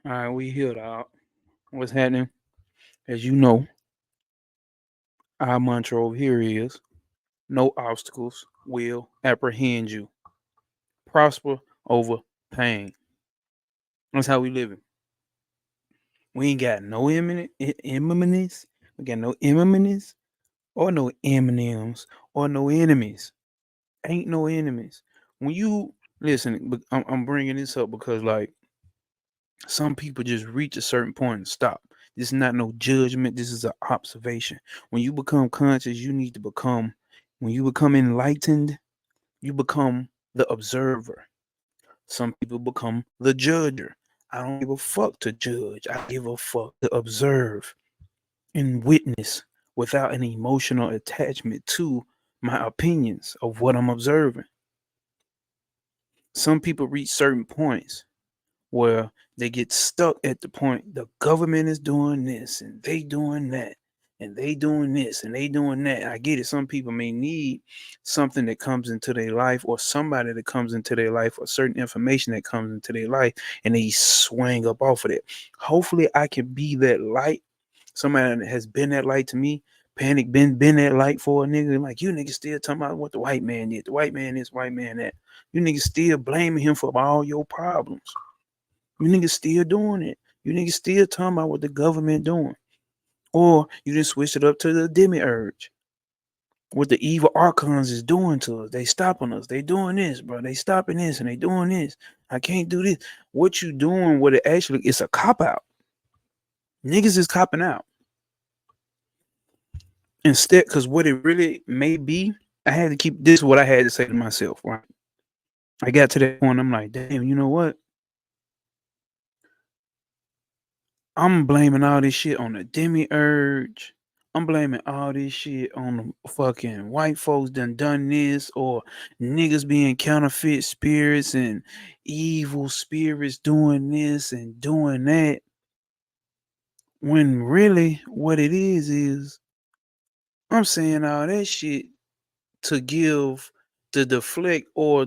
All right, we here, dog. What's happening? As you know, our mantra over here is no obstacles will apprehend you. Prosper over pain. That's how we living. We ain't got no imminence. We got no imminence or no M&Ms or no enemies. Ain't no enemies. When you listen, I'm bringing this up because like some people just reach a certain point and stop. This is not no judgment. This is an observation. When you become conscious, you need to become, when you become enlightened, you become the observer. Some people become the judger. I don't give a fuck to judge. I give a fuck to observe and witness without an emotional attachment to my opinions of what I'm observing. Some people reach certain points where they get stuck at the point the government is doing this and they doing that and they doing this and they doing that. I get it. Some people may need something that comes into their life or somebody that comes into their life or certain information that comes into their life and they swing up off of it. Hopefully I can be that light. Somebody that has been that light to me. Panic been that light for a nigga. Like you niggas still talking about what the white man did. The white man this, white man that. You niggas still blaming him for all your problems. You niggas still doing it. You niggas still talking about what the government doing. Or you just switch it up to the demiurge. What the evil archons is doing to us. They stopping us. They doing this, bro. They stopping this and they doing this. I can't do this. What you doing, what it actually, it's a cop out. Niggas is copping out. Instead, because what it really may be, I had to keep this what I had to say to myself, right? I got to that point, I'm like, damn, you know what? I'm blaming all this shit on the demiurge. I'm blaming all this shit on the fucking white folks done this or niggas being counterfeit spirits and evil spirits doing this and doing that. When really what it is I'm saying all that shit to give to deflect or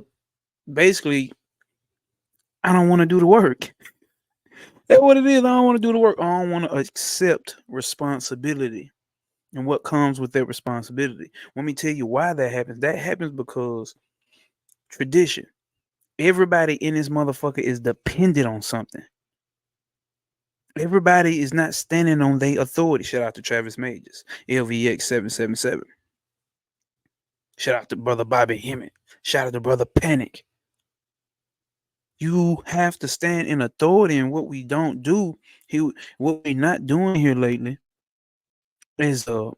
basically I don't want to do the work. That's what it is. I don't want to do the work. I don't want to accept responsibility and what comes with that responsibility. Let me tell you why that happens. That happens because tradition. Everybody in this motherfucker is dependent on something. Everybody is not standing on their authority. Shout out to Travis Majors, LVX 777. Shout out to brother Bobby Hemmitt. Shout out to brother Panic. You have to stand in authority, and what we don't do, what we're not doing here lately, is a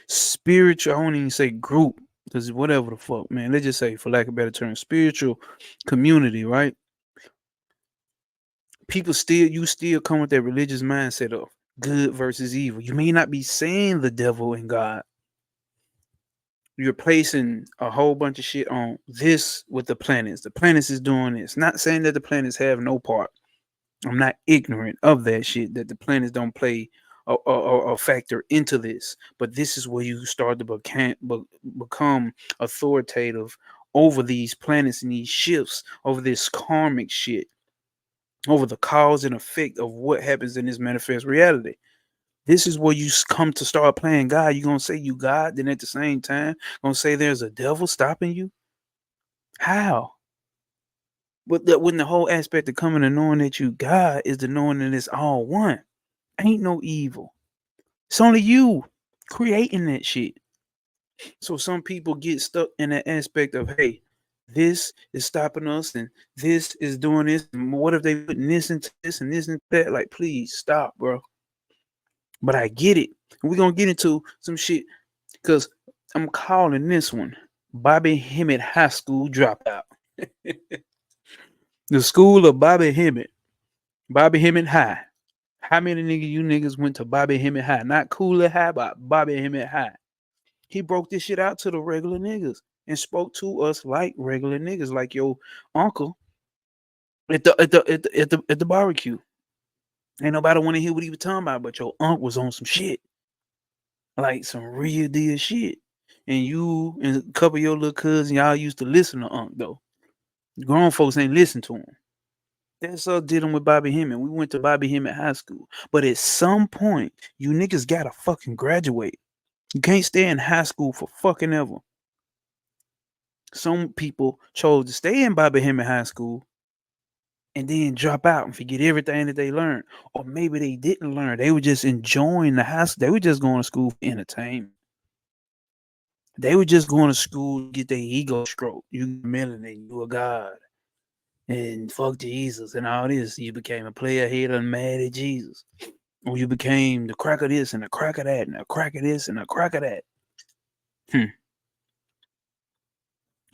spiritual. I won't even say group because whatever the fuck, man. Let's just say, for lack of a better term, spiritual community, right? You still come with that religious mindset of good versus evil. You may not be saying the devil and God. You're placing a whole bunch of shit on this with the planets. The planets is doing this. Not saying that the planets have no part. I'm not ignorant of that shit, that the planets don't play a factor into this. But this is where you start to become authoritative over these planets and these shifts, over this karmic shit, over the cause and effect of what happens in this manifest reality. This is where you come to start playing God. You're going to say you God, then at the same time, going to say there's a devil stopping you? How? But when the whole aspect of coming and knowing that you God is the knowing that it's all one. Ain't no evil. It's only you creating that shit. So some people get stuck in that aspect of, hey, this is stopping us and this is doing this. And what if they putting this into this and this and that? Like, please stop, bro. But I get it. We're going to get into some shit because I'm calling this one Bobby Hemmitt High School Dropout. The school of Bobby Hemmitt. Bobby Hemmitt High. How many you niggas went to Bobby Hemmitt High? Not Cooler High, but Bobby Hemmitt High. He broke this shit out to the regular niggas and spoke to us like regular niggas, like your uncle at the barbecue. Ain't nobody want to hear what he was talking about, but your uncle was on some shit, like some real deal shit. And you and a couple of your little cousins, y'all used to listen to Unc though. Grown folks ain't listen to him. That's us dealing with Bobby Hemmitt. We went to Bobby Hemmitt High School. But at some point, you niggas gotta fucking graduate. You can't stay in high school for fucking ever. Some people chose to stay in Bobby Hemmitt High School and then drop out and forget everything that they learned. Or maybe they didn't learn. They were just enjoying the high school. They were just going to school for entertainment. They were just going to school to get their ego stroked. You melanin, you a god. And fuck Jesus and all this. You became a player hater and mad at Jesus. Or you became the crack of this and the crack of that and the crack of this and the crack of that.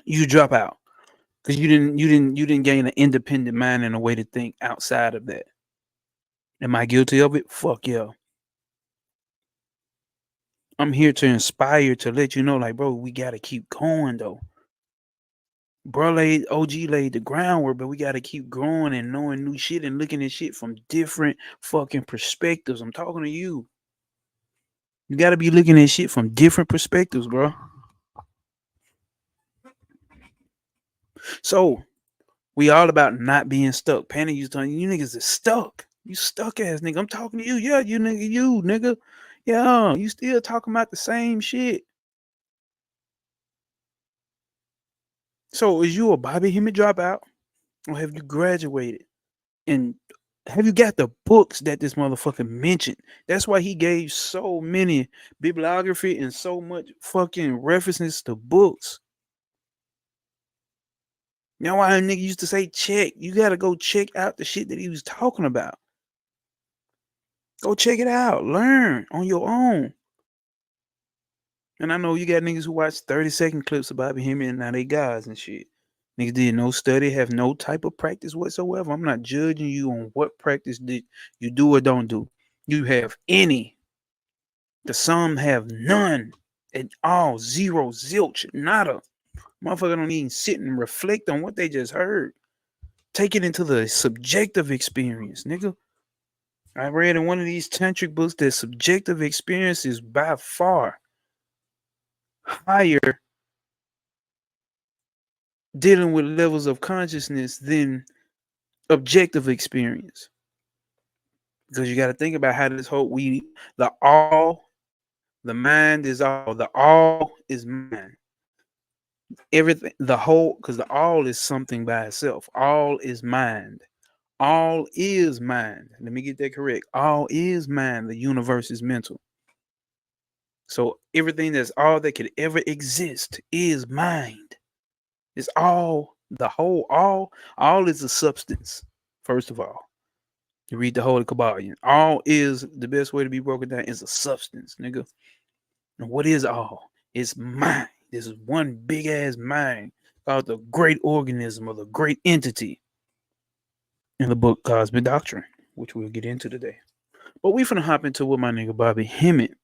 You drop out. Because you didn't gain an independent mind and a way to think outside of that. Am I guilty of it? Fuck yeah. I'm here to inspire, to let you know, like, bro, we gotta keep going though. Bro OG laid the groundwork, but we gotta keep growing and knowing new shit and looking at shit from different fucking perspectives. I'm talking to you. You gotta be looking at shit from different perspectives, bro. So we all about not being stuck. Panic used to you niggas is stuck. You stuck ass nigga. I'm talking to you. Yeah, you nigga. Yeah, you still talking about the same shit. So is you a Bobby Hemmitt dropout? Or have you graduated? And have you got the books that this motherfucker mentioned? That's why he gave so many bibliography and so much fucking references to books. You know why a nigga used to say check? You gotta go check out the shit that he was talking about. Go check it out. Learn on your own. And I know you got niggas who watch 30-second clips of Bobby Hemmitt and now they guys and shit. Niggas did no study, have no type of practice whatsoever. I'm not judging you on what practice did you do or don't do. You have any. The some have none at all. Zero, zilch, nada. Motherfucker don't even sit and reflect on what they just heard. Take it into the subjective experience, nigga. I read in one of these tantric books that subjective experience is by far higher dealing with levels of consciousness than objective experience. Because you got to think about how this whole the mind is all, the all is mind. Everything, the whole, because the all is something by itself. All is mind. All is mind. Let me get that correct. All is mind. The universe is mental. So everything that's all that could ever exist is mind. It's all, the whole, all is a substance, first of all. You read the Holy Kabbalion. All is, the best way to be broken down is a substance, nigga. And what is all? It's mind. This is one big ass mind called the great organism or the great entity in the book Cosmic Doctrine, which we'll get into today. But we finna hop into what my nigga Bobby Hemmitt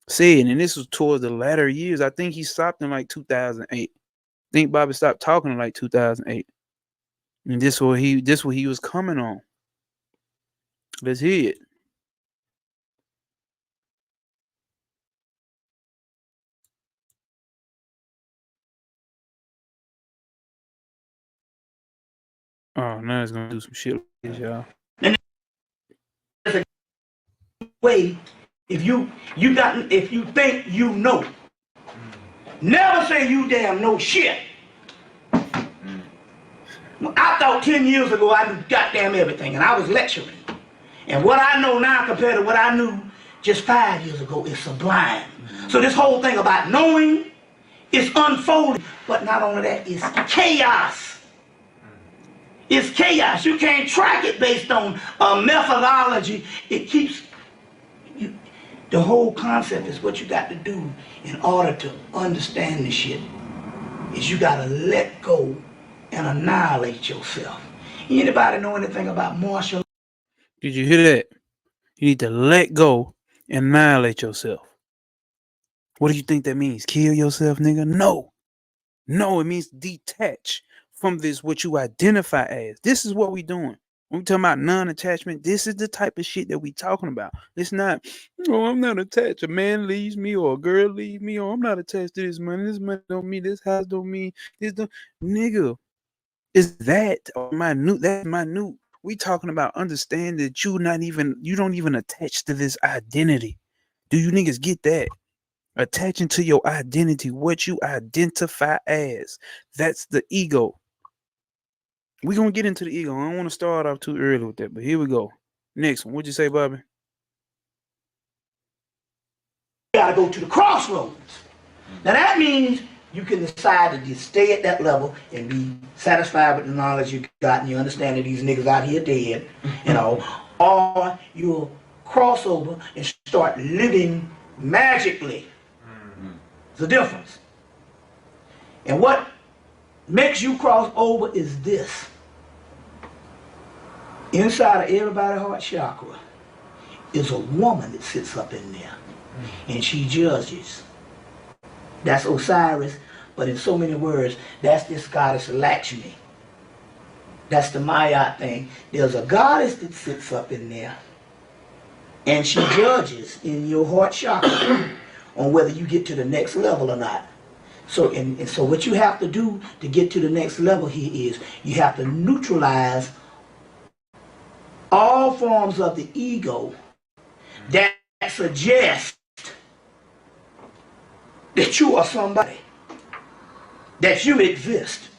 said, and this was towards the latter years. I think he stopped in like 2008. I think Bobby stopped talking in like 2008. And this what he was coming on. Let's hear it. Oh, now it's gonna do some shit like this, y'all. And there's a way, if you think you know, never say you damn know shit. I thought 10 years ago I knew goddamn everything, and I was lecturing. And what I know now compared to what I knew just 5 years ago is sublime. So this whole thing about knowing is unfolding. But not only that, it's chaos. It's chaos. You can't track it based on a methodology. It keeps you. The whole concept is what you got to do in order to understand this shit is you got to let go and annihilate yourself. Anybody know anything about martial? Did you hear that? You need to let go and annihilate yourself. What do you think that means? Kill yourself, nigga? No. No, it means detach from this, what you identify as. This is what we doing. When we talking about non-attachment, this is the type of shit that we talking about. It's not, oh, I'm not attached. A man leaves me or a girl leaves me or I'm not attached to this money. This money don't mean, this house don't mean, this don't. Nigga, Is that minute? That's minute. We talking about understanding that you don't even attach to this identity. Do you niggas get that? Attaching to your identity, what you identify as. That's the ego. We're gonna get into the ego. I don't want to start off too early with that, but here we go. Next one. What'd you say, Bobby? You gotta go to the crossroads. Now that means you can decide to just stay at that level and be satisfied with the knowledge you got and you understand that these niggas out here dead, or you'll cross over and start living magically. It's a difference. And what makes you cross over is this. Inside of everybody's heart chakra is a woman that sits up in there, and she judges. That's Osiris, but in so many words, that's this goddess Lakshmi. That's the Maya thing. There's a goddess that sits up in there, and she judges in your heart chakra on whether you get to the next level or not. So, and so what you have to do to get to the next level here is you have to neutralize all forms of the ego that suggest that you are somebody, that you exist.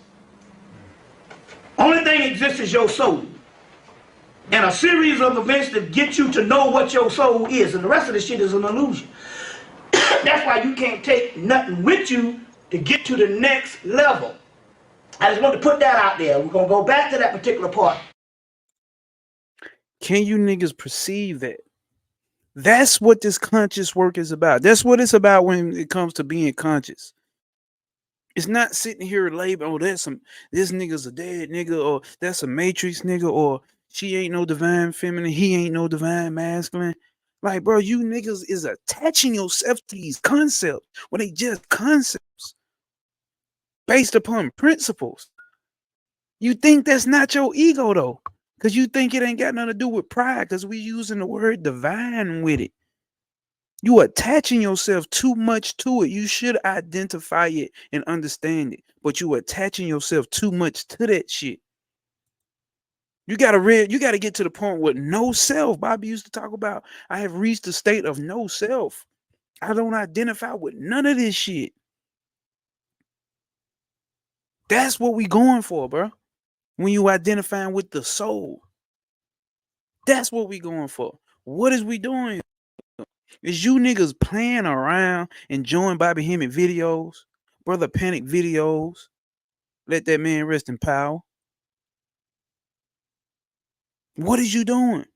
Only thing exists is your soul. And a series of events that get you to know what your soul is. And the rest of the shit is an illusion. That's why you can't take nothing with you to get to the next level. I just want to put that out there. We're going to go back to that particular part. Can you niggas perceive that? That's what this conscious work is about. That's what it's about when it comes to being conscious. It's not sitting here labeling, this nigga's a dead nigga, or that's a matrix nigga, or she ain't no divine feminine, he ain't no divine masculine. Like, bro, you niggas is attaching yourself to these concepts when they just concepts based upon principles. You think that's not your ego, though, because you think it ain't got nothing to do with pride, because we using the word divine with it. You attaching yourself too much to it. You should identify it and understand it, but you attaching yourself too much to that shit. You gotta get to the point with no self. Bobby used to talk about, I have reached the state of no self. I don't identify with none of this shit. That's what we going for, bro. When you identifying with the soul, that's what we going for. What is we doing? Is you niggas playing around, enjoying Bobby Hemmitt videos, Brother Panic videos? Let that man rest in power. What is you doing?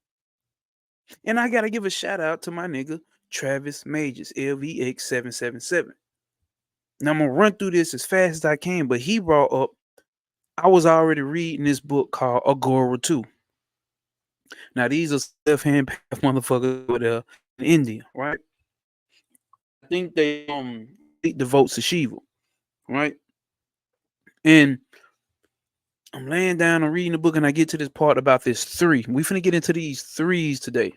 And I gotta give a shout out to my nigga Travis Majors, LVX777. Now I'm gonna run through this as fast as I can, but he brought up, I was already reading this book called Agora 2. Now these are left-hand path motherfuckers over there in India, right? I think they devote to Shiva, right? And I'm laying down and reading the book, and I get to this part about this 3. We finna get into these 3s today.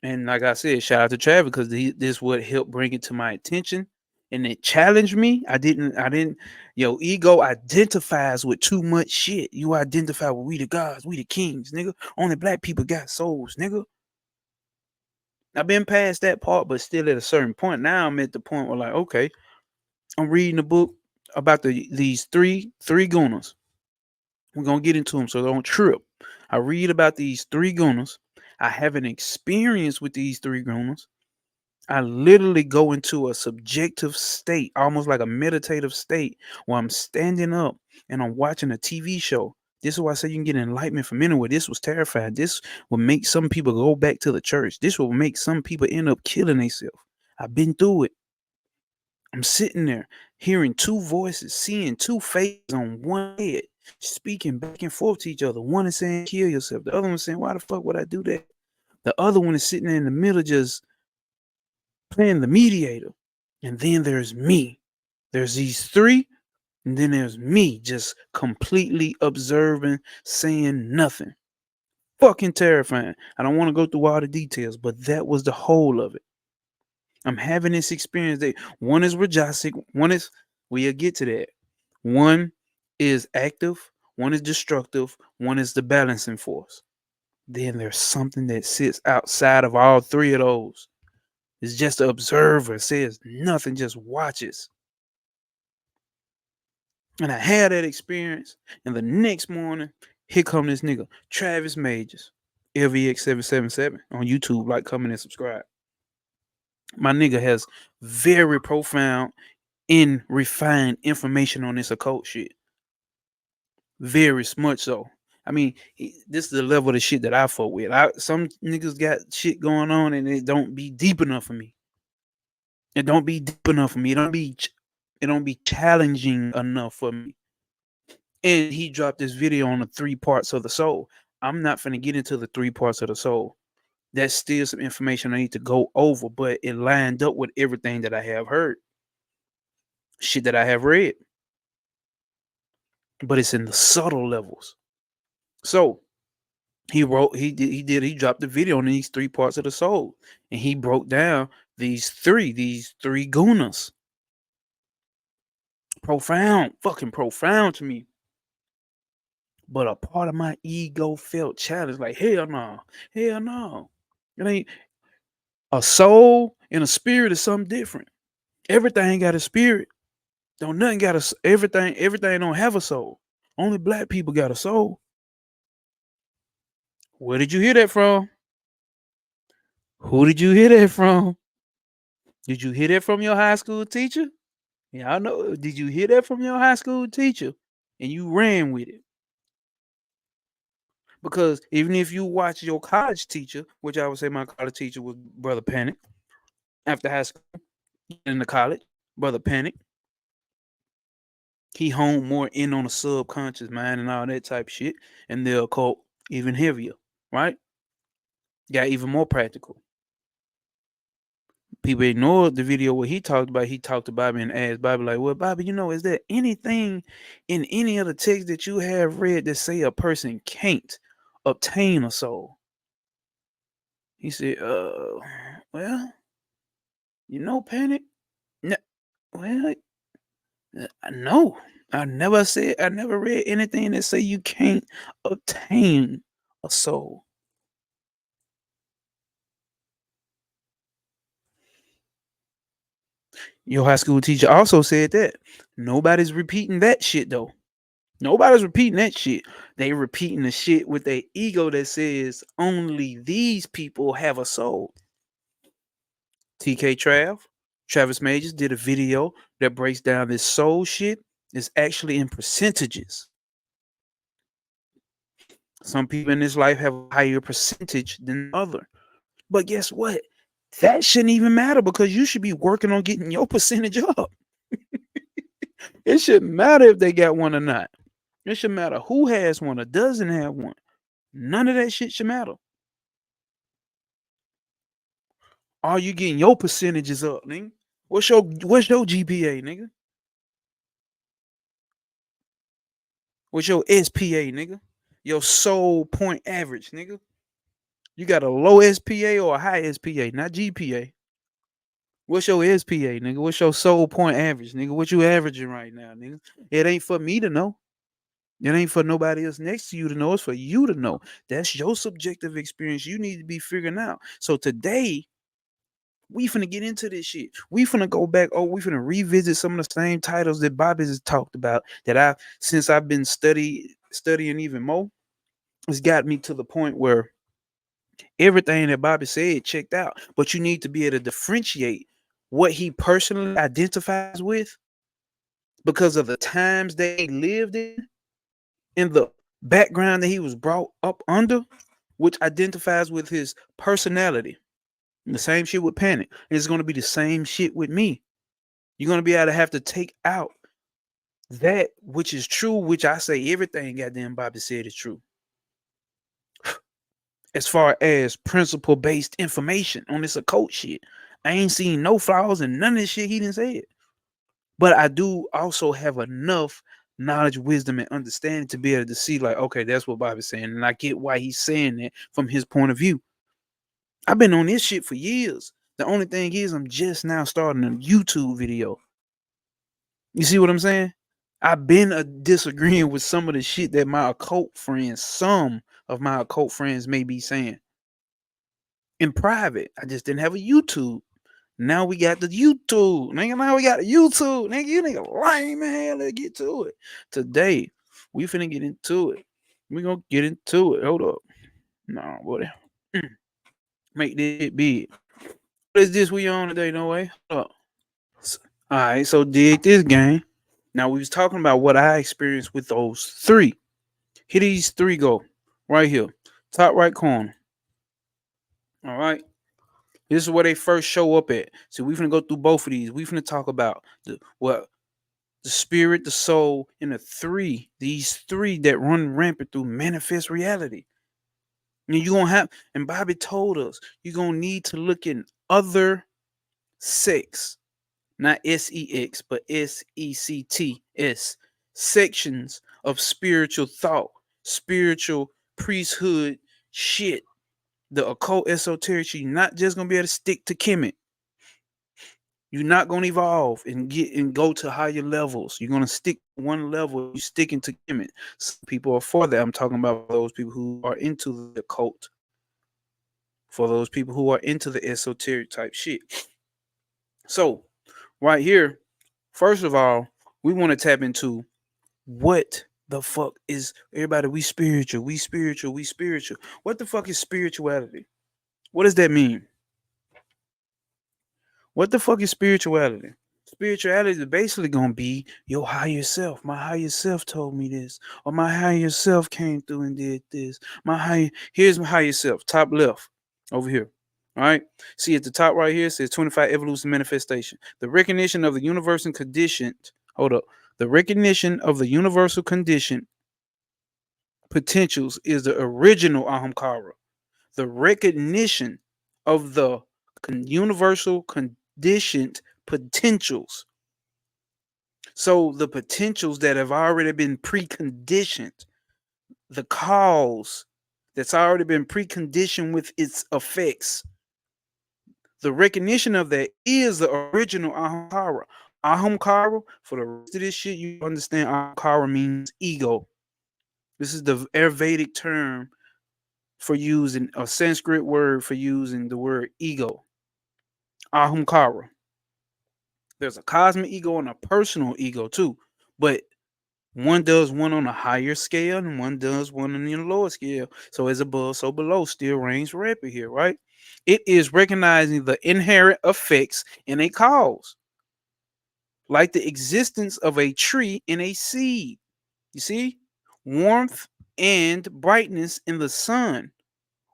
And like I said, shout out to Travis, because this would help bring it to my attention. And it challenged me. I didn't, ego identifies with too much shit. You identify with we the gods, we the kings, nigga. Only black people got souls, nigga. I've been past that part, but still at a certain point. Now I'm at the point where, like, okay, I'm reading a book about these three gunas. We're gonna get into them, so don't trip. I read about these 3 gunas. I have an experience with these 3 gunas. I literally go into a subjective state, almost like a meditative state, where I'm standing up and I'm watching a TV show. This is why I say you can get enlightenment from anywhere. This was terrifying. This will make some people go back to the church. This will make some people end up killing themselves. I've been through it. I'm sitting there hearing 2 voices, seeing 2 faces on one head, speaking back and forth to each other. One is saying, kill yourself. The other one is saying, why the fuck would I do that? The other one is sitting there in the middle, just playing the mediator. And then there's me. There's these 3, and then there's me just completely observing, saying nothing. Fucking terrifying. I don't want to go through all the details, but that was the whole of it. I'm having this experience that one is Rajasic, one is, we'll get to that. One is active, one is destructive, one is the balancing force. Then there's something that sits outside of all three of those. It's just an observer, says nothing, just watches. And I had that experience, and the next morning, here come this nigga, Travis Majors, LVX777 on YouTube. Like, comment, and subscribe. My nigga has very profound and refined information on this occult shit. Very much so. I mean, this is the level of the shit that I fuck with. Some niggas got shit going on and it don't be deep enough for me. It don't be deep enough for me. It don't be challenging enough for me. And he dropped this video on the 3 parts of the soul. I'm not finna get into the 3 parts of the soul. That's still some information I need to go over, but it lined up with everything that I have heard. Shit that I have read. But it's in the subtle levels. So he dropped the video on these 3 parts of the soul, and he broke down these three gunas. Fucking profound to me. But a part of my ego felt challenged, like, hell no. It ain't a soul and a spirit is something different. Everything got a spirit. Everything don't have a soul. Only black people got a soul. Where did you hear that from? Who did you hear that from? Did you hear that from your high school teacher? Yeah, I know. Did you hear that from your high school teacher? And you ran with it. Because even if you watch your college teacher, which I would say my college teacher was Brother Panic, after high school, in the college, Brother Panic, he honed more in on the subconscious mind and all that type of shit, and the occult even heavier, right? Got even more practical. People ignored the video where he talked about. He talked to Bobby and asked Bobby, like, well, Bobby, is there anything in any of the texts that you have read that say a person can't obtain a soul? He said, well, Panic? No, well, no. I never read anything that say you can't obtain a soul. Your high school teacher also said that. Nobody's repeating that shit, though. Nobody's repeating that shit. They repeating the shit with their ego that says only these people have a soul. Travis Majors did a video that breaks down this soul shit. It's actually in percentages. Some people in this life have a higher percentage than other. But guess what? That shouldn't even matter because you should be working on getting your percentage up. It shouldn't matter if they got one or not. It should matter who has one or doesn't have one. None of that shit should matter. Are you getting your percentages up, nigga? What's your GPA, nigga? What's your SPA, nigga? Your soul point average, nigga. You got a low SPA or a high SPA, not GPA. What's your SPA, nigga? What's your soul point average, nigga? What you averaging right now, nigga? It ain't for me to know. It ain't for nobody else next to you to know. It's for you to know. That's your subjective experience. You need to be figuring out. So today, we finna get into this shit. We finna go back. We finna revisit some of the same titles that Bobby has talked about. That since I've been studying even more, it's got me to the point where everything that Bobby said checked out. But you need to be able to differentiate what he personally identifies with because of the times that he lived in the background that he was brought up under, which identifies with his personality. And the same shit with Panic. And it's going to be the same shit with me. You're going to be able to have to take out that which is true, which I say everything goddamn Bobby said is true. As far as principle-based information on this occult shit, I ain't seen no flaws in none of this shit he didn't say it. But I do also have enough knowledge, wisdom, and understanding to be able to see, like, okay, that's what Bobby's saying. And I get why he's saying that from his point of view. I've been on this shit for years. The only thing is I'm just now starting a YouTube video. You see what I'm saying? I've been disagreeing with some of the shit that my occult friends, some of my occult friends may be saying in private. I just didn't have a YouTube. Now we got the YouTube. Nigga, now we got the YouTube. Nigga, you nigga lame, man. Let's get to it. Today, we finna get into it. We gonna get into it. Hold up. No, whatever. Make this big. What is this we on today? No way. Hold up. All right, so dig this game. Now we was talking about what I experienced with those three. Here these three go. Right here. Top right corner. All right. This is where they first show up at. So we finna go through both of these. We finna talk about the spirit, the soul, and these three that run rampant through manifest reality. And you're gonna have, and Bobby told us, you're gonna need to look in other sects, not sex, but sects, sections of spiritual thought, spiritual priesthood shit, the occult esoteric shit. You're not just gonna be able to stick to Kemet. You're not gonna evolve and go to higher levels. You're gonna stick one level. You're sticking to Kemet. Some people are for that. I'm talking about those people who are into the occult. For those people who are into the esoteric type shit. So, right here, first of all, we want to tap into what the fuck is everybody? We spiritual. What the fuck is spirituality? What does that mean? What the fuck is spirituality? Spirituality is basically gonna be your higher self. My higher self told me this, or my higher self came through and did this. Here's my higher self, top left, over here. All right. See at the top right here, it says 25 evolution manifestation. The recognition of the universal conditioned. Hold up. The recognition of the universal conditioned potentials is the original Ahamkara. The recognition of the universal conditioned potentials. So the potentials that have already been preconditioned, the cause that's already been preconditioned with its effects. The recognition of that is the original Ahamkara. Ahamkara, for the rest of this shit, you understand Ahamkara means ego. This is the Vedic term for using a Sanskrit word for using the word ego. Ahamkara. There's a cosmic ego and a personal ego too, but one does one on a higher scale and one does one on the lower scale. So as above, so below still reigns rampant here, right? It is recognizing the inherent effects in a cause, like the existence of a tree in a seed. You see, warmth and brightness in the sun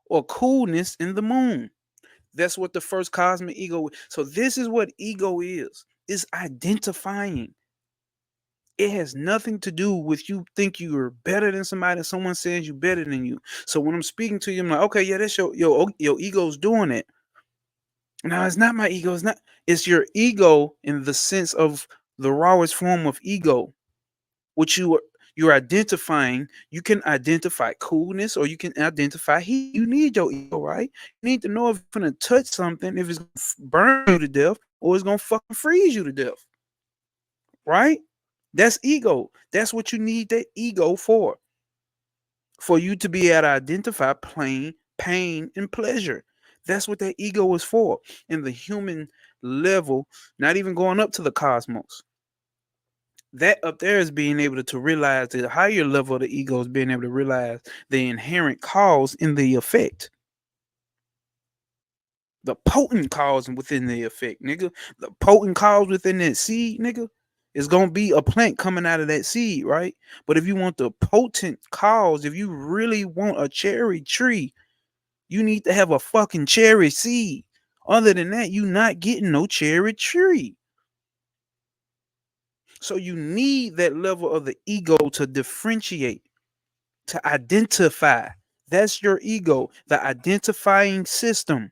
or coolness in the moon. That's what the first cosmic ego. So this is what ego is. It's identifying. It has nothing to do with you think you're better than somebody. Someone says you better than you. So when I'm speaking to you, I'm like, okay, yeah, that's your ego's doing it. Now it's not my ego. It's not. It's your ego in the sense of the rawest form of ego, which you're identifying. You can identify coolness or you can identify heat. You need your ego, right? You need to know if you're gonna touch something, if it's gonna burn you to death or it's gonna fucking freeze you to death, right? That's ego. That's what you need that ego for you to be able to identify pain, and pleasure. That's what that ego is for. In the human level, not even going up to the cosmos. That up there is being able to realize the higher level of the ego is being able to realize the inherent cause in the effect. The potent cause within the effect, nigga. The potent cause within that seed, nigga, is gonna be a plant coming out of that seed, right? But if you want the potent cause, if you really want a cherry tree, you need to have a fucking cherry seed. Other than that, you not getting no cherry tree. So you need that level of the ego to differentiate, to identify. That's your ego, the identifying system.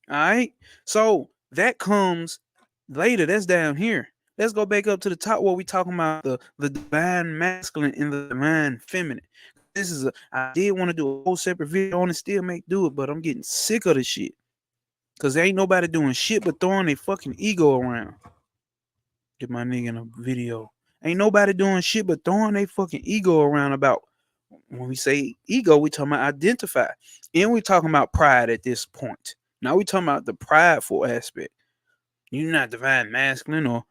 All right. So that comes later. That's down here. Let's go back up to the top where we talking about the divine masculine and the divine feminine. I did want to do a whole separate video on it, still make do it, but I'm getting sick of the shit. Cause there ain't nobody doing shit but throwing their fucking ego around. Get my nigga in a video. Ain't nobody doing shit but throwing their fucking ego around about. When we say ego, we talking about identify. And we talking about pride at this point. Now we talking about the prideful aspect. You not divine masculine or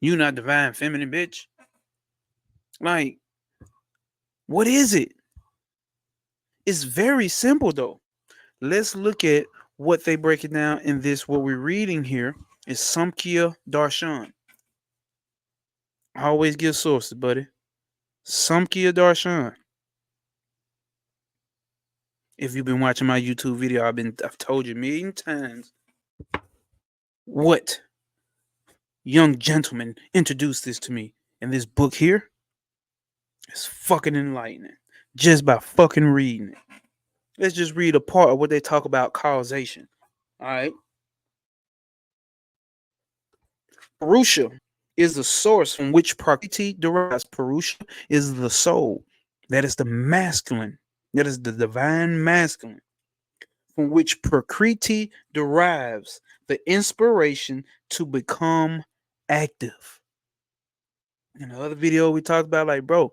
you not divine feminine, bitch. Like, what is it? It's very simple though. Let's look at what they break it down in this. What we're reading here is Samkhya Darshan. I always give sources, buddy. Samkhya Darshan. If you've been watching my YouTube video, I've told you a million times what young gentleman introduced this to me. And this book here is fucking enlightening. Just by fucking reading it. Let's just read a part of what they talk about causation. All right. Purusha is the source from which Prakriti derives. Purusha is the soul. That is the masculine. That is the divine masculine. From which Prakriti derives the inspiration to become active. In the other video, we talked about, like, bro,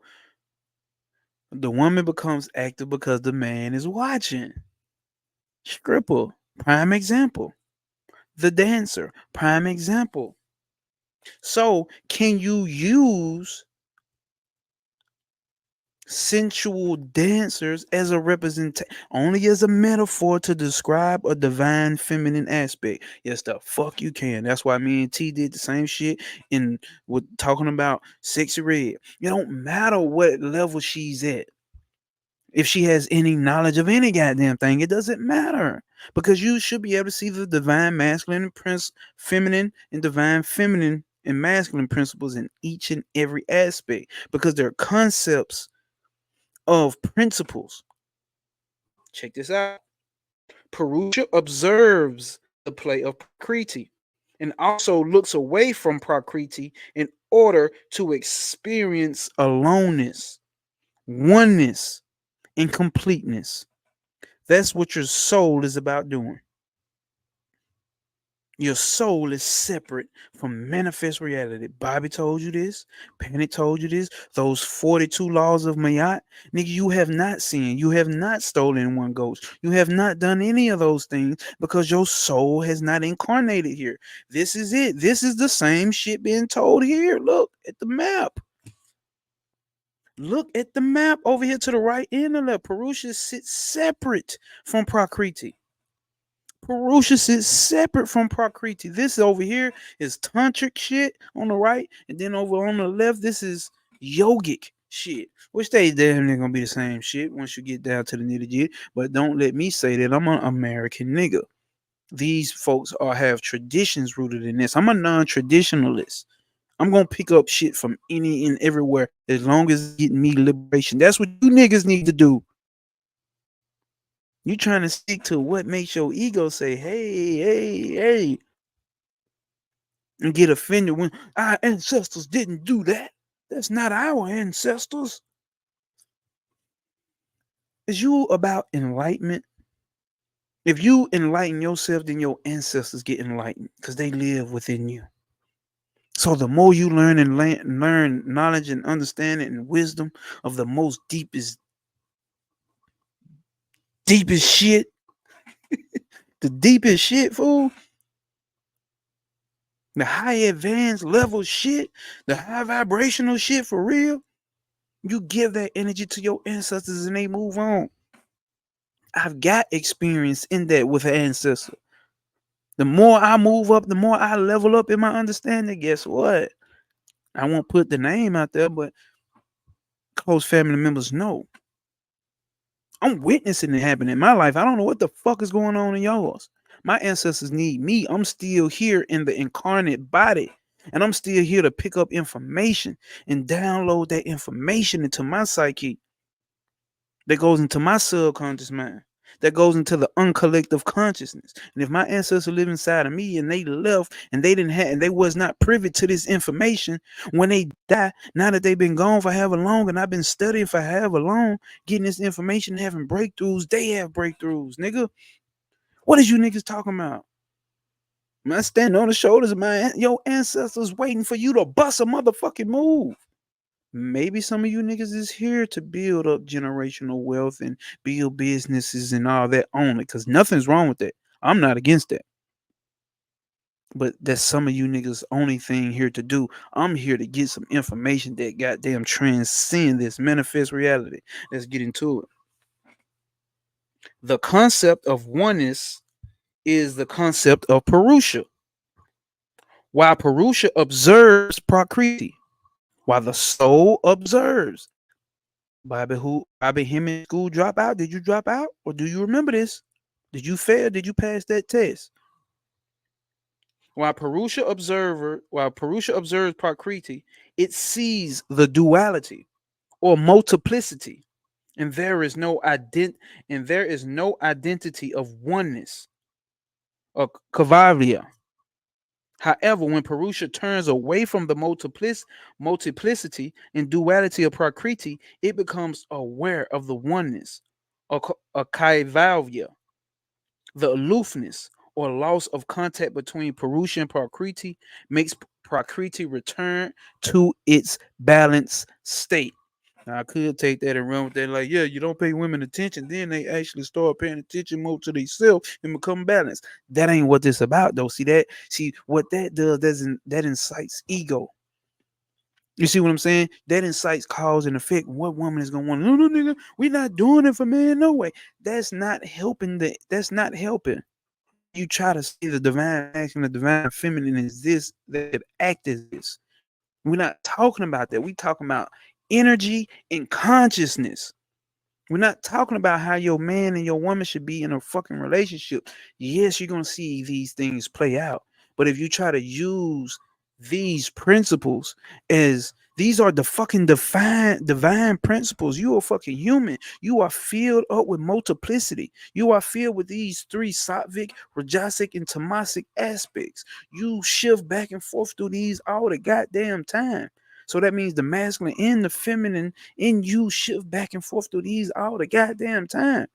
the woman becomes active because the man is watching. Stripper, prime example. The dancer, prime example. So, can you use sensual dancers as a representation, only as a metaphor to describe a divine feminine aspect? Yes, the fuck you can. That's why me and T did the same shit in with talking about Sexy Red. It don't matter what level she's at. If she has any knowledge of any goddamn thing, it doesn't matter. Because you should be able to see the divine masculine and feminine and divine feminine and masculine principles in each and every aspect. Because they're concepts of principles. Check this out. Purusha observes the play of Prakriti and also looks away from Prakriti in order to experience aloneness, oneness, and completeness. That's what your soul is about doing. Your soul is separate from manifest reality. Bobby told you this. Panic told you this. Those 42 laws of Mayat. Nigga, you have not sinned. You have not stolen one ghost. You have not done any of those things because your soul has not incarnated here. This is it. This is the same shit being told here. Look at the map. Look at the map over here to the right and the left. Purusha sits separate from Prakriti. Purusha sits separate from Prakriti. This over here is tantric shit on the right, and then over on the left, this is yogic shit. Which they damn near gonna be the same shit once you get down to the nitty gritty. But don't let me say that I'm an American nigga. These folks have traditions rooted in this. I'm a non-traditionalist. I'm gonna pick up shit from any and everywhere as long as it's getting me liberation. That's what you niggas need to do. You trying to stick to what makes your ego say, hey, hey, hey, and get offended when our ancestors didn't do that. That's not our ancestors. Is you about enlightenment? If you enlighten yourself, then your ancestors get enlightened because they live within you. So the more you learn and learn knowledge and understanding and wisdom of the most deepest shit, the deepest shit, fool, the high advanced level shit, the high vibrational shit for real, you give that energy to your ancestors and they move on. I've got experience in that with an ancestor. The more I move up, the more I level up in my understanding. Guess what? I won't put the name out there, but close family members know. I'm witnessing it happen in my life. I don't know what the fuck is going on in yours. My ancestors need me. I'm still here in the incarnate body. And I'm still here to pick up information and download that information into my psyche. That goes into my subconscious mind. That goes into the uncollective consciousness. And if my ancestors live inside of me and they left and they didn't have and they was not privy to this information, when they die, now that they've been gone for however long and I've been studying for however long, getting this information, having breakthroughs, they have breakthroughs, nigga. What is you niggas talking about? Man, stand on the shoulders of your ancestors waiting for you to bust a motherfucking move. Maybe some of you niggas is here to build up generational wealth and build businesses and all that only, because nothing's wrong with that. I'm not against that. But that's some of you niggas' only thing here to do. I'm here to get some information that goddamn transcend this manifest reality. Let's get into it. The concept of oneness is the concept of Purusha. While Purusha observes Prakriti, while the soul observes. Bobby Hemmitt School dropout? Did you drop out? Or do you remember this? Did you fail? Did you pass that test? While Purusha observes Prakriti, it sees the duality or multiplicity, and there is no identity of oneness or kavavya. However, when Purusha turns away from the multiplicity and duality of Prakriti, it becomes aware of the oneness or kaivalvya, the aloofness or loss of contact between Purusha and Prakriti makes Prakriti return to its balanced state. Now, I could take that and run with that, like, yeah, you don't pay women attention, then they actually start paying attention more to themselves and become balanced. That ain't what this about, though. See what that does, that incites ego. You see what I'm saying? That incites cause and effect. What woman is gonna want? No, no, nigga, we not doing it for man. No way. That's not helping. That's not helping. You try to see the divine action, the divine feminine is this that act as this. We're not talking about that. We talking about energy and consciousness. We're not talking about how your man and your woman should be in a fucking relationship. Yes, you're gonna see these things play out. But if you try to use these principles as these are the fucking divine principles, you are fucking human. You are filled up with multiplicity. You are filled with these three sattvic, rajasic, and tamasic aspects. You shift back and forth through these all the goddamn time. So that means the masculine and the feminine in you shift back and forth through these all the goddamn time.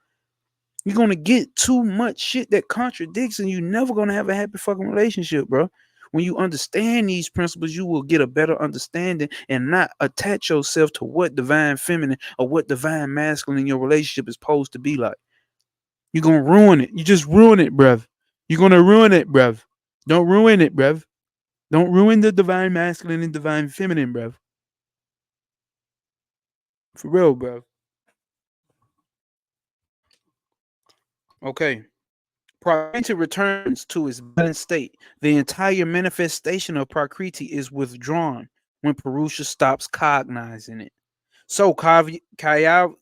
You're gonna get too much shit that contradicts, and you're never gonna have a happy fucking relationship, bro. When you understand these principles, you will get a better understanding and not attach yourself to what divine feminine or what divine masculine in your relationship is supposed to be like. You're gonna ruin it. You just ruin it, bruv. You're gonna ruin it, bruv. Don't ruin it, bruv. Don't ruin the divine masculine and divine feminine, bruv. For real, bruv. Okay. Prakriti returns to its balanced state. The entire manifestation of Prakriti is withdrawn when Purusha stops cognizing it. So Kayalvya,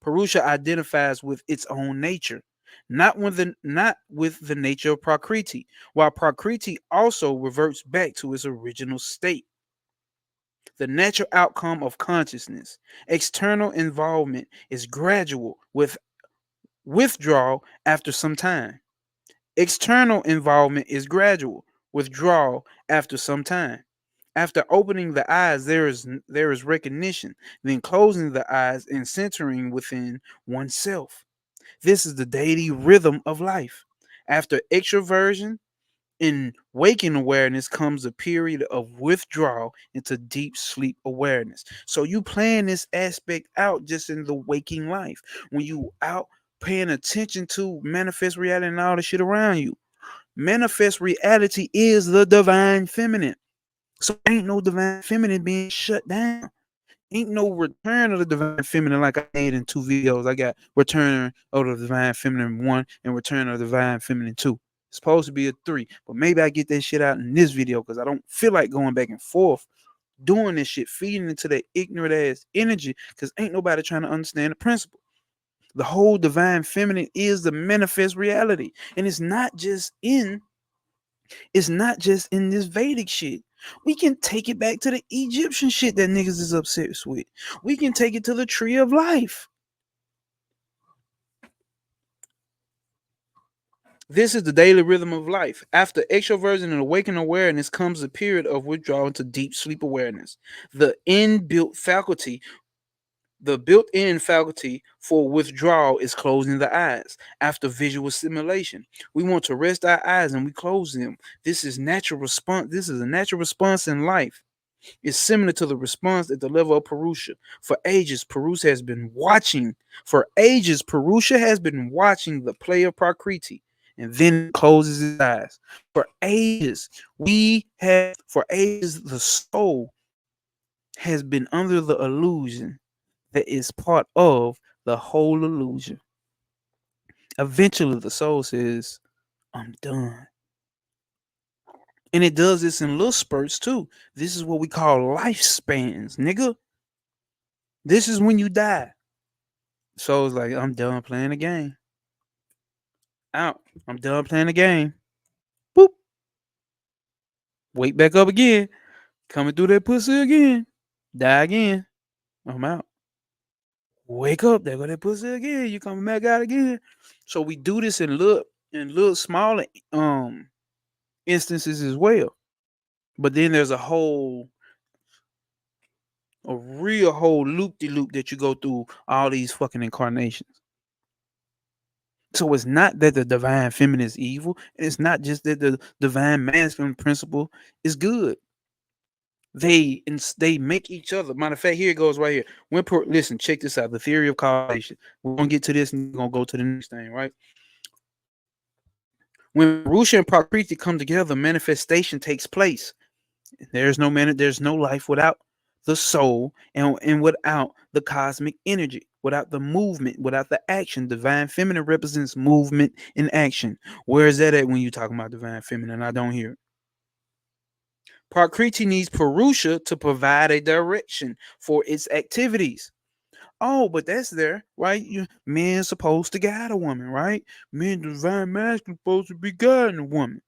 Purusha identifies with its own nature, not with the nature of Prakriti, while Prakriti also reverts back to its original state. The natural outcome of consciousness. External involvement is gradual with withdrawal after some time. External involvement is gradual withdrawal after some time. After opening the eyes, there is recognition, then closing the eyes and centering within oneself. This is the daily rhythm of life. After extroversion, in waking awareness comes a period of withdrawal into deep sleep awareness. So you plan this aspect out just in the waking life. When you out paying attention to manifest reality and all the shit around you. Manifest reality is the divine feminine. So ain't no divine feminine being shut down. Ain't no return of the divine feminine like I made in two videos. I got return of the divine feminine 1 and return of the divine feminine 2. It's supposed to be a 3, but maybe I get that shit out in this video because I don't feel like going back and forth doing this shit, feeding into that ignorant ass energy because ain't nobody trying to understand the principle. The whole divine feminine is the manifest reality. And it's not just in this Vedic shit. We can take it back to the Egyptian shit that niggas is obsessed with. We can take it to the tree of life. This is the daily rhythm of life. After extroversion and awakened awareness comes a period of withdrawal into deep sleep awareness. The inbuilt faculty The built-in faculty for withdrawal is closing the eyes after visual stimulation. We want to rest our eyes and we close them. This is natural response. This is a natural response in life. It's similar to the response at the level of Purusha. For ages, Purusha has been watching. For ages, Purusha has been watching the play of Prakriti, and then closes his eyes. For ages, the soul has been under the illusion that is part of the whole illusion. Eventually, the soul says, I'm done. And it does this in little spurts too. This is what we call lifespans, nigga. This is when you die. Soul's like, I'm done playing the game. Out. I'm done playing the game. Boop. Wake back up again. Coming through that pussy again. Die again. I'm out. Wake up. There go that pussy again. You coming back out again. So we do this in little smaller instances as well. But then there's a real whole loop-de-loop that you go through all these fucking incarnations. So it's not that the divine feminine is evil, and it's not just that the divine masculine principle is good. They make each other. Matter of fact, here it goes right here. Listen, check this out. The theory of causation. We're gonna get to this, and we're gonna go to the next thing, right? When Purusha and Prakriti come together, manifestation takes place. There's no life without the soul and without the cosmic energy, without the movement, without the action. Divine feminine represents movement and action. Where is that at when you talking about divine feminine? I don't hear it. Prakriti needs Purusha to provide a direction for its activities. Oh, but that's there, right? Man's supposed to guide a woman, right? Men, divine masculine, supposed to be guiding a woman.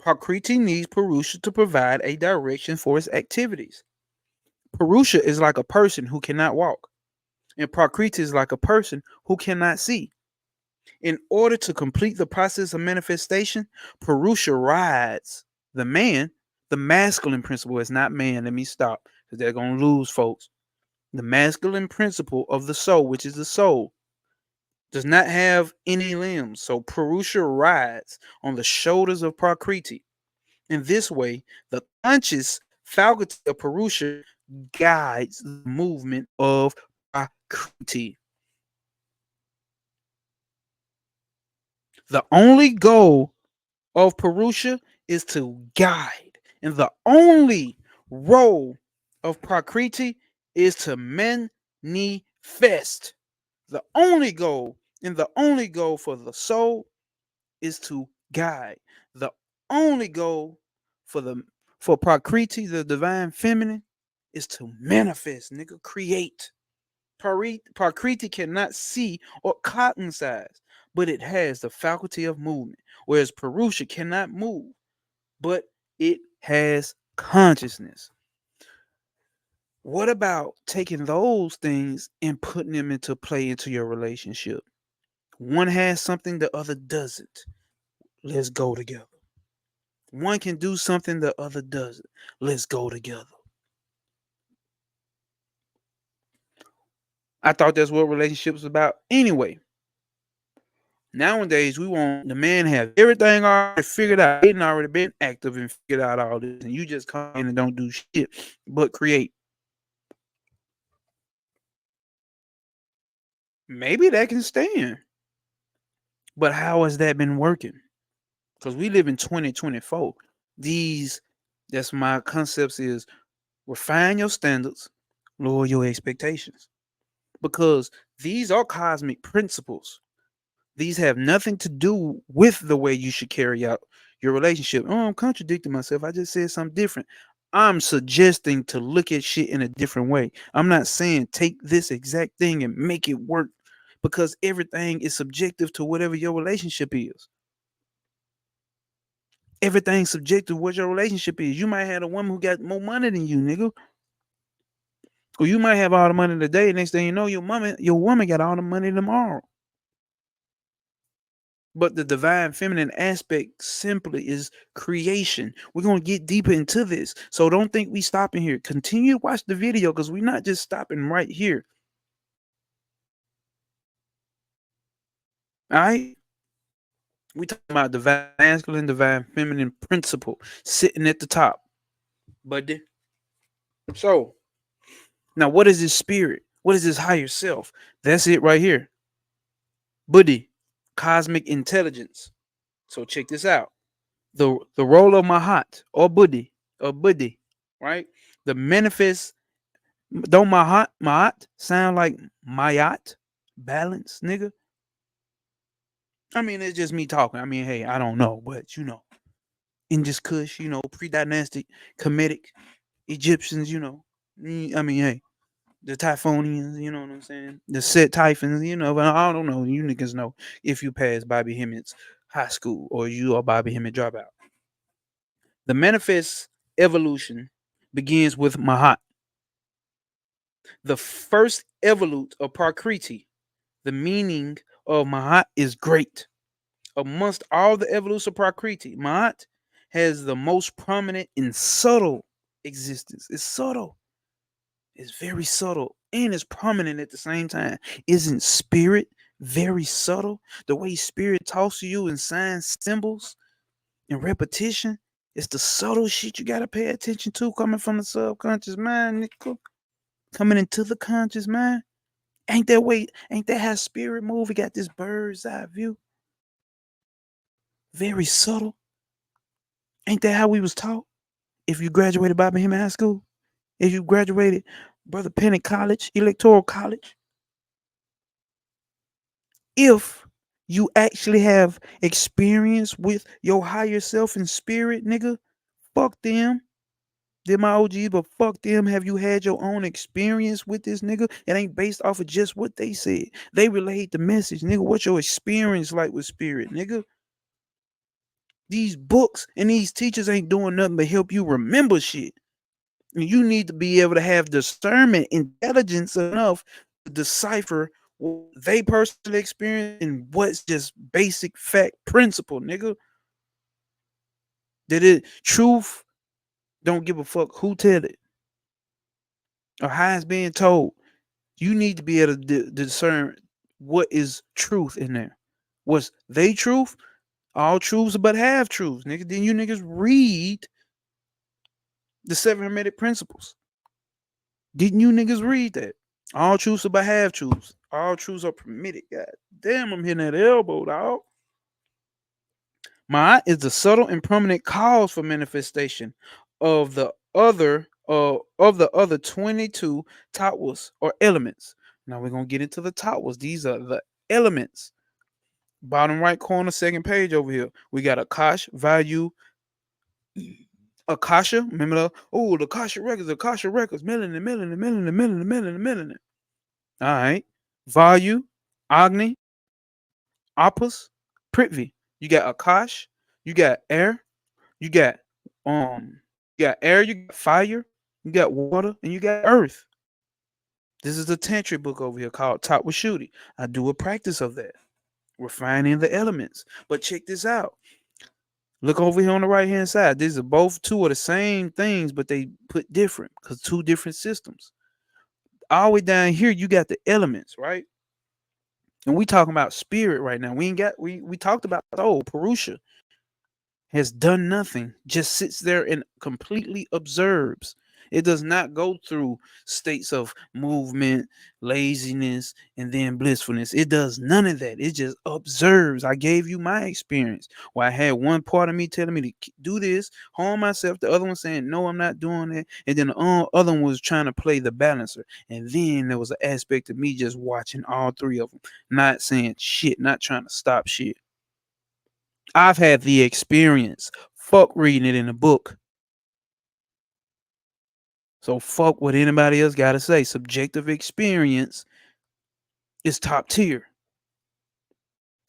Prakriti needs Purusha to provide a direction for its activities. Purusha is like a person who cannot walk, and Prakriti is like a person who cannot see. In order to complete the process of manifestation, Purusha rides the man. The masculine principle is not man. Let me stop, because they're going to lose folks. The masculine principle of the soul, which is the soul, does not have any limbs. So Purusha rides on the shoulders of Prakriti. In this way, the conscious faculty of Purusha guides the movement of Prakriti. The only goal of Purusha is to guide, and the only role of Prakriti is to manifest. The only goal for the soul is to guide. The only goal for Prakriti, the divine feminine, is to manifest, nigga, create. Prakriti cannot see or cognize, but it has the faculty of movement, whereas Purusha cannot move, but it has consciousness. What about taking those things and putting them into play into your relationship? One has something, the other doesn't. Let's go together. One can do something, the other doesn't. Let's go together. I thought that's what relationships was about anyway. Nowadays, we want the man have everything already figured out. He already been active and figured out all this, and you just come in and don't do shit but create. Maybe that can stand, but how has that been working? Because we live in 2024. That's my concepts is refine your standards, lower your expectations, because these are cosmic principles. These have nothing to do with the way you should carry out your relationship. Oh, I'm contradicting myself. I just said something different. I'm suggesting to look at shit in a different way. I'm not saying take this exact thing and make it work, because everything is subjective to whatever your relationship is. Everything's subjective to what your relationship is. You might have a woman who got more money than you, nigga. Or you might have all the money today. Next thing you know, your woman got all the money tomorrow. But the divine feminine aspect simply is creation. We're going to get deeper into this. So don't think we stopping here. Continue to watch the video because we're not just stopping right here. All right? We talking about divine masculine, divine feminine principle sitting at the top. But so now what is this spirit? What is this higher self? That's it right here. Buddhi, cosmic intelligence. So check this out. The role of Mahat or Buddhi, right? The manifest. Don't Mahat sound like Mayat? Balance, nigga. I mean, it's just me talking. I mean, hey, I don't know, but in this Kush, pre-dynastic Kemetic Egyptians, I mean, hey, the Typhonians, you know what I'm saying? The Set Typhons, but I don't know. You niggas know if you pass Bobby Hemmitt's high school or you are Bobby Hemmitt dropout. The manifest evolution begins with Mahat, the first evolute of Prakriti. The meaning of Mahat is great. Amongst all the evolutes of Prakriti, Mahat has the most prominent and subtle existence. It's subtle. It's very subtle and it's prominent at the same time. Isn't spirit very subtle? The way spirit talks to you in signs, symbols, and repetition. It's the subtle shit you gotta pay attention to coming from the subconscious mind, nigga. Coming into the conscious mind. Ain't that how spirit move? We got this bird's eye view. Very subtle. Ain't that how we was taught? If you graduated Bobby Hemmitt High School, if you graduated Brother Pennant College, Electoral College, if you actually have experience with your higher self and spirit, nigga, fuck them. They're my OGs, but fuck them. Have you had your own experience with this nigga? It ain't based off of just what they said. They relayed the message, nigga. What's your experience like with spirit, nigga? These books and these teachers ain't doing nothing but help you remember shit. And you need to be able to have discernment, intelligence enough to decipher what they personally experience and what's just basic fact principle, nigga. That it truth don't give a fuck who tell it or how it's being told. You need to be able to discern what is truth in there. What's they truth? All truths but half truths, nigga. Then you niggas read the 7 Hermetic principles. Didn't you niggas read that? All truths are but half truths. All truths are permitted. God damn, I'm hitting that elbow, dog. Ma'at is the subtle and permanent cause for manifestation of the other 22 tattvas or elements. Now we're gonna get into the tattvas. These are the elements. Bottom right corner, second page over here. We got Akash, Vayu, Akasha. Remember the Akasha records, melanin. All right. Vayu, Agni, Apus, Prithvi. You got Akash, you got air, you got air, you got fire, you got water, and you got earth. This is the tantric book over here called Tattvashuddhi. I do a practice of that, refining the elements. But check this out. Look over here on the right hand side. These are both two of the same things, but they put different because two different systems. All the way down here, you got the elements, right? And we talking about spirit right now. We talked about soul. Purusha has done nothing, just sits there and completely observes. It does not go through states of movement, laziness, and then blissfulness. It does none of that. It just observes. I gave you my experience where I had one part of me telling me to do this, harm myself, the other one saying, no, I'm not doing that. And then the other one was trying to play the balancer. And then there was an aspect of me just watching all three of them, not saying shit, not trying to stop shit. I've had the experience. Fuck reading it in a book. So fuck what anybody else got to say. Subjective experience is top tier.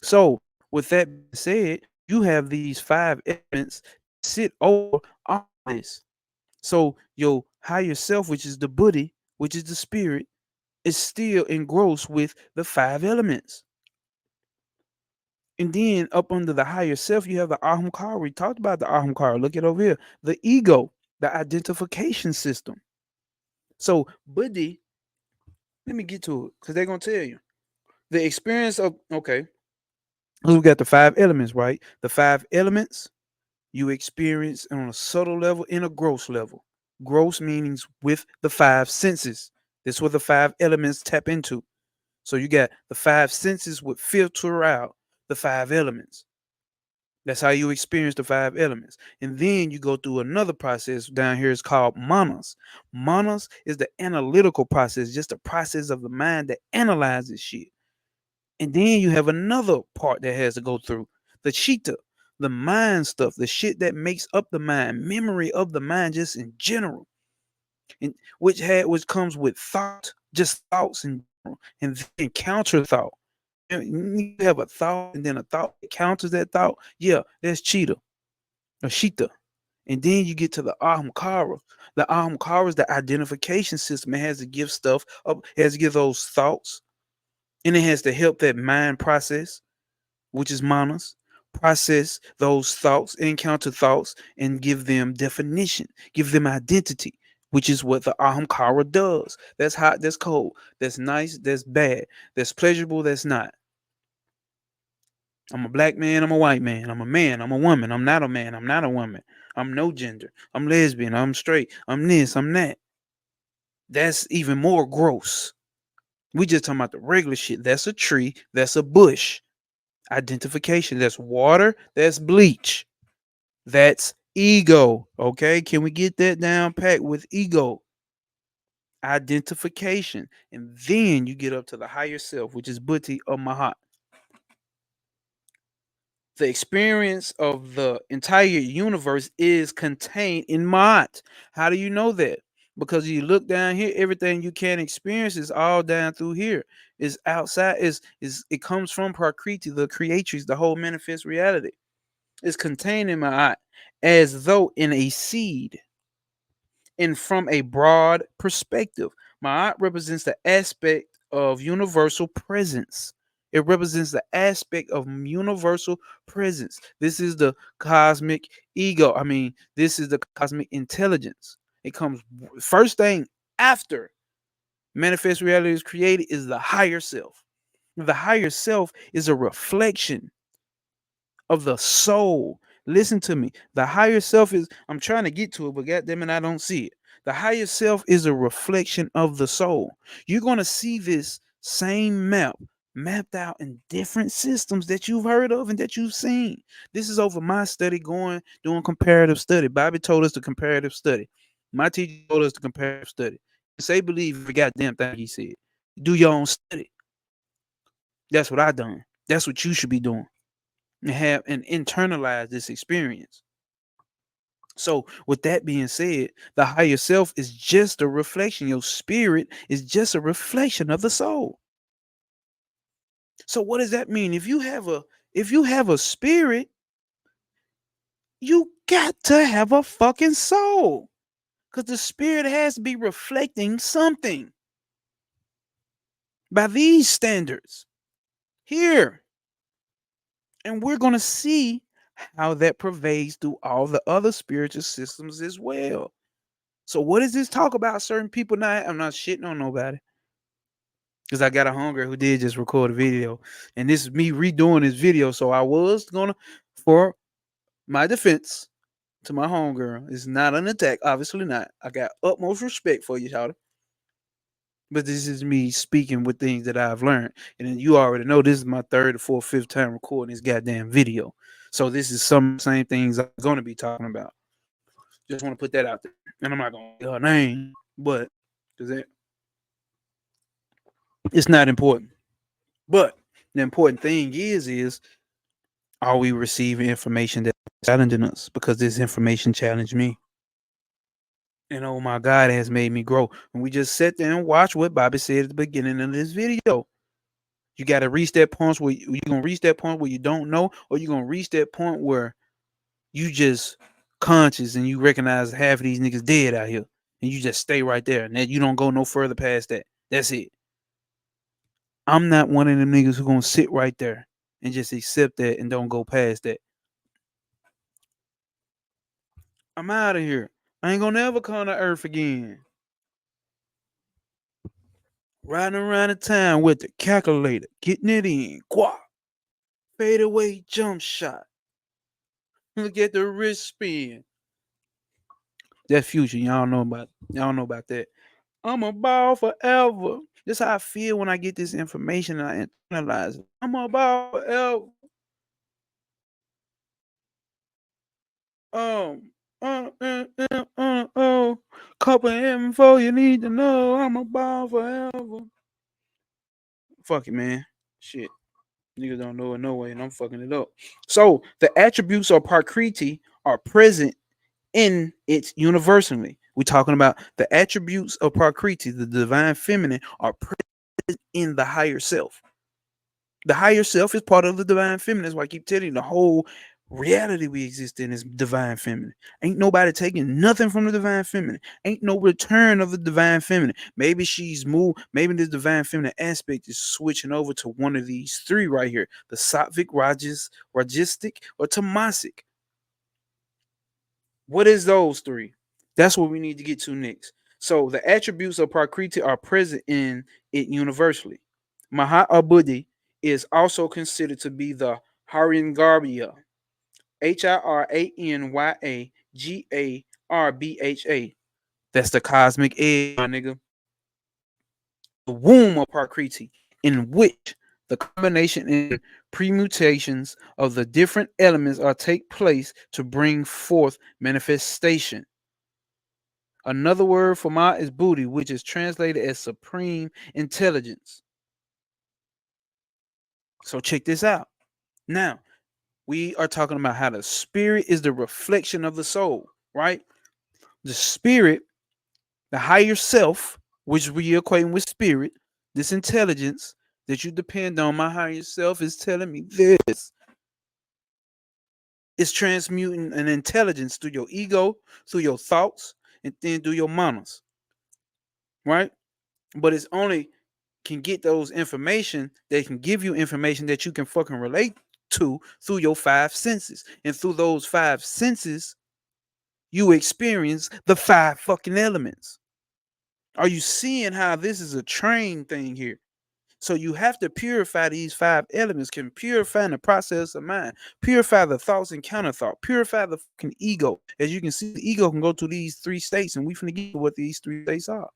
So with that being said, you have these 5 elements sit over all this. So your higher self, which is the Buddhi, which is the spirit, is still engrossed with the 5 elements. And then up under the higher self, you have the ahamkara. We talked about the ahamkara. Look at over here. The ego, the identification system. So buddhi, let me get to it because they're gonna tell you. The experience of okay. We got the five elements, right? The five elements you experience on a subtle level and a gross level. Gross meanings with the five senses. This is what the five elements tap into. So you got the five senses would filter out the five elements. That's how you experience the five elements. And then you go through another process down here. It's called manas. Manas is the analytical process, just the process of the mind that analyzes shit. And then you have another part that has to go through the chitta, the mind stuff, the shit that makes up the mind, memory of the mind just in general. And which comes with thought, just thoughts in general, and then counter thought. You have a thought and then a thought that counters that thought. Yeah, that's cheetah or shita. And then you get to the ahamkara. The ahamkara is the identification system. It has to give stuff up, it has to give those thoughts, and it has to help that mind process, which is manas, process those thoughts, encounter thoughts, and give them definition, give them identity, which is what the ahamkara does. That's hot, that's cold, that's nice, that's bad, that's pleasurable, that's not. I'm a black man, I'm a white man, I'm a woman, I'm not a man, I'm not a woman, I'm no gender, I'm lesbian, I'm straight, I'm this, I'm that. That's even more gross. We just talking about the regular shit. That's a tree, that's a bush. Identification, that's water, that's bleach, that's ego. Okay, can we get that down packed with ego? Identification. And then you get up to the higher self, which is buddhi or mahat. The experience of the entire universe is contained in Maat. How do you know that? Because you look down here, everything you can experience is all down through here. Is outside, is it comes from Prakriti, the creatrix, the whole manifest reality. It's contained in Maat as though in a seed and from a broad perspective. Ma'at represents the aspect of universal presence. It represents the aspect of universal presence. This is the cosmic ego. I mean, this is the cosmic intelligence. It comes first thing after manifest reality is created is the higher self. The higher self is a reflection of the soul. Listen to me. The higher self is, I'm trying to get to it, but goddamn it, I don't see it. The higher self is a reflection of the soul. You're going to see this same map mapped out in different systems that you've heard of and that you've seen. This is over my study doing comparative study. Bobby told us to comparative study. My teacher told us to comparative study. Say believe every goddamn thing he said. Do your own study. That's what I done. That's what you should be doing and have and internalize this experience. So, with that being said, the higher self is just a reflection. Your spirit is just a reflection of the soul. So, what does that mean? If you have a spirit, you got to have a fucking soul. Because the spirit has to be reflecting something by these standards here. And we're going to see how that pervades through all the other spiritual systems as well. So what does this talk about certain people not? I'm not shitting on nobody. Because I got a homegirl who did just record a video. And this is me redoing this video. So I was gonna, for my defense to my homegirl, it's not an attack. Obviously not. I got utmost respect for you, Shawty. But this is me speaking with things that I've learned. And then you already know this is my third or fourth, fifth time recording this goddamn video. So this is some same things I'm gonna be talking about. Just want to put that out there. And I'm not gonna say her name, but because it's not important. But the important thing is are we receiving information that's challenging us? Because this information challenged me. And oh my God, it has made me grow. And we just sit there and watch what Bobby said at the beginning of this video. You got to reach that point where you're going to reach that point where you don't know, or you're going to reach that point where you just conscious and you recognize half of these niggas dead out here. And you just stay right there. And then you don't go no further past that. That's it. I'm not one of them niggas who going to sit right there. and just accept that and don't go past that. I'm out of here. I ain't gonna ever come to Earth again. Riding around the town with the calculator, getting it in. Quah. Fade away jump shot. Look at the wrist spin. That future, y'all know about that. I'm a ball forever. This how I feel when I get this information and I internalize it. I'm a ball forever. Um, couple info you need to know. I'm a ball forever. Fuck it, man. Shit. Niggas don't know it no way, and I'm fucking it up. So the attributes of Prakriti are present in it universally. We're talking about the attributes of Prakriti, the divine feminine, are present in the higher self. The higher self is part of the divine feminine. That's why I keep telling you the whole reality we exist in is divine feminine. Ain't nobody taking nothing from the divine feminine. Ain't no return of the divine feminine. Maybe she's moved. Maybe the divine feminine aspect is switching over to one of these three right here: the sattvic, rajasic, or tamasic. What is those three? That's what we need to get to next. So the attributes of Prakriti are present in it universally. Mahabudhi is also considered to be the Haringarbhya, Hiranyagarbha. That's the cosmic egg, my nigga. The womb of Prakriti, in which the combination and permutations of the different elements are take place to bring forth manifestation. Another word for Ma is Buddhi, which is translated as supreme intelligence. So check this out. Now, we are talking about how the spirit is the reflection of the soul, right? The spirit, the higher self, which we equating with spirit, this intelligence that you depend on, my higher self is telling me this. It's transmuting an intelligence through your ego, through your thoughts, and then through your manas, right? But it's only can get those information, they can give you information that you can fucking relate to through your five senses. And through those five senses, you experience the five fucking elements. Are you seeing how this is a train thing here? So you have to purify these five elements, can purify in the process of mind, purify the thoughts and counter thought, purify the fucking ego. As you can see, the ego can go to these three states, and we finna get what these three states are.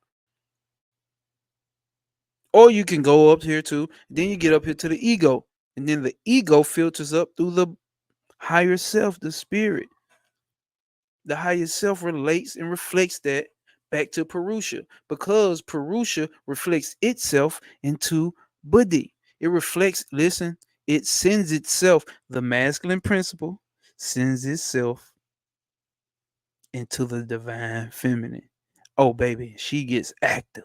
Or you can go up here too, then you get up here to the ego, and then the ego filters up through the higher self, the spirit. The higher self relates and reflects that back to Purusha, because Purusha reflects itself into Buddhi. It reflects, listen, it sends itself, the masculine principle sends itself into the divine feminine. Oh, baby, she gets active.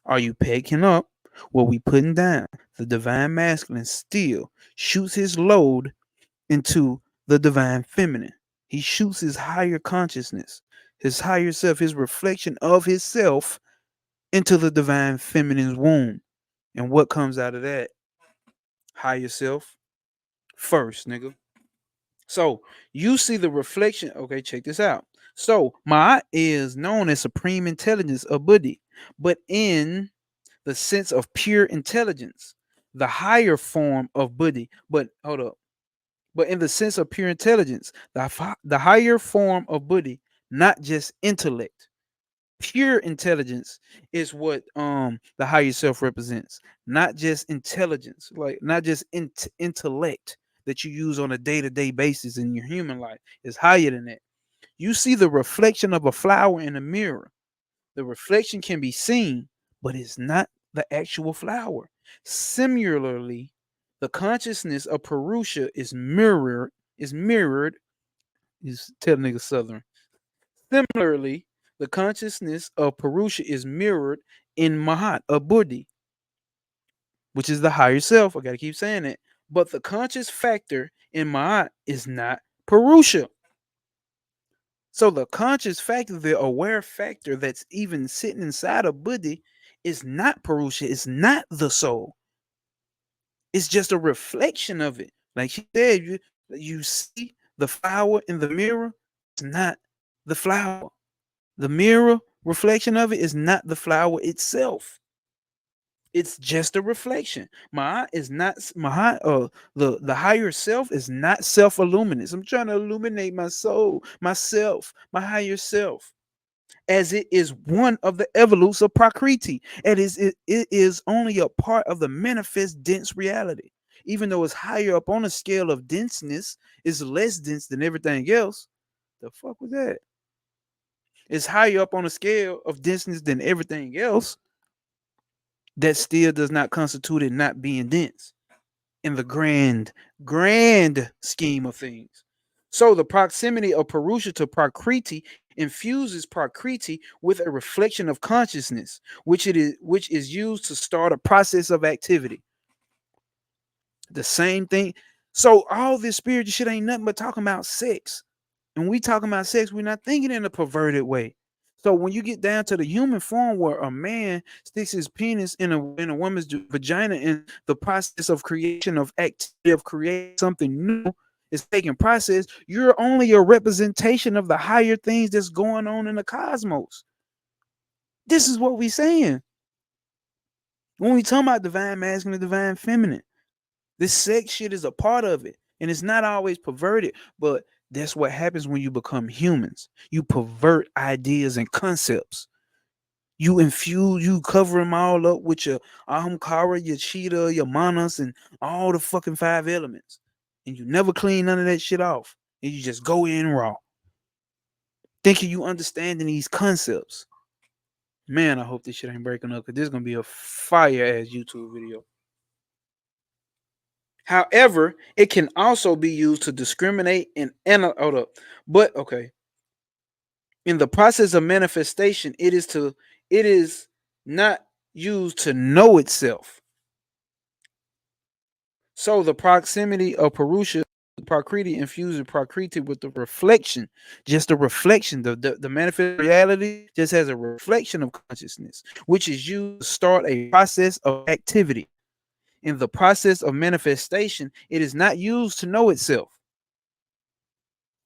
Are you picking up what we putting down? The divine masculine still shoots his load into the divine feminine. He shoots his higher consciousness, his higher self, his reflection of himself into the divine feminine's womb. And what comes out of that? Higher self first, nigga. So you see the reflection. Okay, check this out. So Ma'at is known as supreme intelligence of Buddhi, but in the sense of pure intelligence, the higher form of Buddhi. But hold up. But in the sense of pure intelligence, the higher form of Buddhi, not just intellect. Pure intelligence is what the higher self represents, not just intelligence, like not just intellect that you use on a day-to-day basis in your human life. Is higher than that. You see the reflection of a flower in a mirror. The reflection can be seen, but it's not the actual flower. Similarly, the consciousness of Purusha is mirrored, is tell nigga Southern. Similarly, the consciousness of Purusha is mirrored in Mahat, a Buddhi, which is the higher self. I gotta keep saying it. But the conscious factor in Mahat is not Purusha. So the conscious factor, the aware factor that's even sitting inside of Buddhi is not Purusha, it's not the soul. It's just a reflection of it. Like she said, you see the flower in the mirror. It's not the flower. The mirror reflection of it is not the flower itself. It's just a reflection. Ma'at is not Ma'at, the higher self is not self-illuminous. I'm trying to illuminate my soul, myself, my higher self, as it is one of the evolutes of Prakriti. It is only a part of the manifest dense reality. Even though it's higher up on a scale of denseness, it's less dense than everything else. The fuck was that? It's higher up on a scale of denseness than everything else. That still does not constitute it not being dense in the grand scheme of things. So the proximity of Purusha to Prakriti infuses Prakriti with a reflection of consciousness, which is used to start a process of activity. The same thing. So all this spiritual shit ain't nothing but talking about sex. And we talking about sex, we're not thinking in a perverted way. So when you get down to the human form where a man sticks his penis in a woman's vagina in the process of creation of activity of creating something new is taking process, you're only a representation of the higher things that's going on in the cosmos. This is what we're saying. When we talking about divine masculine, divine feminine, this sex shit is a part of it. And it's not always perverted, but that's what happens when you become humans. You pervert ideas and concepts. You infuse, you cover them all up with your ahamkara, your cheetah, your manas, and all the fucking 5 elements. And you never clean none of that shit off. And you just go in raw. Thinking you understanding these concepts. Man, I hope this shit ain't breaking up because this is going to be a fire-ass YouTube video. However, it can also be used to discriminate and analyze. But okay, in the process of manifestation, it is not used to know itself. So the proximity of Purusha, Prakriti infuses Prakriti with the reflection, just a reflection. The manifest reality just has a reflection of consciousness, which is used to start a process of activity. In the process of manifestation, it is not used to know itself.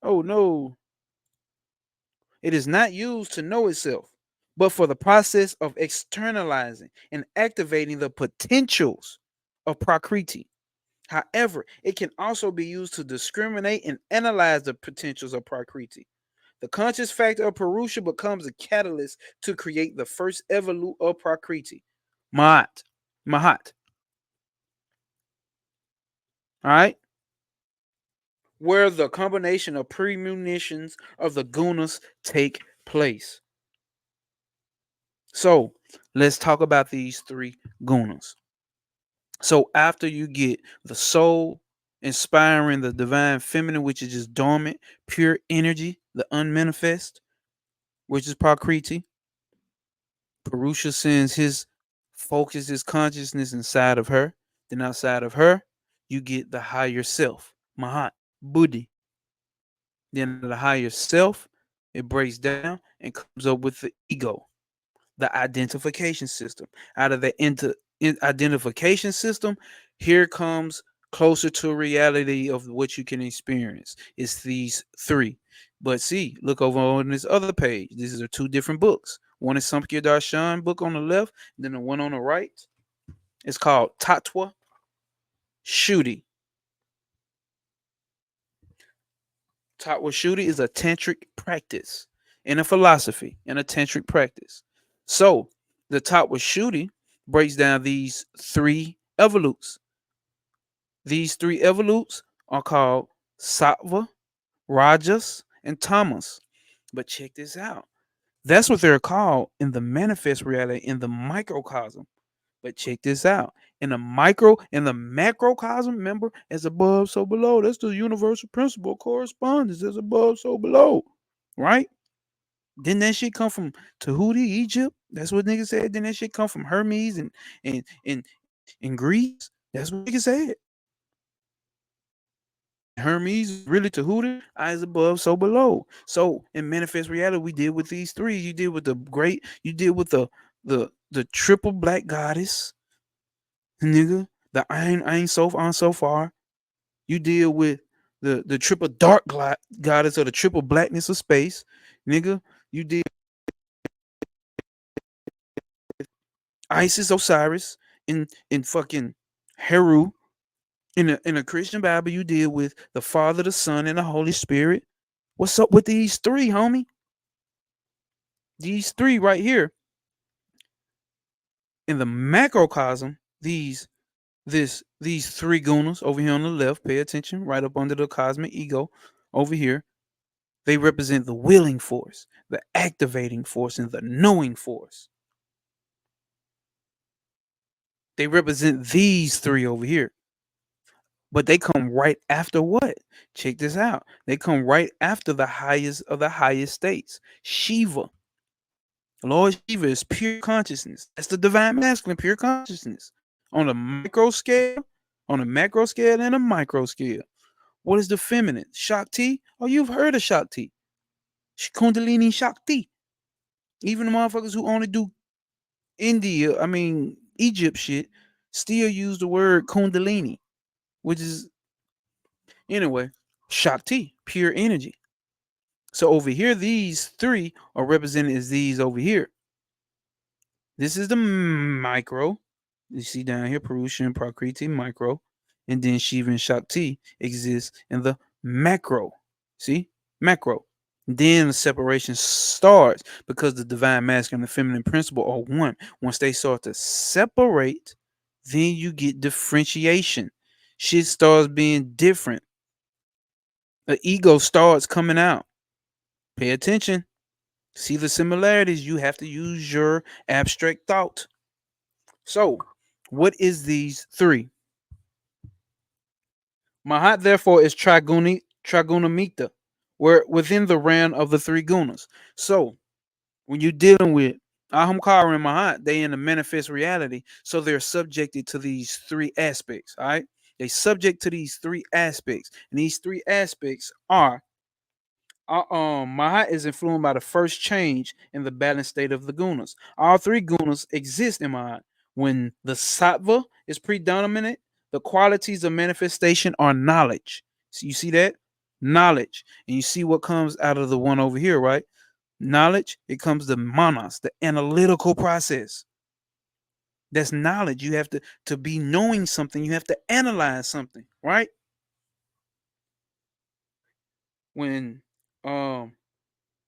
Oh no. It is not used to know itself, but for the process of externalizing and activating the potentials of Prakriti. However, it can also be used to discriminate and analyze the potentials of Prakriti. The conscious factor of Purusha becomes a catalyst to create the first evolute of Prakriti, Mahat. Mahat. All right? Where the combination of premonitions of the gunas take place. So let's talk about these 3 gunas. So after you get the soul inspiring the divine feminine, which is just dormant, pure energy, the unmanifest, which is Prakriti, Purusha sends his focus, his consciousness inside of her. Then outside of her, you get the higher self, Mahat, Buddhi. Then the higher self, it breaks down and comes up with the ego, the identification system. Out of the identification system, here comes closer to reality of what you can experience. It's these 3. But see, look over on this other page. These are 2 different books. One is Samkhya Darshan book on the left, then the one on the right. It's called Tattva Shuddhi. Tattva Shuddhi is a tantric practice and a philosophy and a tantric practice. So the Tattva Shuddhi breaks down these 3 evolutes. These 3 evolutes are called sattva, rajas, and tamas. But check this out. That's what they're called in the manifest reality, in the microcosm. But check this out. In the macrocosm, remember, as above, so below. That's the universal principle of correspondence. As above, so below. Right? Didn't that shit come from Tahuti, Egypt? That's what niggas said. Didn't that shit come from Hermes and Greece? That's what niggas said. Hermes really Tahuti, eyes above, so below. So in manifest reality, we did with these 3. You did with you did with the triple black goddess, nigga, the Ein Sof on so far. You deal with the triple dark goddess or the triple blackness of space, nigga. You deal with Isis, Osiris, in fucking Heru. In a Christian Bible, you deal with the Father, the Son, and the Holy Spirit. What's up with these three, homie? These three right here. In the macrocosm, these three gunas over here on the left, pay attention, right up under the cosmic ego over here, they represent the willing force, the activating force, and the knowing force. They represent these three over here. But they come right after what? Check this out. They come right after the highest of the highest states. Shiva. Lord Shiva is pure consciousness. That's the divine masculine, pure consciousness. On a micro scale, on a macro scale, and a micro scale. What is the feminine? Shakti? Oh, you've heard of Shakti. Kundalini Shakti. Even the motherfuckers who only do Egypt shit, still use the word Kundalini, which is, anyway, Shakti, pure energy. So over here, these three are represented as these over here. This is the micro. You see down here, Purusha and Prakriti, micro. And then Shiva and Shakti exists in the macro. See? Macro. Then the separation starts because the divine masculine and the feminine principle are one. Once they start to separate, then you get differentiation. Shit starts being different. The ego starts coming out. Pay attention. See the similarities. You have to use your abstract thought. So, what is these three? Mahat, therefore, is trigunamita, where within the realm of the three gunas. So, when you're dealing with Ahamkara and Mahat, they in the manifest reality, so they're subjected to these three aspects. All right, they subject to these three aspects, and these three aspects are Mahat is influenced by the first change in the balanced state of the gunas. All three gunas exist in Mahat. When the sattva is predominant, the qualities of manifestation are knowledge. So you see that? Knowledge. And you see what comes out of the one over here, right? Knowledge, it comes the manas, the analytical process. That's knowledge. You have to be knowing something, you have to analyze something, right? When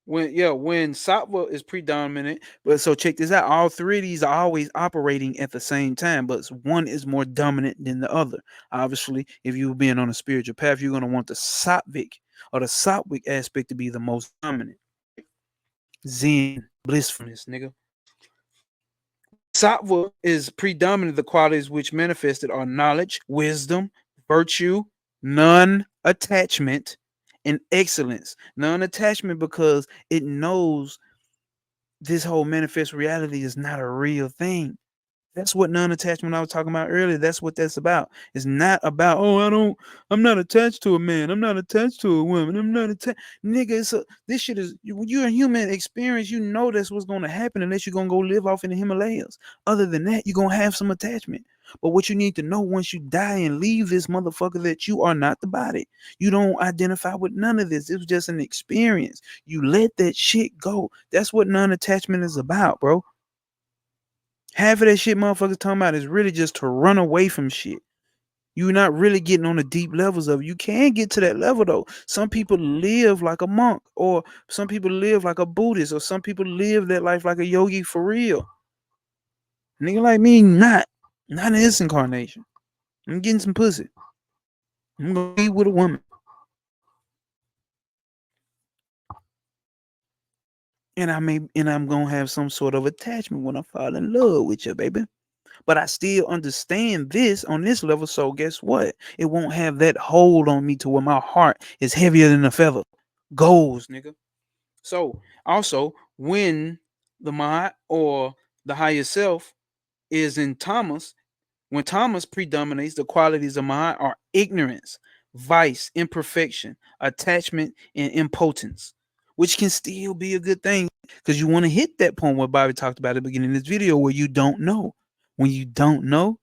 sattva is predominant, but so check this out, all three of these are always operating at the same time, but one is more dominant than the other. Obviously, if you've been on a spiritual path, you're going to want the sattvic or the sattvic aspect to be the most dominant. Zen, blissfulness, nigga. Sattva is predominant. The qualities which manifested are knowledge, wisdom, virtue, non-attachment, and excellence. Non-attachment because it knows this whole manifest reality is not a real thing. That's what non-attachment I was talking about earlier. That's what that's about. It's not about, I'm not attached to a man. I'm not attached to a woman. I'm not attached. Nigga, this shit is, when you're a human experience, you know that's what's going to happen unless you're going to go live off in the Himalayas. Other than that, you're going to have some attachment. But what you need to know once you die and leave this motherfucker, that you are not the body. You don't identify with none of this. It was just an experience. You let that shit go. That's what non-attachment is about, bro. Half of that shit motherfuckers talking about is really just to run away from shit. You're not really getting on the deep levels of it. You can get to that level though. Some people live like a monk, or some people live like a Buddhist, or some people live that life like a yogi for real. Nigga like me, not in this incarnation. I'm getting some pussy. I'm gonna be with a woman. And I'm gonna have some sort of attachment when I fall in love with you, baby. But I still understand this on this level. So guess what? It won't have that hold on me to where my heart is heavier than a feather. Goals, nigga. So also, when the Mahat or the higher self is in tamas, when tamas predominates, the qualities of Mahat are ignorance, vice, imperfection, attachment, and impotence, which can still be a good thing because you want to hit that point where Bobby talked about at the beginning of this video where you don't know. When you don't know,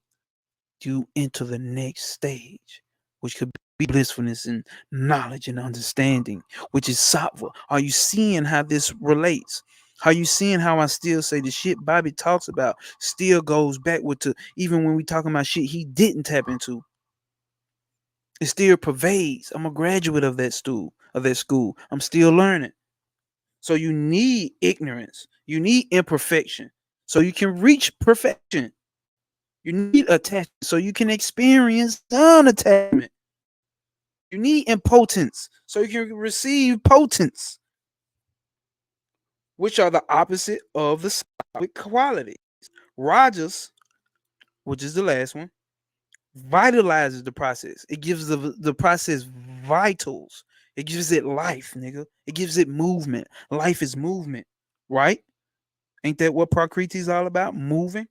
you into the next stage, which could be blissfulness and knowledge and understanding, which is sattva. Are you seeing how this relates? Are you seeing how I still say the shit Bobby talks about still goes backward to even when we talking about shit he didn't tap into? It still pervades. I'm a graduate of that school. I'm still learning. So you need ignorance. You need imperfection so you can reach perfection. You need attachment so you can experience non-attachment. You need impotence so you can receive potence, which are the opposite of the sattvic qualities. Rajas, which is the last one, vitalizes the process. It gives the process vitals. It gives it life, nigga. It gives it movement. Life is movement, right? Ain't that what Prakriti is all about? Moving.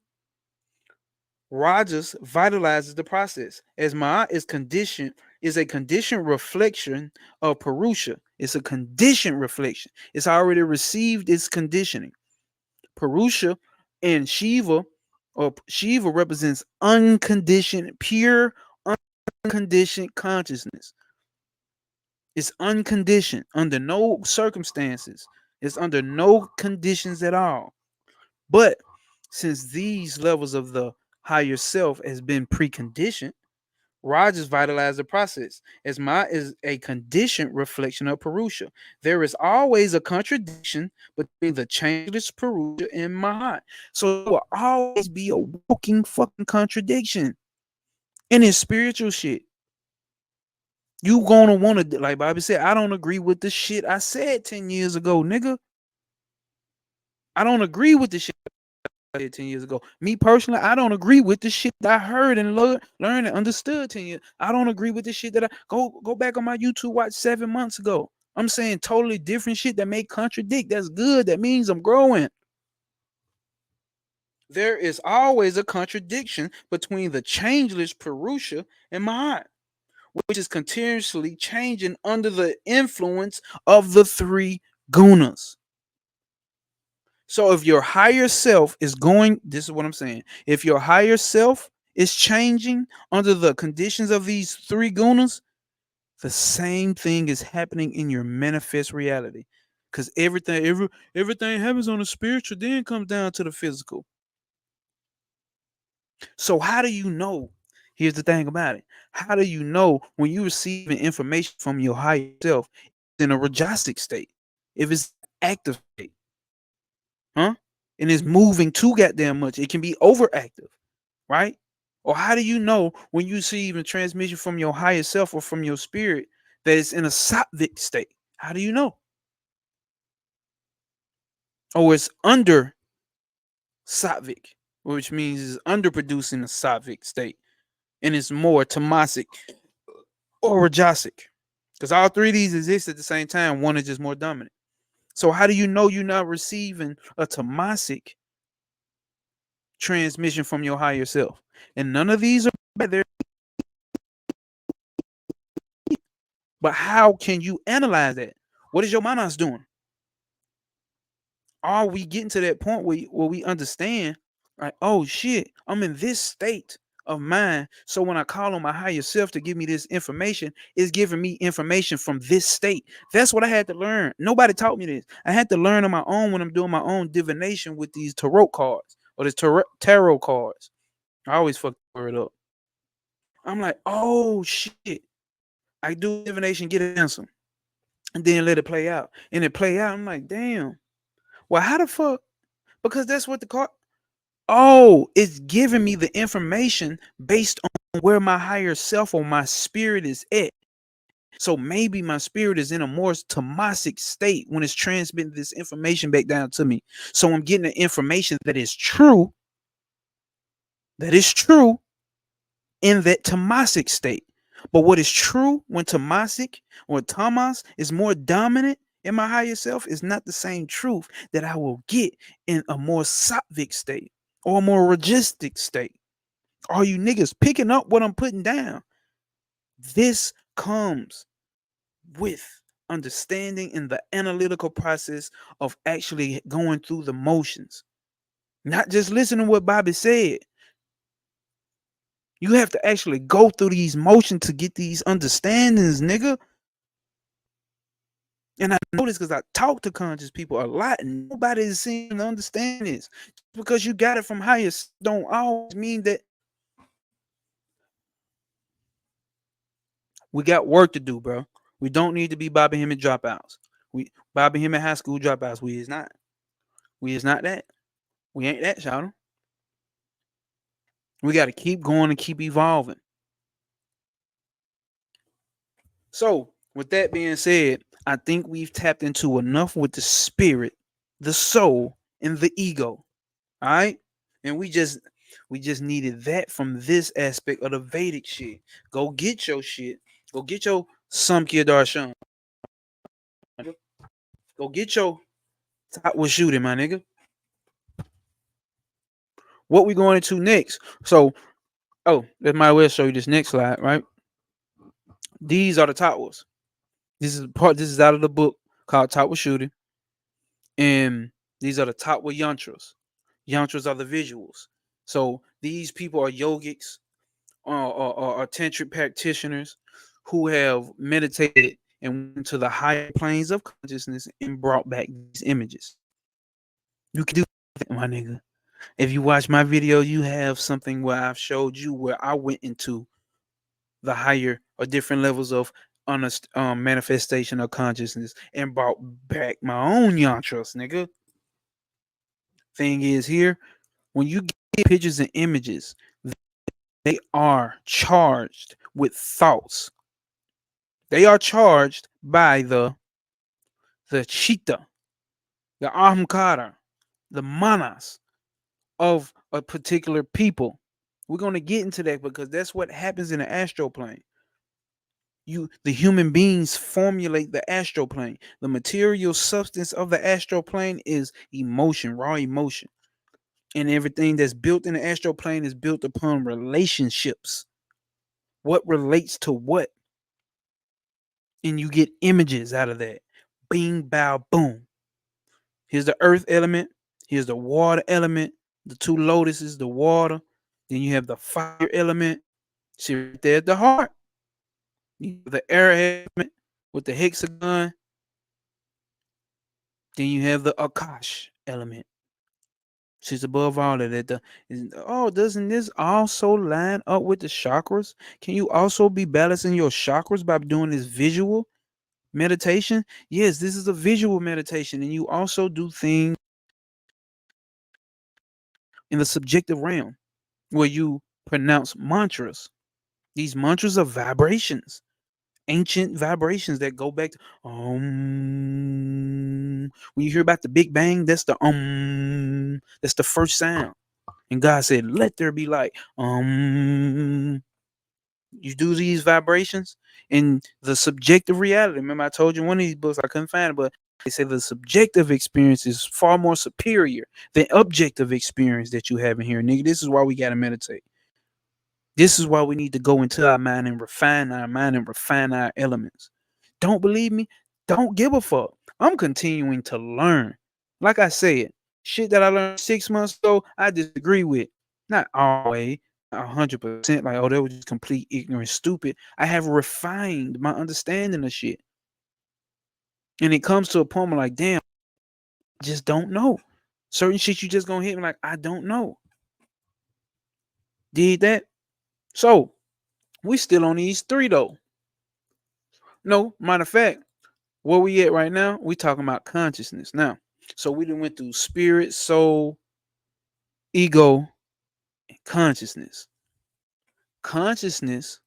Rajas vitalizes the process. As Ma'at is a conditioned reflection of Purusha. It's a conditioned reflection. It's already received its conditioning. Purusha and Shiva, or Shiva represents unconditioned, pure, unconditioned consciousness. It's unconditioned under no circumstances. It's under no conditions at all. But since these levels of the higher self has been preconditioned, Rogers vitalized the process. As Ma is a conditioned reflection of Purusha. There is always a contradiction between the changeless Purusha and Mahat. So there will always be a walking fucking contradiction in his spiritual shit. You gonna wanna, like Bobby said, I don't agree with the shit I said 10 years ago, nigga. I don't agree with the shit 10 years ago. Me personally, I don't agree with the shit that I heard and learned and understood 10 years. I don't agree with the shit that I go back on my YouTube watch 7 months ago. I'm saying totally different shit that may contradict. That's good. That means I'm growing. There is always a contradiction between the changeless Purusha and Mahat, which is continuously changing under the influence of the three gunas. So if your higher self is going, this is what I'm saying. If your higher self is changing under the conditions of these three gunas, the same thing is happening in your manifest reality. Because everything happens on the spiritual, then comes down to the physical. So how do you know? Here's the thing about it. How do you know when you're receiving information from your higher self in a rajasic state? If it's active state, huh? And it's moving too goddamn much, it can be overactive, right? Or how do you know when you see even transmission from your higher self or from your spirit that it's in a sattvic state? How do you know? Or it's under sattvic, which means it's underproducing a sattvic state, and it's more tamasic or rajasic. Because all three of these exist at the same time. One is just more dominant. So how do you know you're not receiving a tamasic transmission from your higher self? And none of these are bad. But how can you analyze that? What is your manas doing? Are we getting to that point where we understand, like, oh shit, I'm in this state of mind. So when I call on my higher self to give me this information, it's giving me information from this state. That's what I had to learn. Nobody taught me this. I had to learn on my own when I'm doing my own divination with these tarot cards or these tarot cards. I always fuck the word up. I'm like, oh shit. I do divination, get an answer, and then let it play out. And it play out. I'm like, damn. Well, how the fuck? Because that's what the card. Oh, it's giving me the information based on where my higher self or my spirit is at. So maybe my spirit is in a more tamasic state when it's transmitting this information back down to me. So I'm getting the information that is true. That is true in that tamasic state. But what is true when tamasic or tamas is more dominant in my higher self is not the same truth that I will get in a more sattvic state or a more rajastic state. Are you niggas picking up what I'm putting down? This comes with understanding in the analytical process of actually going through the motions. Not just listening to what Bobby said. You have to actually go through these motions to get these understandings, nigga. And I know this because I talk to conscious people a lot, and nobody is seeming to understand this. Just because you got it from higher don't always mean that. We got work to do, bro. We don't need to be Bobby Hemmitt dropouts. We Bobby Hemmitt High School dropouts. We is not. We is not that. We ain't that, shout. We got to keep going and keep evolving. So, with that being said, I think we've tapped into enough with the spirit, the soul, and the ego. All right, and we just needed that from this aspect of the Vedic shit. Go get your shit. Go get your Samkhya Darshan. Go get your tattva shooting, my nigga. What we going into next? So, let might well show you this next slide, right? These are the tattvas. This is out of the book called Tattva Shooting. And these are the tattva yantras. Yantras are the visuals. So these people are yogics or tantric practitioners who have meditated and went to the higher planes of consciousness and brought back these images. You can do that, my nigga. If you watch my video, you have something where I've showed you where I went into the higher or different levels of honest manifestation of consciousness and brought back my own yantras, nigga. Thing is here, when you get pictures and images, they are charged with thoughts. They are charged by the chitta, the ahamkara, the manas of a particular people. We're going to get into that because that's what happens in the astral plane. The human beings formulate the astral plane. The material substance of the astral plane is emotion, raw emotion. And everything that's built in the astral plane is built upon relationships. What relates to what? And you get images out of that. Bing, bow, boom. Here's the earth element. Here's the water element. The two lotuses, the water. Then you have the fire element. See right there at the heart. You have the air element with the hexagon. Then you have the Akash element. She's above all of that. Doesn't this also line up with the chakras? Can you also be balancing your chakras by doing this visual meditation? Yes, this is a visual meditation, and you also do things in the subjective realm where you pronounce mantras. These mantras are vibrations, ancient vibrations that go back to When you hear about the Big Bang, that's the that's the first sound. And God said, let there be light. You do these vibrations in the subjective reality. Remember, I told you one of these books, I couldn't find it, but they say the subjective experience is far more superior than objective experience that you have in here. Nigga, this is why we got to meditate. This is why we need to go into our mind and refine our mind and refine our elements. Don't believe me? Don't give a fuck. I'm continuing to learn. Like I said, shit that I learned 6 months ago, I disagree with. Not always, 100%. Like, that was just complete ignorant, stupid. I have refined my understanding of shit. And it comes to a point where, like, damn, I just don't know. Certain shit you just gonna hit me like, I don't know. Did that? So, we still on these 3 though. No, matter of fact, where we at right now, we talking about consciousness now. So we done went through spirit, soul, ego, and consciousness. Consciousness,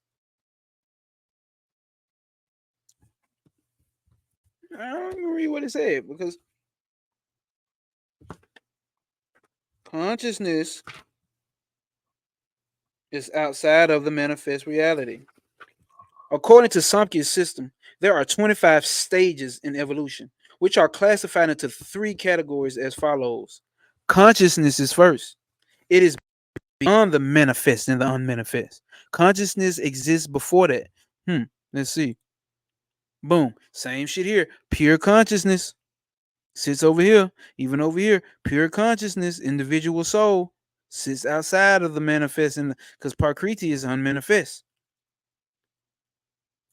I don't even read what it said because consciousness is outside of the manifest reality. According to Samkhya's system, there are 25 stages in evolution, which are classified into 3 categories as follows. Consciousness is first. It is beyond the manifest and the unmanifest. Consciousness exists before that. Let's see. Boom. Same shit here. Pure consciousness sits over here. Even over here. Pure consciousness, individual soul. sits outside of the manifest, and because Prakriti is unmanifest.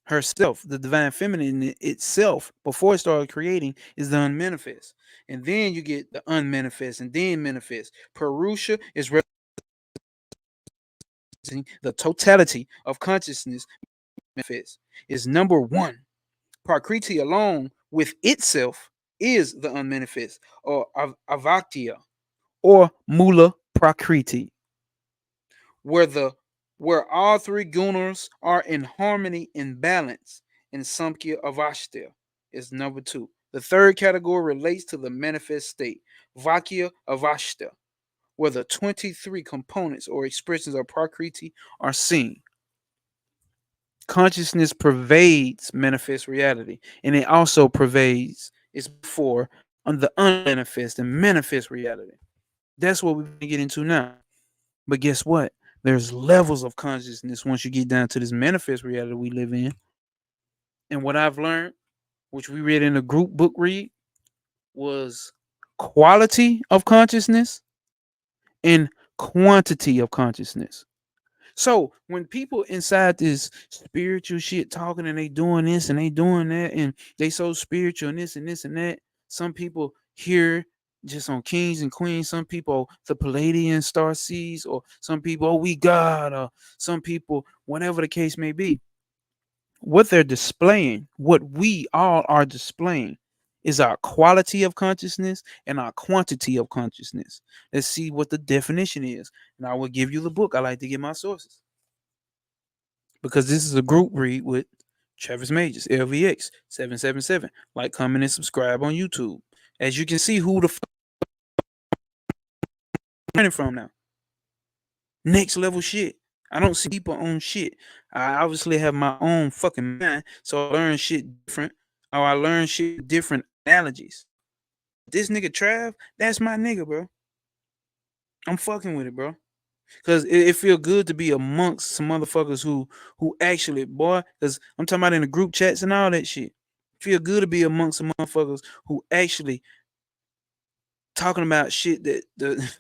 Herself, the divine feminine itself, before it started creating, is the unmanifest. And then you get the unmanifest and then manifest. Purusha is representing the totality of consciousness. Manifest is number one. Prakriti alone with itself is the unmanifest, or avakya, or mula prakriti, where the where all three gunas are in harmony and balance. In Samkhya Avashta is number two. The third category relates to the manifest state, Vakya Avashta, where the 23 components or expressions of Prakriti are seen. Consciousness pervades manifest reality, and it also pervades its before on the unmanifest and manifest reality. That's what we're going to get into now. But guess what? There's levels of consciousness once you get down to this manifest reality we live in. And what I've learned, which we read in the group book read, was quality of consciousness and quantity of consciousness. So when people inside this spiritual shit talking and they doing this and they doing that and they so spiritual and this and this and that, some people here just on kings and queens, some people the Palladian star seeds, or some people, oh, we God, or some people, whatever the case may be. What they're displaying, what we all are displaying, is our quality of consciousness and our quantity of consciousness. Let's see what the definition is. And I will give you the book. I like to get my sources, because this is a group read with Travis Majors, LVX 777. Like, comment, and subscribe on YouTube. As you can see, who the fuck I'm learning from now. Next level shit. I don't see people on shit. I obviously have my own fucking mind, so I learn shit different, or I learn shit different analogies. This nigga Trav, that's my nigga, bro. I'm fucking with it, bro. Cause it feel good to be amongst some motherfuckers who actually, boy. Cause I'm talking about in the group chats and all that shit. Feel good to be amongst some motherfuckers who actually talking about shit that the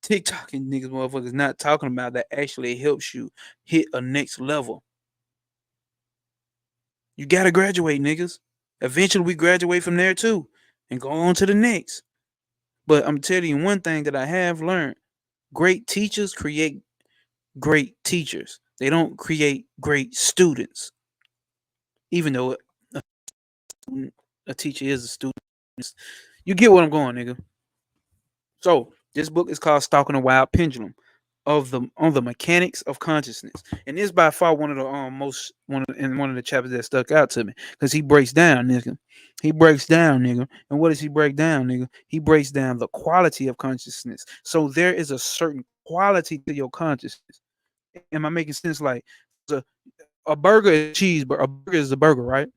TikToking niggas motherfuckers not talking about, that actually helps you hit a next level. You gotta graduate, niggas. Eventually we graduate from there too and go on to the next. But I'm telling you one thing that I have learned: great teachers create great teachers. They don't create great students. Even though a teacher is a student. You get what I'm going, nigga. So this book is called Stalking a Wild Pendulum of the on the mechanics of consciousness, and this by far one of the most one of the chapters that stuck out to me, because he breaks down, nigga. He breaks down, nigga. And what does he break down, nigga? He breaks down the quality of consciousness. So there is a certain quality to your consciousness. Am I making sense? Like a, a burger is a cheeseburger. A burger is a burger, right?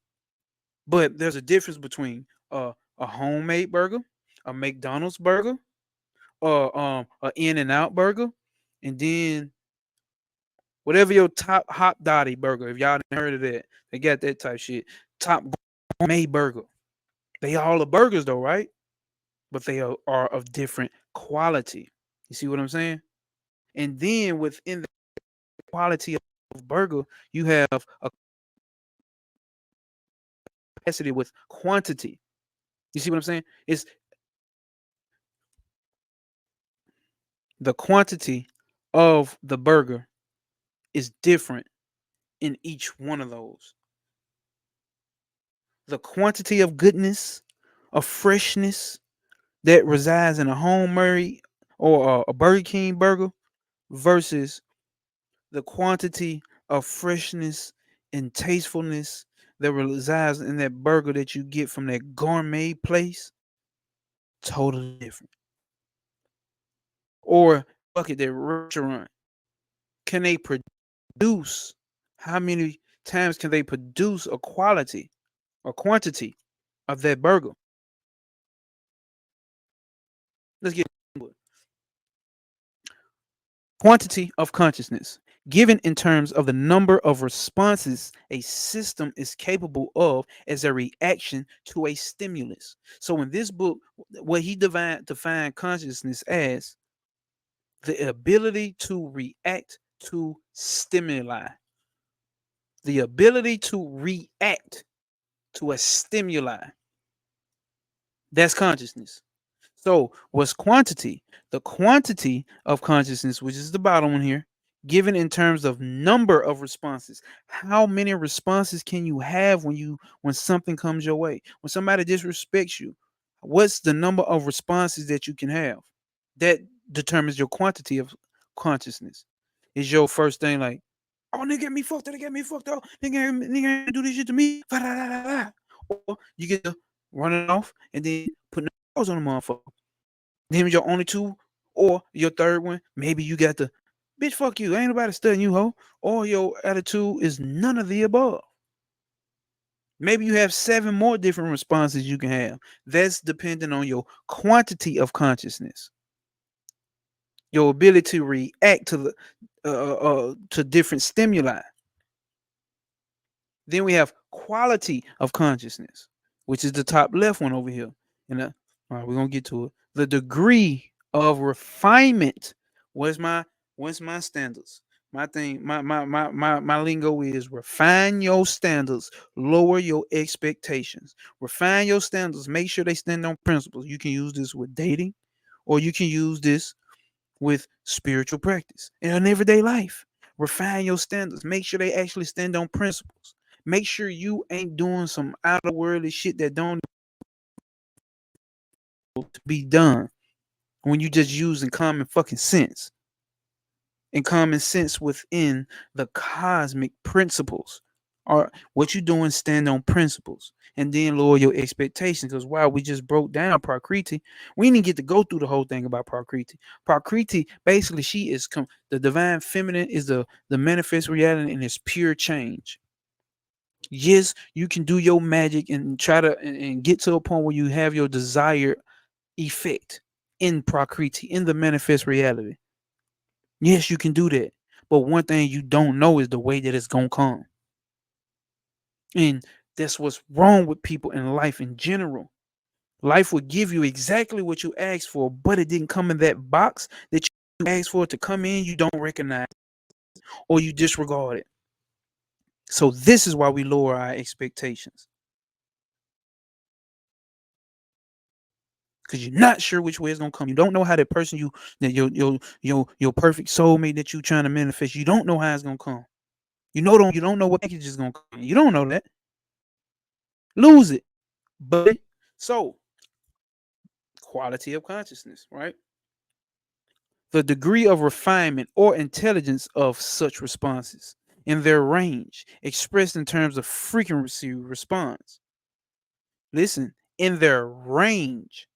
But there's a difference between a homemade burger, a McDonald's burger, or a In and Out burger, and then whatever your top hot dotty burger. If y'all didn't heard of that, they got that type shit. Top gourmet burger. They all are burgers though, right? But they are of different quality. You see what I'm saying? And then within the quality of burger, you have a capacity with quantity. You see what I'm saying? It's the quantity of the burger is different in each one of those. The quantity of goodness, of freshness that resides in a home Murray or a Burger King burger versus the quantity of freshness and tastefulness that resides in that burger that you get from that gourmet place, totally different. Or look at that restaurant. Can they produce? How many times can they produce a quality or quantity of that burger? Let's get into it. Quantity of consciousness, given in terms of the number of responses a system is capable of as a reaction to a stimulus. So in this book, what he defined consciousness as The ability to react to stimuli. The ability to react to a stimuli. That's consciousness. So, what's quantity? The quantity of consciousness, which is the bottom one here, given in terms of number of responses. How many responses can you have when something comes your way? When somebody disrespects you, what's the number of responses that you can have? That determines your quantity of consciousness. Is your first thing like, oh, nigga get me fucked up, they get me fucked up, nigga do this shit to me, or you get to running off and then putting the on the motherfucker. Them your only two, or your third one, maybe you got the bitch, fuck you, ain't nobody studying you, ho. Or your attitude is none of the above. Maybe you have 7 more different responses you can have. That's depending on your quantity of consciousness, your ability to react to different stimuli. Then we have quality of consciousness, which is the top left one over here. And all right, we're gonna get to it. The degree of refinement. What's my standards? My thing, my lingo is refine your standards, lower your expectations. Refine your standards, make sure they stand on principles. You can use this with dating, or you can use this with spiritual practice in an everyday life. Refine your standards, make sure they actually stand on principles. Make sure you ain't doing some out of worldly shit that don't be done when you just using common fucking sense and common sense within the cosmic principles. Or what you doing, stand on principles and then lower your expectations. Because while we just broke down Prakriti, we didn't get to go through the whole thing about Prakriti. Prakriti, basically, she is the divine feminine is the manifest reality and it's pure change. Yes, you can do your magic and try to and get to a point where you have your desired effect in Prakriti, in the manifest reality. Yes, you can do that. But one thing you don't know is the way that it's gonna come. And that's what's wrong with people in life in general. Life will give you exactly what you asked for, but it didn't come in that box that you asked for it to come in. You don't recognize or you disregard it. So this is why we lower our expectations. Because you're not sure which way it's gonna come. You don't know how that person that your perfect soulmate that you trying to manifest. You don't know how it's gonna come. You don't know what package is gonna come. You don't know that. Lose it. But so quality of consciousness, right? The degree of refinement or intelligence of such responses in their range, expressed in terms of frequency response. Listen, in their range,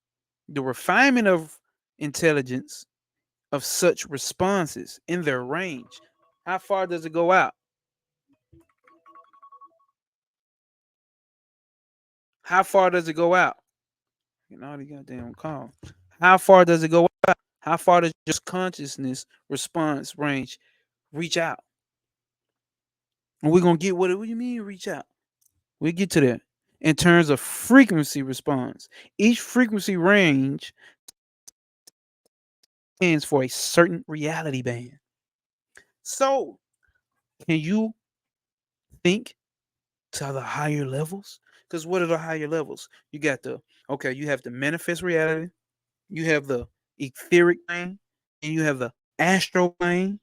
the refinement of intelligence of such responses in their range. How far does it go out? How far does it go out? You know, the goddamn call. How far does it go out? How far does just consciousness response range reach out? And we're gonna get what do you mean reach out? We get to that. In terms of frequency response, each frequency range stands for a certain reality band. So, can you think to the higher levels? Because what are the higher levels? You got you have the manifest reality, you have the etheric plane, and you have the astral plane,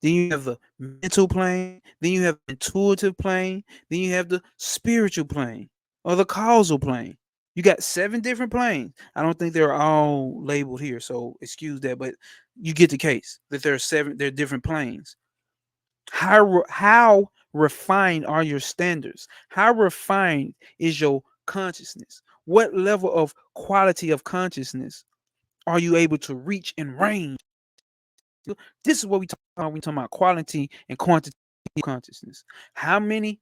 then you have the mental plane, then you have the intuitive plane, then you have the spiritual plane or the causal plane. You got 7 different planes. I don't think they're all labeled here, so excuse that, but you get the case that there are different planes. How refined are your standards? How refined is your consciousness? What level of quality of consciousness are you able to reach and range? This is what we talk about. We talk about quality and quantity of consciousness. How many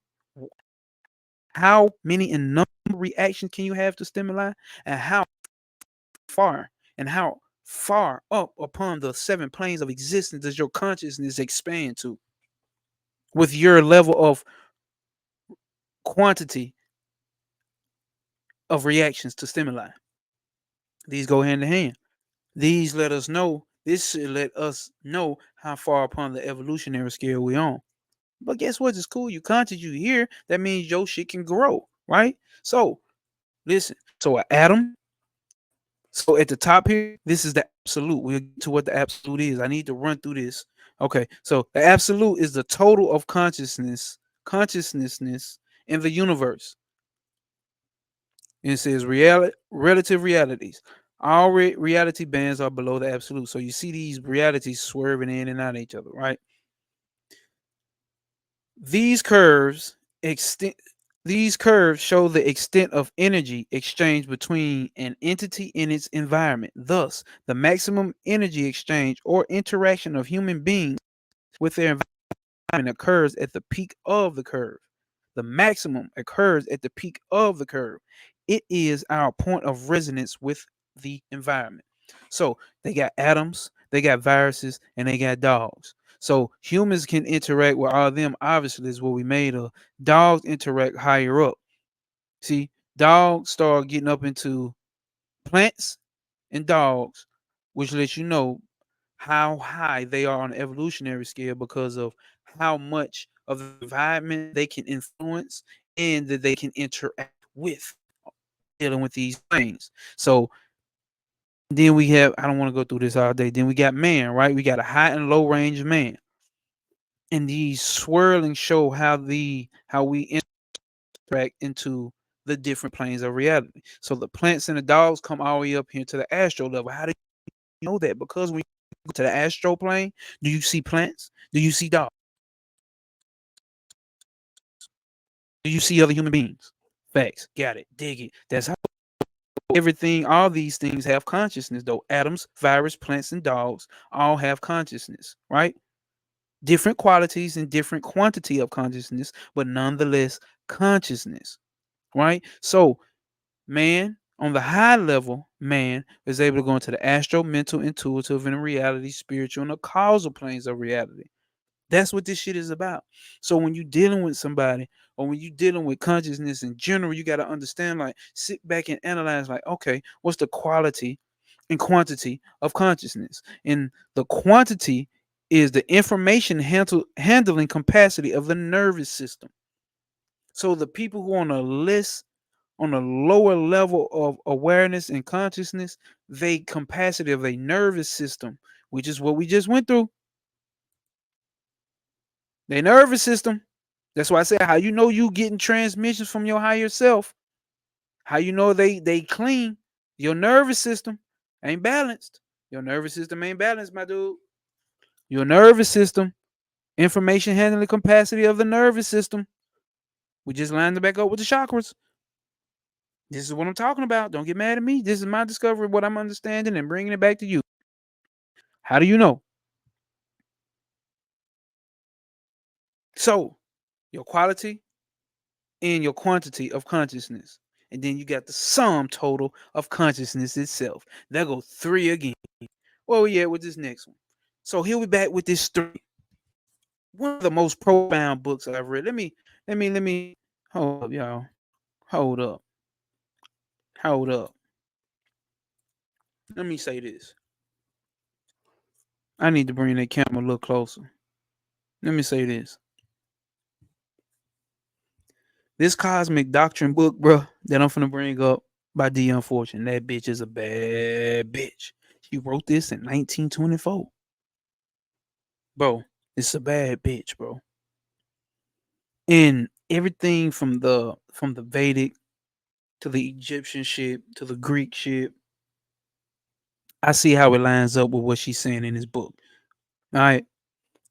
and number reactions can you have to stimuli, and far how far up upon the 7 planes of existence does your consciousness expand to with your level of quantity of reactions to stimuli? These go hand in hand. These let us know This should let us know how far upon the evolutionary scale we're on. But guess what? It's cool. You conscious, you here. That means your shit can grow, right? So listen. So an atom. So at the top here, this is the absolute. We'll get to what the absolute is. I need to run through this. Okay. So the absolute is the total of consciousness in the universe. And it says relative realities. All reality bands are below the absolute. So you see these realities swerving in and out of each other, right? These curves extend these curves show the extent of energy exchange between an entity and its environment. Thus, the maximum energy exchange or interaction of human beings with their environment occurs at the peak of the curve. The maximum occurs at the peak of the curve. It is our point of resonance with the environment. So they got atoms, they got viruses, and they got dogs. So humans can interact with all of them. Obviously, is what we made of. Dogs interact higher up. See, dogs start getting up into plants and dogs, which lets you know how high they are on the evolutionary scale because of how much of the environment they can influence and that they can interact with dealing with these things. So then we have, I don't want to go through this all day. Then we got man, right? We got a high and low range man. And these swirling show how we interact into the different planes of reality. So the plants and the dogs come all the way up here to the astral level. How do you know that? Because when you go to the astral plane, do you see plants? Do you see dogs? Do you see other human beings? Facts. Got it. Dig it. That's how everything, all these things have consciousness, though. Atoms, virus, plants, and dogs all have consciousness, right? Different qualities and different quantity of consciousness, but nonetheless consciousness, right? So man, on the high level, man is able to go into the astral, mental, intuitive, and reality, spiritual, and the causal planes of reality. That's what this shit is about. So when you're dealing with somebody or when you're dealing with consciousness in general, you got to understand, like, sit back and analyze, like, okay, what's the quality and quantity of consciousness? And the quantity is the information handling capacity of the nervous system. So the people who are on a list on a lower level of awareness and consciousness, they capacity of a nervous system, which is what we just went through. Their nervous system. That's why I say how you know you getting transmissions from your higher self. How you know they clean. Your nervous system ain't balanced. Your nervous system ain't balanced, my dude. Your nervous system, information handling capacity of the nervous system. We just lined it back up with the chakras. This is what I'm talking about. Don't get mad at me. This is my discovery, what I'm understanding, and bringing it back to you. How do you know? So, your quality and your quantity of consciousness. And then you got the sum total of consciousness itself. There go three again. Well, yeah, with this next one. So here we back with this three. One of the most profound books I've read. Let me hold up, y'all. Hold up. Hold up. Let me say this. I need to bring that camera a little closer. Let me say this. This cosmic doctrine book, bro, that I'm finna bring up by D Unfortunate. That bitch is a bad bitch. She wrote this in 1924. Bro, it's a bad bitch, bro. And everything from the Vedic to the Egyptian shit to the Greek shit, I see how it lines up with what she's saying in this book. All right.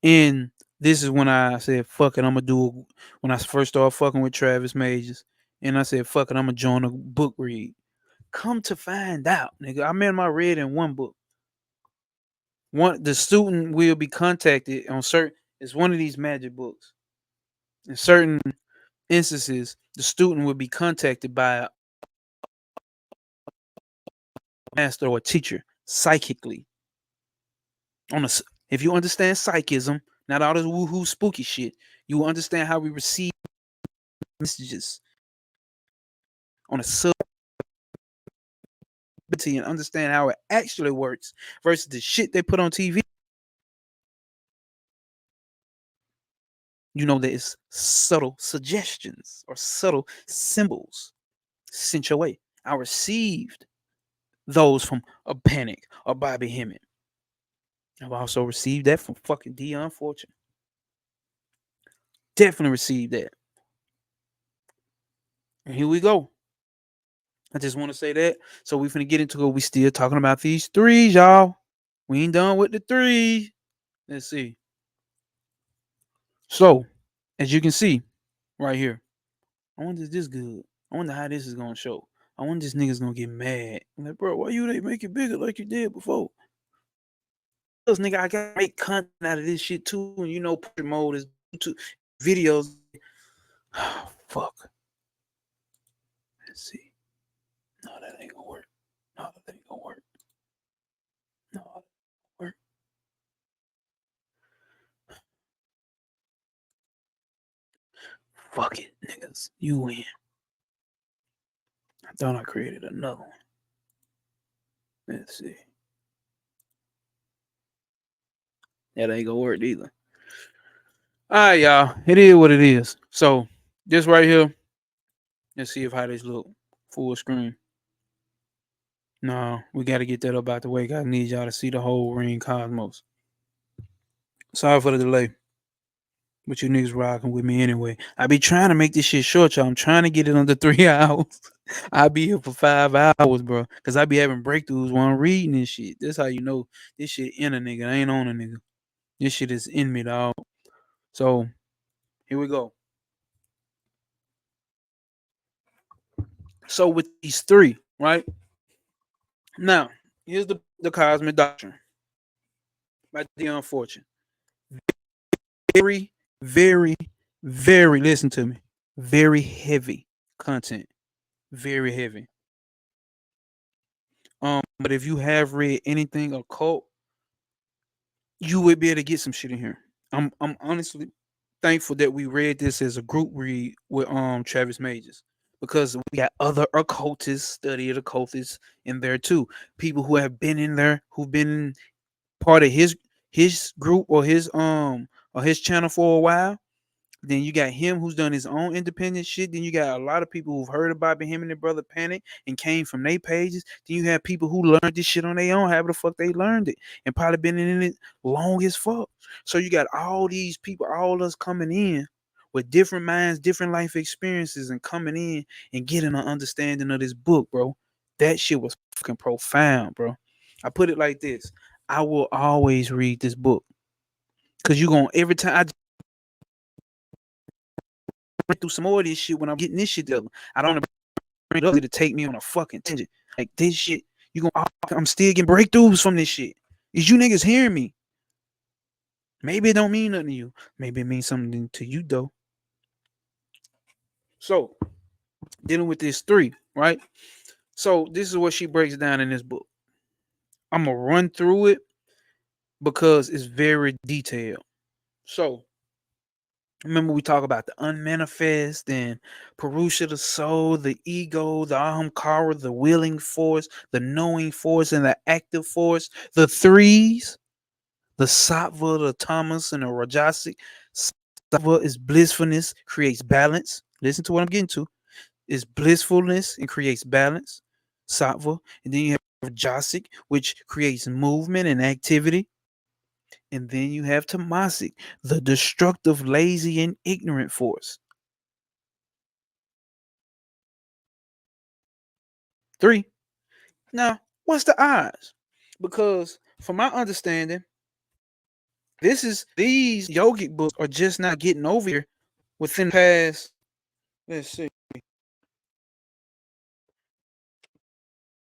And this is when I said, fuck it, I'm gonna do when I first started fucking with Travis Majors. And I said, fuck it, I'm gonna join a book read. Come to find out, nigga, I remember I read in one book. The student will be contacted on certain. It's one of these magic books. In certain instances, the student will be contacted by a master or a teacher psychically. If you understand psychism, not all this woohoo spooky shit, you will understand how we receive messages on a and understand how it actually works versus the shit they put on TV, you know that it's subtle suggestions or subtle symbols sent your way. I received those from a Panic or Bobby Hemmitt. I've also received that from fucking Dion Fortune. Definitely received that. And here we go. I just want to say that. So we finna get into it. We still talking about these threes, y'all. We ain't done with the three. Let's see. So, as you can see right here, I wonder if this good. I wonder how this is gonna show. I wonder this nigga's gonna get mad. I'm like, bro, why you make it bigger like you did before? Because nigga, I gotta make content out of this shit too. And you know, portrait mode is YouTube videos. Oh, fuck. Let's see. No, that ain't gonna work. No, that ain't gonna work. No, that ain't gonna work. Fuck it, niggas. You win. I thought I created another one. Let's see. That ain't gonna work either. All right, y'all. It is what it is. So this right here. Let's see if how this look full screen. No, we got to get that up out the way. I need y'all to see the whole ring cosmos. Sorry for the delay, but you niggas rocking with me anyway. I be trying to make this shit short, y'all. I'm trying to get it under 3 hours. I be here for 5 hours, bro, because I be having breakthroughs while I'm reading this shit. That's how you know this shit in a nigga. I ain't on a nigga. This shit is in me, dog. So here we go. So with these three, right? Now, here's the cosmic doctrine by Dion Fortune. Very, very, very, listen to me. Very heavy content. Very heavy. But if you have read anything occult, you would be able to get some shit in here. I'm honestly thankful that we read this as a group read with Travis Majors, because we got other occultists, study of occultists in there too. People who have been in there, who've been part of his group or his channel for a while. Then you got him who's done his own independent shit. Then you got a lot of people who've heard about him and their brother Panic and came from their pages. Then you have people who learned this shit on their own, however the fuck they learned it, and probably been in it long as fuck. So you got all these people, all us coming in with different minds, different life experiences, and coming in and getting an understanding of this book, bro. That shit was fucking profound, bro. I put it like this: I will always read this book, because you gonna every time I through some more of this shit when I'm getting this shit together. I don't want to bring it up to take me on a fucking tangent. Like this shit, I'm still getting breakthroughs from this shit. Is you niggas hearing me? Maybe it don't mean nothing to you. Maybe it means something to you though. So, dealing with this three, right? So this is what she breaks down in this book. I'm gonna run through it because it's very detailed. So remember, we talk about the unmanifest and Purusha, the soul, the ego, the ahamkara, the willing force, the knowing force, and the active force. The threes, the sattva, the tamas, and the rajasic. Sattva is blissfulness, creates balance. Listen to what I'm getting to. It's blissfulness and creates balance. Sattva. And then you have rajasic, which creates movement and activity. And then you have tamasic, the destructive, lazy, and ignorant force. 3. Now, what's the odds? Because from my understanding, these yogic books are just not getting over here within the past. Let's see.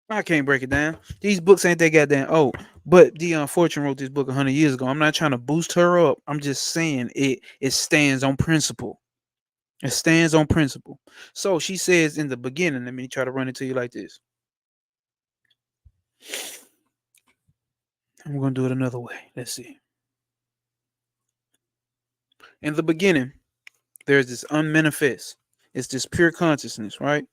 I can't break it down. These books ain't that goddamn old. But Dion Fortune wrote this book 100 years ago. I'm not trying to boost her up. I'm just saying it stands on principle. It stands on principle. So she says in the beginning, let me try to run it to you like this. I'm going to do it another way. Let's see. In the beginning, there's this unmanifest. It's this pure consciousness, right?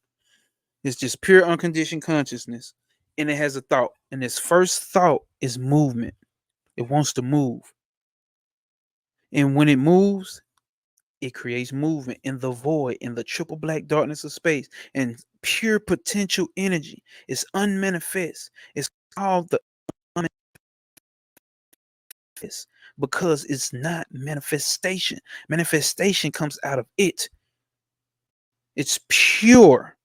It's just pure unconditioned consciousness. and it has a thought. And its first thought is movement. It wants to move. And when it moves, it creates movement in the void, in the triple black darkness of space, and pure potential energy. It's unmanifest. It's called the unmanifest because it's not manifestation. Manifestation comes out of it. It's pure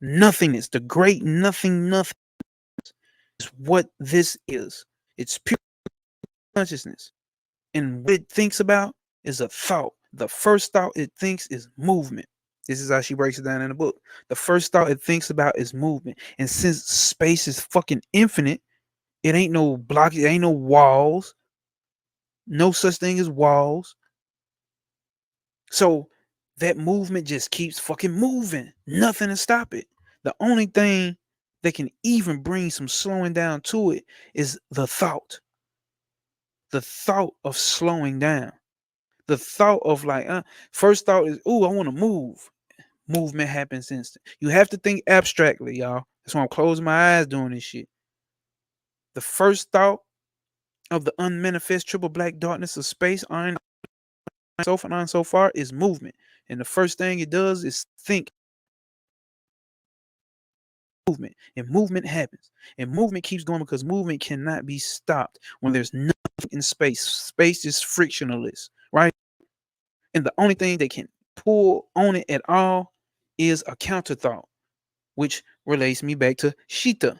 nothingness, the great nothing is what this is. It's pure consciousness. And what it thinks about is a thought. The first thought it thinks is movement. This is how she breaks it down in the book. The first thought it thinks about is movement. And since space is fucking infinite, it ain't no block, it ain't no walls. No such thing as walls. So that movement just keeps fucking moving. Nothing to stop it. The only thing that can even bring some slowing down to it is the thought. The thought of slowing down. The thought of like, first thought is, oh, I want to move. Movement happens instant. You have to think abstractly, y'all. That's why I'm closing my eyes doing this shit. The first thought of the unmanifest triple black darkness of space, iron so far, is movement. And the first thing it does is think movement. And movement happens. And movement keeps going because movement cannot be stopped when there's nothing in space. Space is frictionless, right? And the only thing that can pull on it at all is a counter thought, which relates me back to Shita.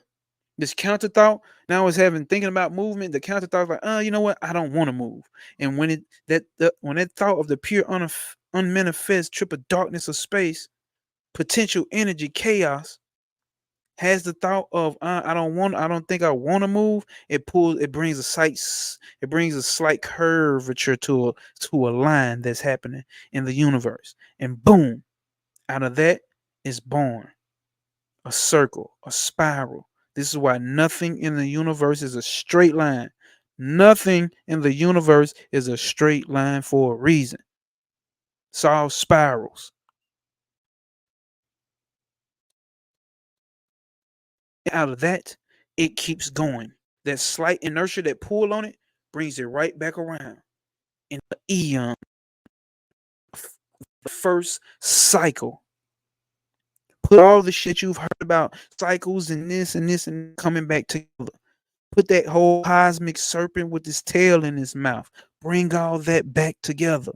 This counter thought now is thinking about movement. The counter thought is like, you know what? I don't want to move. And when that thought of the pure unmanifest triple darkness of space, potential energy, chaos, has the thought of I don't think I want to move. It brings a slight curvature to a line that's happening in the universe, and boom, out of that is born a circle, a spiral. This is why nothing in the universe is a straight line. Nothing in the universe is a straight line for a reason. It's all spirals. Out of that, it keeps going. That slight inertia, that pull on it, brings it right back around in the eon. The first cycle. Put all the shit you've heard about cycles and this and coming back together. Put that whole cosmic serpent with his tail in his mouth. Bring all that back together.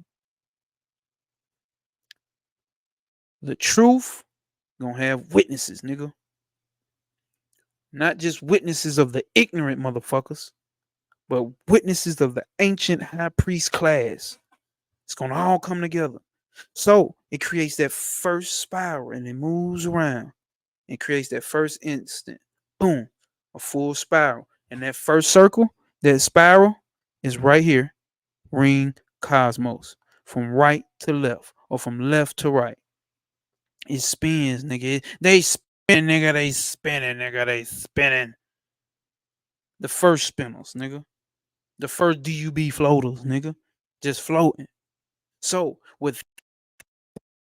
The truth gonna have witnesses, nigga. Not just witnesses of the ignorant motherfuckers, but witnesses of the ancient high priest class. It's gonna all come together. So it creates that first spiral and it moves around. It creates that first instant. Boom, a full spiral. And that first circle, that spiral, is right here. Ring cosmos. From right to left, or from left to right. It spins, nigga. They spin, nigga. They spinning, nigga. They spinning. The first spinners, nigga. The first DUB floaters, nigga. Just floating. So with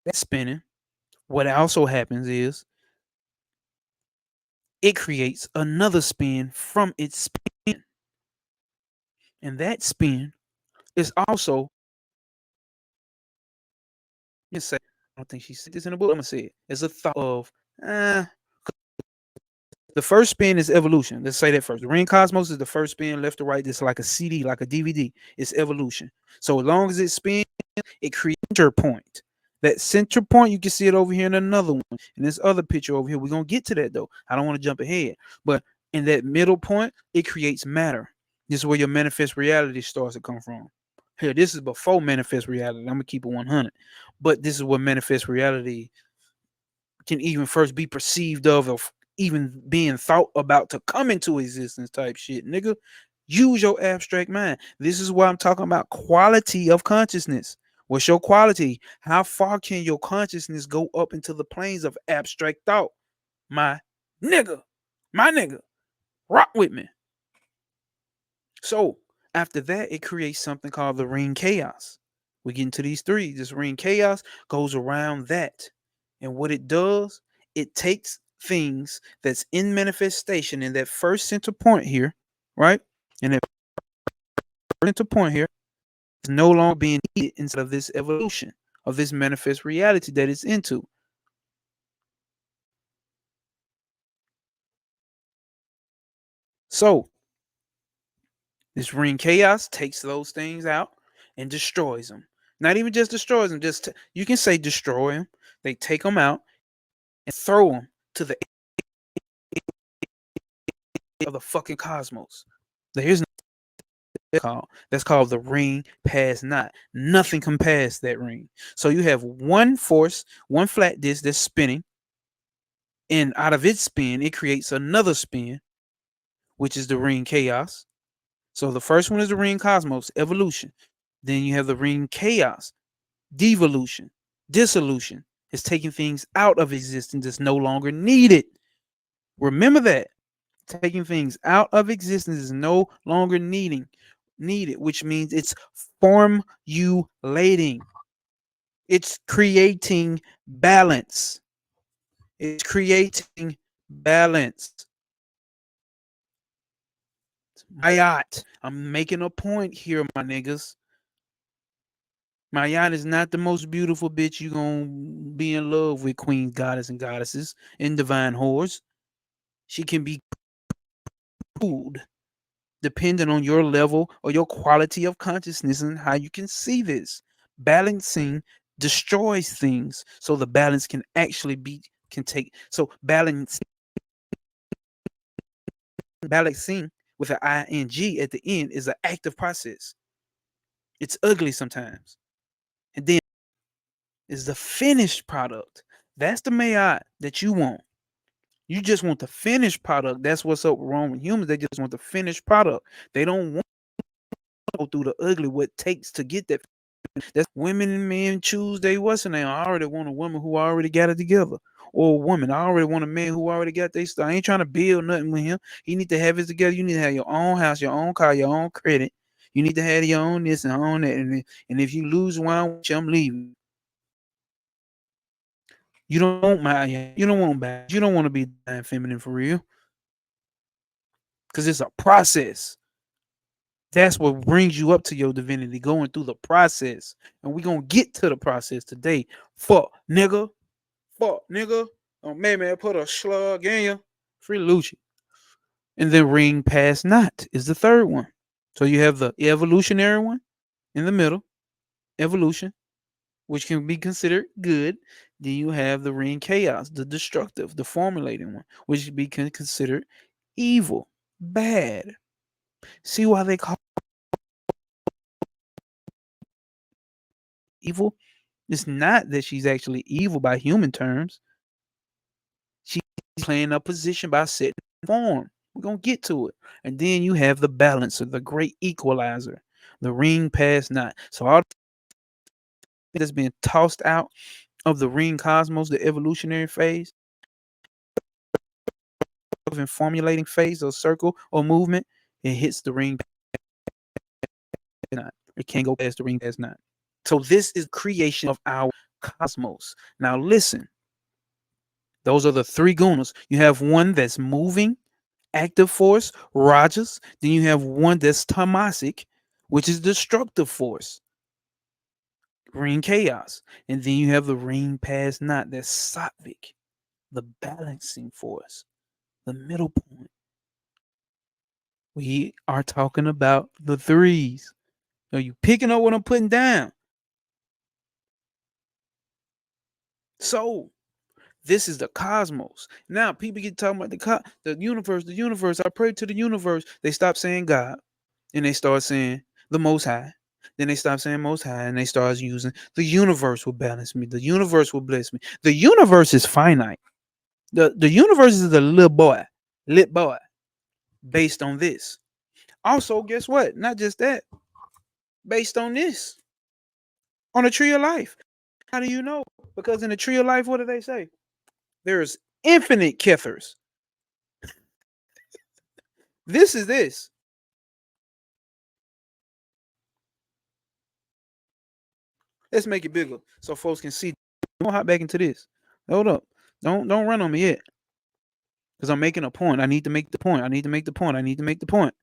that spinning, what also happens is it creates another spin from its spin. And that spin is also, just say, I don't think she said this in the book. I'm gonna say it. It's a thought of the first spin is evolution. Let's say that first. The ring cosmos is the first spin, left to right. It's like a CD, like a DVD. It's evolution. So as long as it spins, it creates a center point. That center point, you can see it over here in another one. In this other picture over here, we're gonna get to that though. I don't want to jump ahead. But in that middle point, it creates matter. This is where your manifest reality starts to come from. Here, this is before manifest reality. I'm gonna keep it 100. But this is what manifest reality can even first be perceived of even being thought about to come into existence type shit, nigga. Use your abstract mind. This is why I'm talking about quality of consciousness. What's your quality? How far can your consciousness go up into the planes of abstract thought? My nigga, rock with me. So after that, it creates something called the ring chaos. We get into these three. This ring chaos goes around that. And what it does, it takes things that's in manifestation in that first center point here, right? And that center point here is no longer being needed inside of this evolution of this manifest reality that it's into. So this ring chaos takes those things out and destroys them. Not even just destroys them, just you can say destroy them. They take them out and throw them to the of the fucking cosmos. There's that's called the ring pass not. Nothing can pass that ring. So you have one force, one flat disc that's spinning, and out of its spin, it creates another spin, which is the ring chaos. So the first one is the ring cosmos, evolution. Then you have the ring chaos, devolution, dissolution. It's taking things out of existence that's no longer needed. Remember that. Taking things out of existence is no longer needed, which means it's formulating. It's creating balance. It's creating balance. Mayat. I'm making a point here, my niggas. Mayat is not the most beautiful bitch you gonna be in love with, queen, goddess, and goddesses, and divine whores. She can be cooled, depending on your level or your quality of consciousness and how you can see this. Balancing destroys things, so the balance can actually be so balancing with an ing at the end is an active process. It's ugly sometimes. And then is the finished product. That's the mayat that you want. You just want the finished product. That's what's up wrong with humans. They just want the finished product. They don't want to go through the ugly, what it takes to get that. That's women and men choose they what's in there. I already want a woman who already got it together. Or a woman. I already want a man who already got their stuff. I ain't trying to build nothing with him. He need to have it together. You need to have your own house, your own car, your own credit. You need to have your own this and own that. And if you lose one, I'm leaving. You don't want you don't want bad. You don't want to be feminine for real. Because it's a process. That's what brings you up to your divinity, going through the process. And we're going to get to the process today. Fuck, nigga. Fuck, nigga. Oh, man, put a slug in you. Free Lucci. And then ring past not is the third one. So you have the evolutionary one in the middle, evolution, which can be considered good. Then you have the ring chaos, the destructive, the formulating one, which can be considered evil, bad. See why they call evil? It's not that she's actually evil by human terms. She's playing a position by setting form. We're going to get to it. And then you have the balancer, the great equalizer, the ring past not. So all that's being tossed out of the ring cosmos, the evolutionary phase, of formulating phase or circle or movement, it hits the ring not. It can't go past the ring past not. So this is creation of our cosmos. Now listen. Those are the three gunas. You have one that's moving, active force, rajas. Then you have one that's tamasic, which is destructive force, ring chaos. And then you have the ring past not, that's sattvic, the balancing force, the middle point. We are talking about the threes. Are you picking up what I'm putting down? So this is the cosmos. Now people get talking about the universe, the universe. I pray to the universe. They stop saying God and they start saying the Most High. Then they stop saying Most High and they start using the universe will balance me. The universe will bless me. The universe is finite. The universe is a little boy, lit boy, based on this. Also, guess what? Not just that. Based on this, on the tree of life. How do you know? Because in the tree of life, what do they say? There's infinite kethers. This is this. Let's make it bigger so folks can see. Don't hop back into this. Hold up. Don't run on me yet. Because I'm making a point. I need to make the point. I need to make the point. I need to make the point.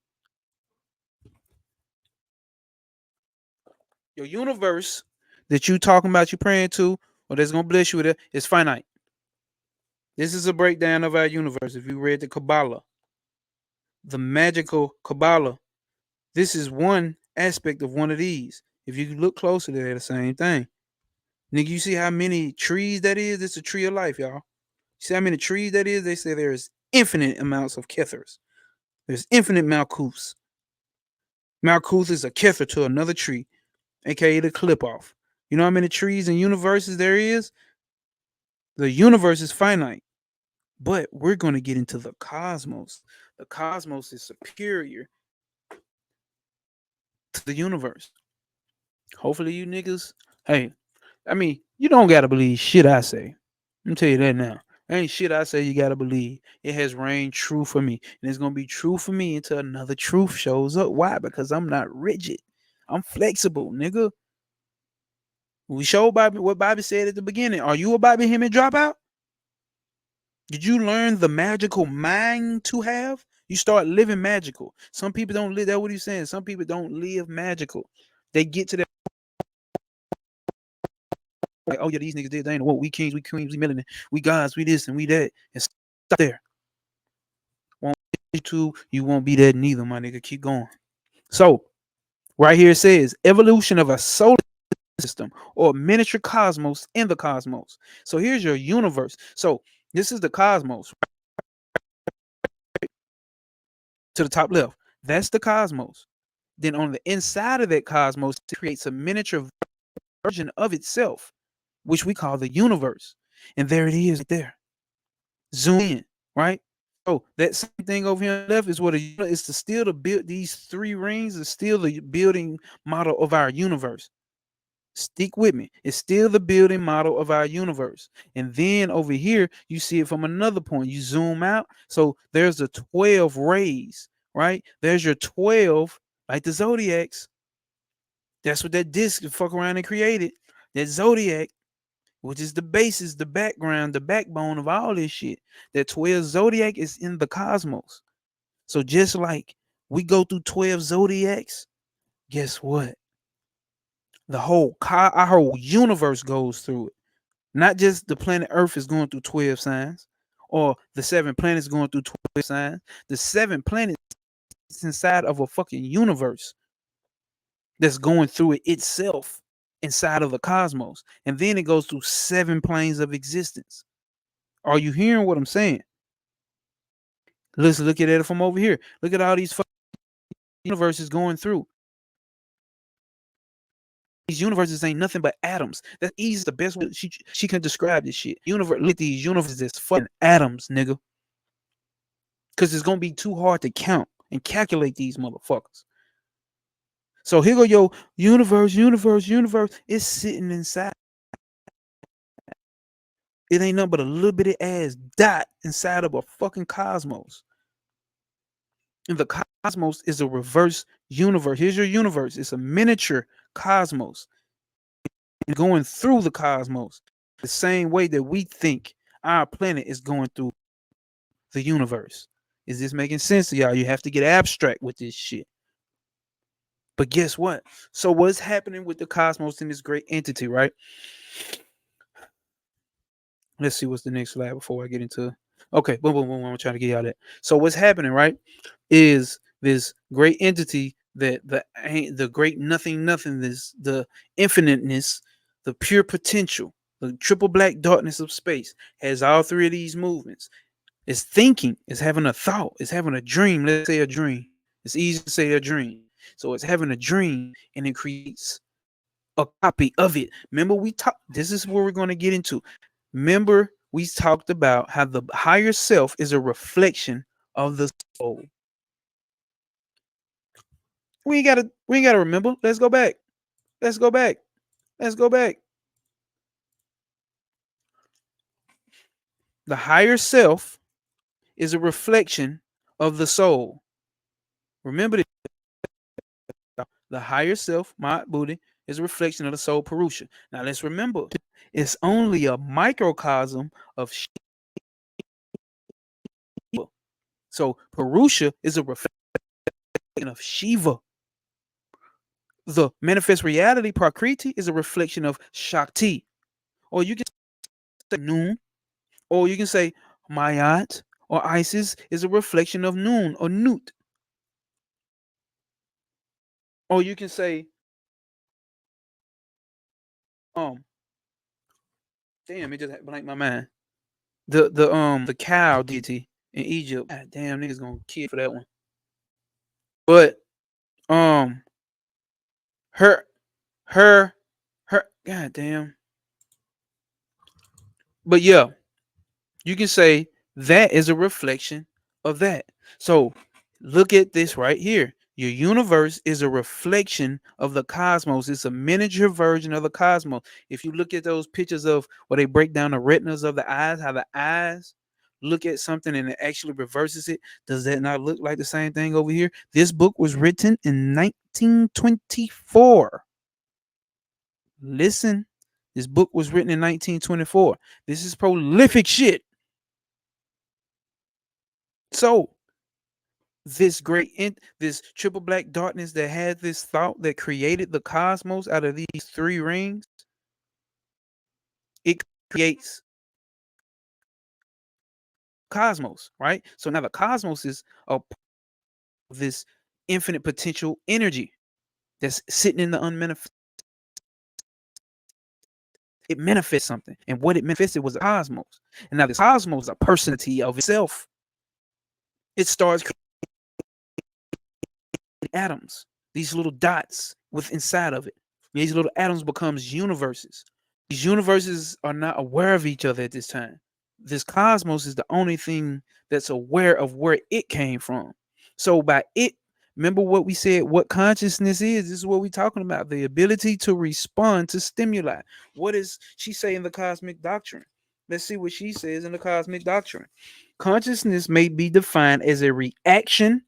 Your universe that you talking about, you praying to, or that's gonna bless you with it, is finite. This is a breakdown of our universe. If you read the Kabbalah, the magical Kabbalah, this is one aspect of one of these. If you look closer, they're the same thing. Nigga, you see how many trees that is? It's a tree of life, y'all. You see how many trees that is? They say there's infinite amounts of Kethers. There's infinite Malkuths. Malkuth is a Kether to another tree, aka the clip off. You know how many trees and universes there is? The universe is finite, but we're going to get into the cosmos. The cosmos is superior to the universe. Hopefully, you niggas, hey, I mean, you don't got to believe shit I say. Let me tell you that now. Ain't shit I say you got to believe. It has reigned true for me. And it's going to be true for me until another truth shows up. Why? Because I'm not rigid. I'm flexible, nigga. We showed Bobby what Bobby said at the beginning. Are you a Bobby Hemmitt dropout? Did you learn the magical mind to have? You start living magical. Some people don't live. That's what he's saying. Some people don't live magical. They get to that. Like, oh yeah, these niggas did. They ain't what we kings, we queens, we melanin, we gods, we this and we that. And stop there. Won't you too? You won't be that neither, my nigga. Keep going. So right here it says evolution of a solar system or miniature cosmos in the cosmos. So here's your universe. So this is the cosmos. To the top left, that's the cosmos. Then on the inside of that cosmos, it creates a miniature version of itself, which we call the universe. And there it is right there. Zoom in, right? So that same thing over here on the left is what it's to still to build these three rings is still the building model of our universe. Stick with me. It's still the building model of our universe. And then over here, you see it from another point. You zoom out. So there's the 12 rays, right? There's your 12, like the zodiacs. That's what that disc fuck around and created. That zodiac, which is the basis, the background, the backbone of all this shit. That 12 zodiac is in the cosmos. So just like we go through 12 zodiacs, guess what? Our whole universe goes through it. Not just the planet Earth is going through 12 signs, or the 7 planets going through 12 signs. The 7 planets is inside of a fucking universe that's going through it itself inside of the cosmos. And then it goes through 7 planes of existence. Are you hearing what I'm saying? Let's look at it from over here. Look at all these fucking universes going through. These universes ain't nothing but atoms. That's easy. The best way she can describe this shit. Universe, look at these universes as fucking atoms, nigga. Because it's gonna be too hard to count and calculate these motherfuckers. So here go your universe. It's sitting inside. It ain't nothing but a little bitty ass dot inside of a fucking cosmos. And the cosmos is a reverse universe. Here's your universe. It's a miniature cosmos. And going through the cosmos the same way that we think our planet is going through the universe. Is this making sense to y'all? You have to get abstract with this shit. But guess what? So what's happening with the cosmos in this great entity, right? Let's see what's the next slide before I get into. Okay, boom, boom, boom. I'm trying to get y'all that. So what's happening, right, is this great entity that the great nothingness, the infiniteness, the pure potential, the triple black darkness of space has all three of these movements. It's thinking, it's having a thought, it's having a dream. Let's say a dream. It's easy to say a dream. So it's having a dream and it creates a copy of it. Remember, we talked, this is where we're going to get into. Remember, we talked about how the higher self is a reflection of the soul. We ain't gotta remember. Let's go back. The higher self is a reflection of the soul. Remember this. The higher self, my booty, is a reflection of the soul, Purusha. Now let's remember, it's only a microcosm of So Purusha is a reflection of Shiva. The manifest reality, Prakriti, is a reflection of Shakti. Or you can say Noon, or you can say Mayat or Isis is a reflection of Noon or Nut. Or you can say, damn, it just blanked my mind. The cow deity in Egypt. God damn, niggas gonna kill for that one. But her her god damn. But yeah, you can say that is a reflection of that. So look at this right here. Your universe is a reflection of the cosmos. It's a miniature version of the cosmos. If you look at those pictures of where they break down the retinas of the eyes, how the eyes look at something and it actually reverses it, does that not look like the same thing over here? This book was written in 1924. Listen, this book was written in 1924. This is prolific shit. So this this triple black darkness that had this thought that created the cosmos out of these three rings, it creates cosmos, right? So now the cosmos is a this infinite potential energy that's sitting in the unmanifest. It manifests something, and what it manifested was a cosmos. And now this cosmos is a personality of itself. It starts atoms, these little dots with inside of it. These little atoms becomes universes. These universes are not aware of each other at this time. This cosmos is the only thing that's aware of where it came from. So by it, remember what we said, what consciousness is. This is what we're talking about, the ability to respond to stimuli. What does she say in the cosmic doctrine? Let's see what she says in the cosmic doctrine. Consciousness may be defined as a reaction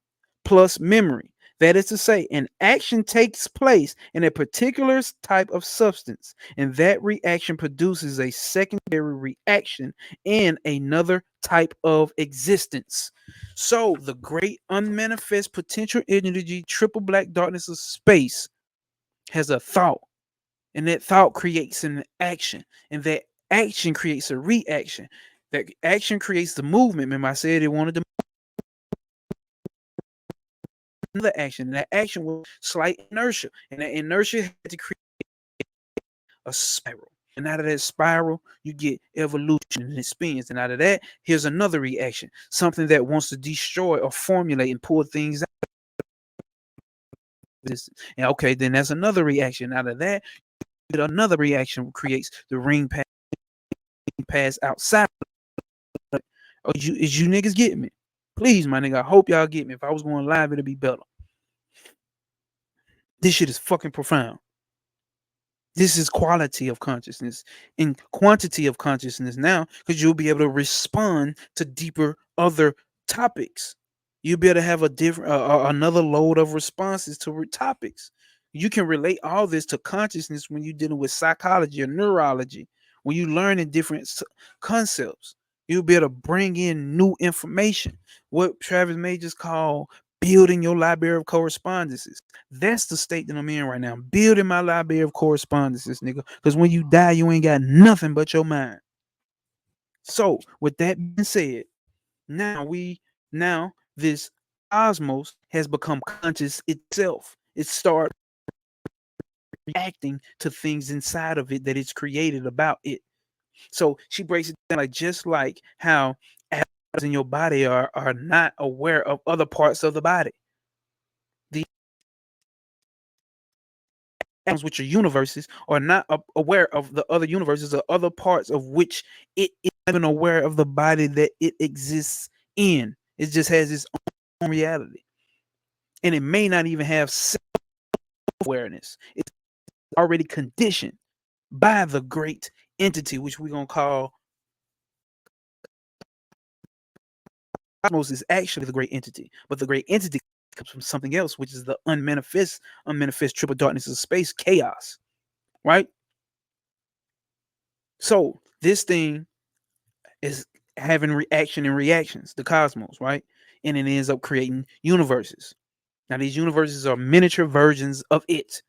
plus memory. That is to say, an action takes place in a particular type of substance, and that reaction produces a secondary reaction in another type of existence. So, the great unmanifest potential energy, triple black darkness of space, has a thought, and that thought creates an action, and that action creates a reaction. That action creates the movement. Remember, I said it wanted to another action, and that action was slight inertia, and that inertia had to create a spiral. And out of that spiral, you get evolution and it spins. And out of that, here's another reaction, something that wants to destroy or formulate and pull things out. And okay, then that's another reaction. Out of that, another reaction creates the ring pass outside. Is you niggas getting me? Please, my nigga, I hope y'all get me. If I was going live, it'd be better. This shit is fucking profound. This is quality of consciousness and quantity of consciousness now, because you'll be able to respond to deeper other topics. You'll be able to have a different another load of responses to topics. You can relate all this to consciousness when you're dealing with psychology or neurology. When you learn in different concepts, you'll be able to bring in new information. What Travis May just called building your library of correspondences. That's the state that I'm in right now. I'm building my library of correspondences, nigga. Because when you die, you ain't got nothing but your mind. So, with that being said, now this cosmos has become conscious itself. It starts reacting to things inside of it that it's created about it. So she breaks it down like just like how atoms in your body are not aware of other parts of the body. The atoms, which are universes, are not aware of the other universes or other parts of which it is even aware of the body that it exists in. It just has its own reality. And it may not even have self-awareness. It's already conditioned by the great entity, which we're going to call cosmos is actually the great entity. But the great entity comes from something else, which is the unmanifest triple darkness of space, chaos, right? So this thing is having reaction and reactions, the cosmos, right? and it ends up creating universes. Now, these universes are miniature versions of it.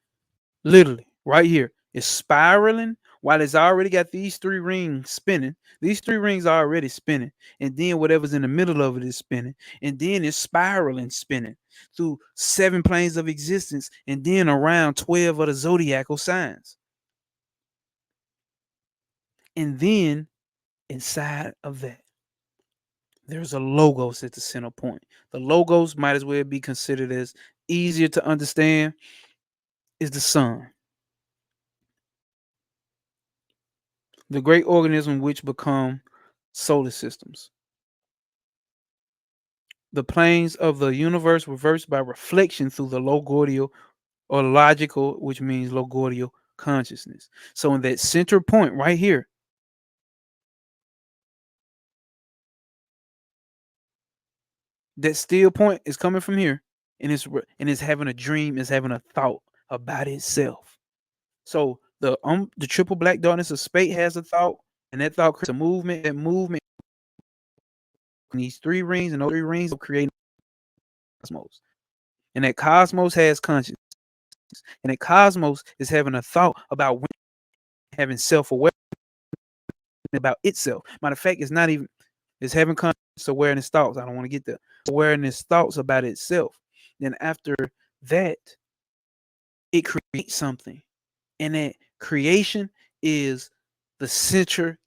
Literally, right here. It's spiraling while it's already got these 3 rings spinning. These 3 rings are already spinning. And then whatever's in the middle of it is spinning. And then it's spiraling, spinning through 7 planes of existence. And then around 12 of the zodiacal signs. And then inside of that, there's a logos at the center point. The logos might as well be considered as easier to understand is the sun. The great organism which become solar systems. The planes of the universe reversed by reflection through the logordial or logical, which means logordial consciousness. So in that center point right here, that still point is coming from here, and it's having a dream, it's having a thought about itself. So the triple black darkness of space has a thought, and that thought creates a movement. That movement, these 3 rings, and those 3 rings will create cosmos. And that cosmos has consciousness. And that cosmos is having a thought about having self-awareness about itself. Matter of fact, it's having conscious awareness thoughts. I don't want to get the awareness thoughts about itself. Then after that, it creates something. And that creation is the center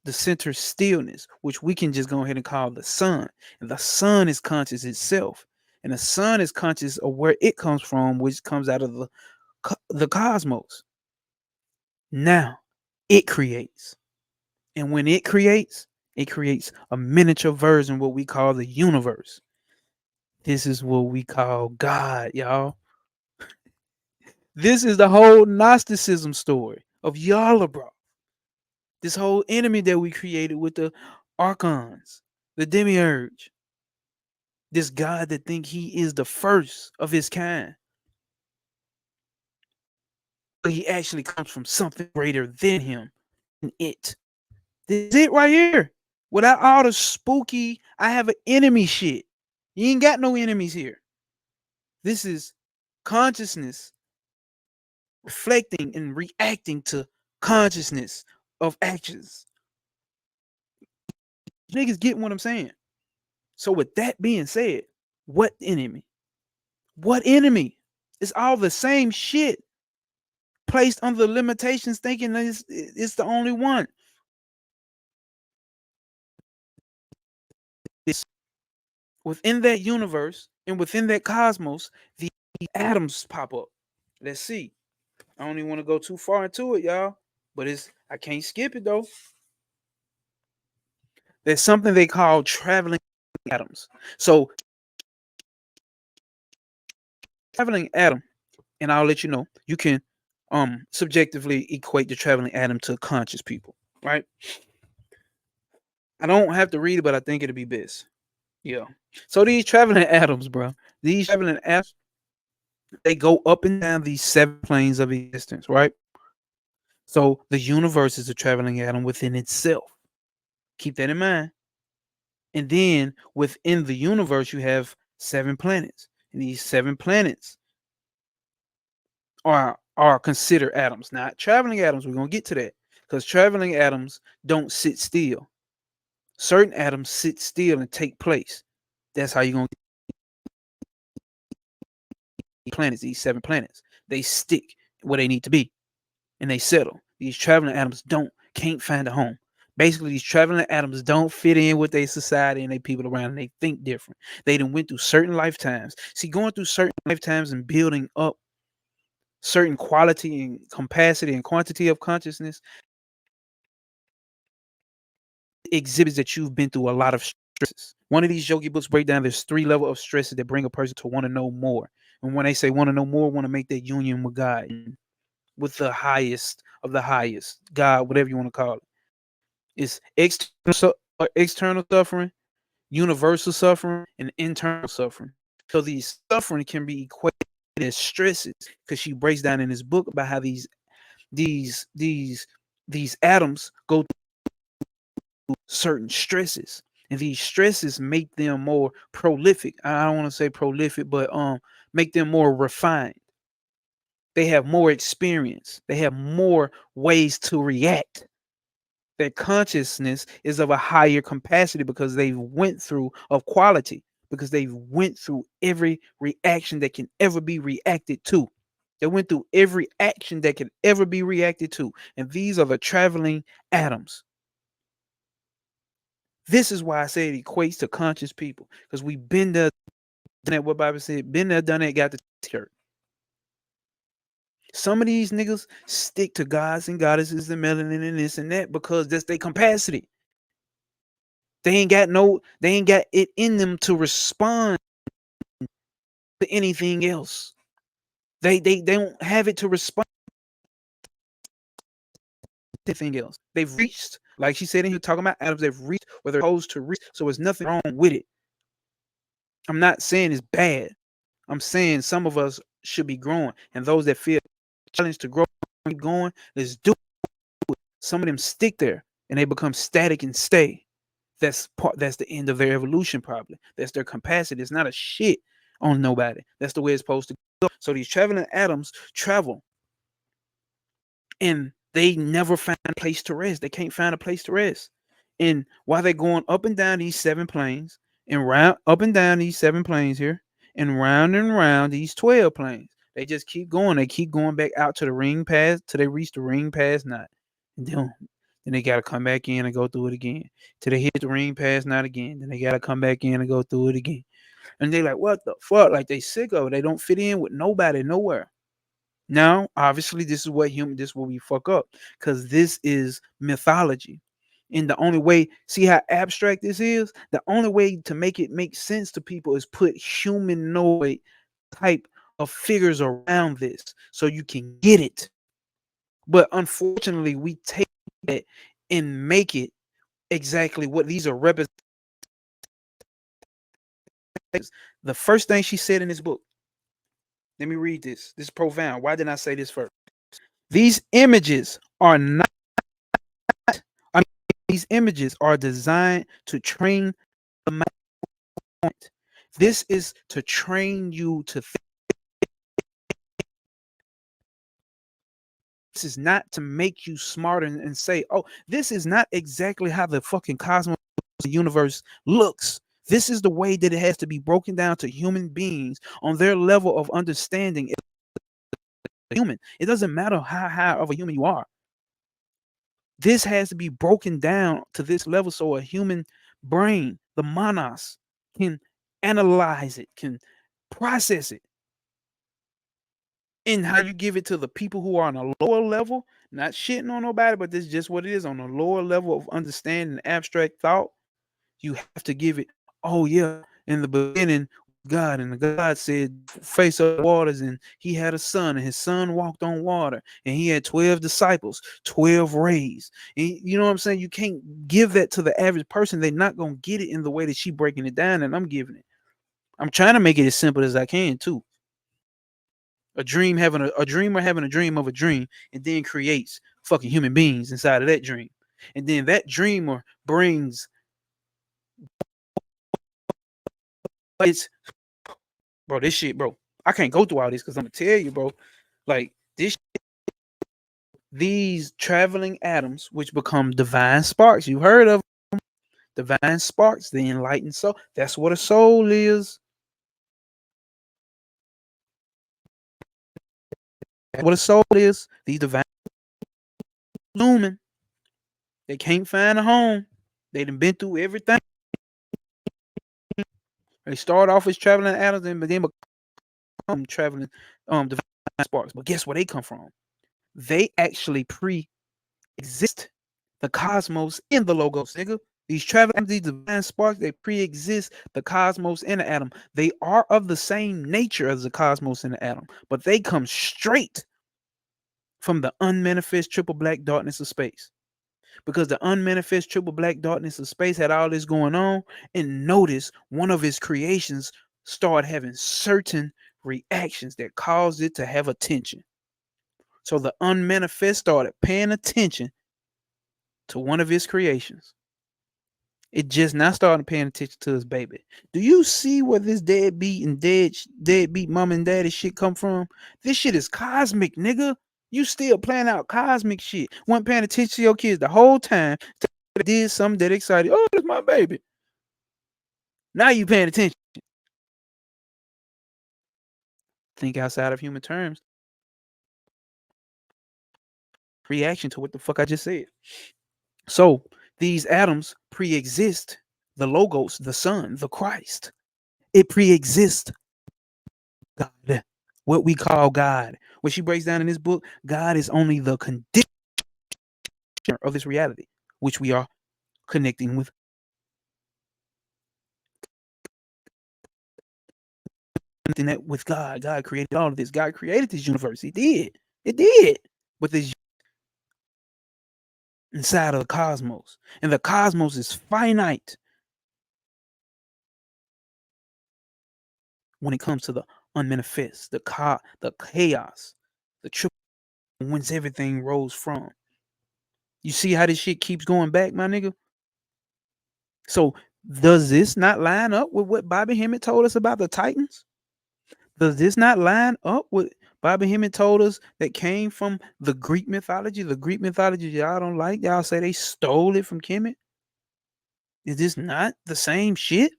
stillness, which we can just go ahead and call the sun. And the sun is conscious itself. And the sun is conscious of where it comes from, which comes out of the cosmos. Now, it creates. And when it creates a miniature version, what we call the universe. This is what we call God, y'all. This is the whole Gnosticism story of Yalla, bro. This whole enemy that we created with the archons, the demiurge. This God that think he is the first of his kind. But he actually comes from something greater than him. And it. This is it right here. Without all the spooky, I have an enemy shit. You ain't got no enemies here. This is consciousness reflecting and reacting to consciousness of actions. Niggas getting what I'm saying. So with that being said, what enemy? What enemy? It's all the same shit placed under limitations, thinking that it's the only one. It's within that universe and within that cosmos, the atoms pop up. Let's see. I don't even want to go too far into it, y'all, but I can't skip it though. There's something they call traveling atoms. So traveling atom, and I'll let you know, you can subjectively equate the traveling atom to conscious people, right? I don't have to read it, but I think it'll be best. Yeah. So these traveling atoms, bro, these traveling atoms, they go up and down these 7 planes of existence, right? So the universe is a traveling atom within itself. Keep that in mind. And then within the universe, you have 7 planets. And these 7 planets are considered atoms, not traveling atoms. We're going to get to that because traveling atoms don't sit still. Certain atoms sit still and take place. That's how you're going to get planets, these 7 planets. They stick where they need to be and they settle. These traveling atoms can't find a home. Basically, these traveling atoms don't fit in with their society and their people around, and they think different. They done went through certain lifetimes. See, going through certain lifetimes and building up certain quality and capacity and quantity of consciousness exhibits that you've been through a lot of stresses. One of these yogi books break down there's 3 levels of stresses that bring a person to want to know more. And when they say want to know more, want to make that union with God, with the highest of the highest, God, whatever you want to call it. It's external suffering, universal suffering, and internal suffering. So these suffering can be equated as stresses, because she breaks down in this book about how these atoms go through certain stresses, And these stresses make them more prolific. I don't want to say prolific, but make them more refined. They have more experience. They have more ways to react. Their consciousness is of a higher capacity because they went through of quality, because they went through every reaction that can ever be reacted to. They went through every action that can ever be reacted to. And these are the traveling atoms. This is why I say it equates to conscious people, because we've been there, done that. What Bible said, been there, done that, got the t-shirt. Some of these niggas stick to gods and goddesses and melanin and this and that because that's their capacity. They ain't got it in them to respond to anything else. They don't have it to respond to anything else. They've reached, like she said in here talking about atoms, they've reached where they're supposed to reach. So there's nothing wrong with it. I'm not saying it's bad. I'm saying some of us should be growing, and those that feel challenged to grow, keep going, let's do it. Some of them stick there and they become static and stay. That's the end of their evolution, probably. That's their capacity. It's not a shit on nobody. That's the way it's supposed to go. So these traveling atoms travel, and they never find a place to rest. They can't find a place to rest. And while they're going up and down these 7 planes, and round up and down these 7 planes here, and round these 12 planes, they just keep going. They keep going back out to the ring pass till they reach the ring pass knot. And then they got to come back in and go through it again till they hit the ring pass knot again. Then they got to come back in and go through it again. And they like, what the fuck? Like, they sick of it. They don't fit in with nobody, nowhere. Now, obviously, this is what we fuck up, because this is mythology. And the only way, see how abstract this is? The only way to make it make sense to people is put humanoid type of figures around this so you can get it. But unfortunately, we take it and make it exactly what these are representations. The first thing she said in this book, let me read this. This is profound. Why didn't I say this first? These images are not, these images are designed to train the mind. This is to train you to think. This is not to make you smarter and say, oh, this is not exactly how the fucking cosmos, the universe looks. This is the way that it has to be broken down to human beings on their level of understanding. Human. It doesn't matter how high of a human you are. This has to be broken down to this level so a human brain, the manas, can analyze it, can process it. And how you give it to the people who are on a lower level, not shitting on nobody, but this is just what it is, on a lower level of understanding abstract thought. You have to give it, oh yeah, in the beginning, God, and the God said, face of waters, and he had a son, and his son walked on water, and he had 12 disciples, 12 rays. And you know what I'm saying? You can't give that to the average person. They're not going to get it in the way that she breaking it down, and I'm giving it. I'm trying to make it as simple as I can, too. A dreamer having a dream of a dream, and then creates fucking human beings inside of that dream. And then that dreamer brings, it's, bro, this shit, bro. I can't go through all this because I'm gonna tell you, bro. Like this, these traveling atoms, which become divine sparks. You heard of them? Divine sparks, the enlightened soul. That's what a soul is. That's what a soul is. These divine lumen. They can't find a home. They done been through everything. They start off as traveling atoms and then become traveling divine sparks. But guess where they come from? They actually pre-exist the cosmos in the logos, nigga. These traveling, these divine sparks, they pre-exist the cosmos in the atom. They are of the same nature as the cosmos in the atom, but they come straight from the unmanifest triple black darkness of space. Because the unmanifest triple black darkness of space had all this going on, and notice one of his creations started having certain reactions that caused it to have attention. So the unmanifest started paying attention to one of his creations. It just not starting paying attention to his baby. Do you see where this deadbeat and deadbeat mom and daddy shit come from? This shit is cosmic, nigga. You still playing out cosmic shit. Wasn't paying attention to your kids the whole time. Did something that excited. Oh, that's my baby. Now you paying attention. Think outside of human terms. Reaction to what the fuck I just said. So these atoms pre-exist the logos, the Son, the Christ. It pre-exists God, what we call God. What she breaks down in this book, God is only the conditioner of this reality, which we are connecting with. That with God, God created all of this. God created this universe. He did. It did. But this inside of the cosmos, and the cosmos is finite when it comes to the unmanifest, the chaos, the triple whence everything rose from. You see how this shit keeps going back, my nigga? So does this not line up with what Bobby Hemmitt told us about the Titans? Does this not line up with Bobby Hemmitt told us that came from the Greek mythology? The Greek mythology y'all don't like. Y'all say they stole it from Kemet. Is this not the same shit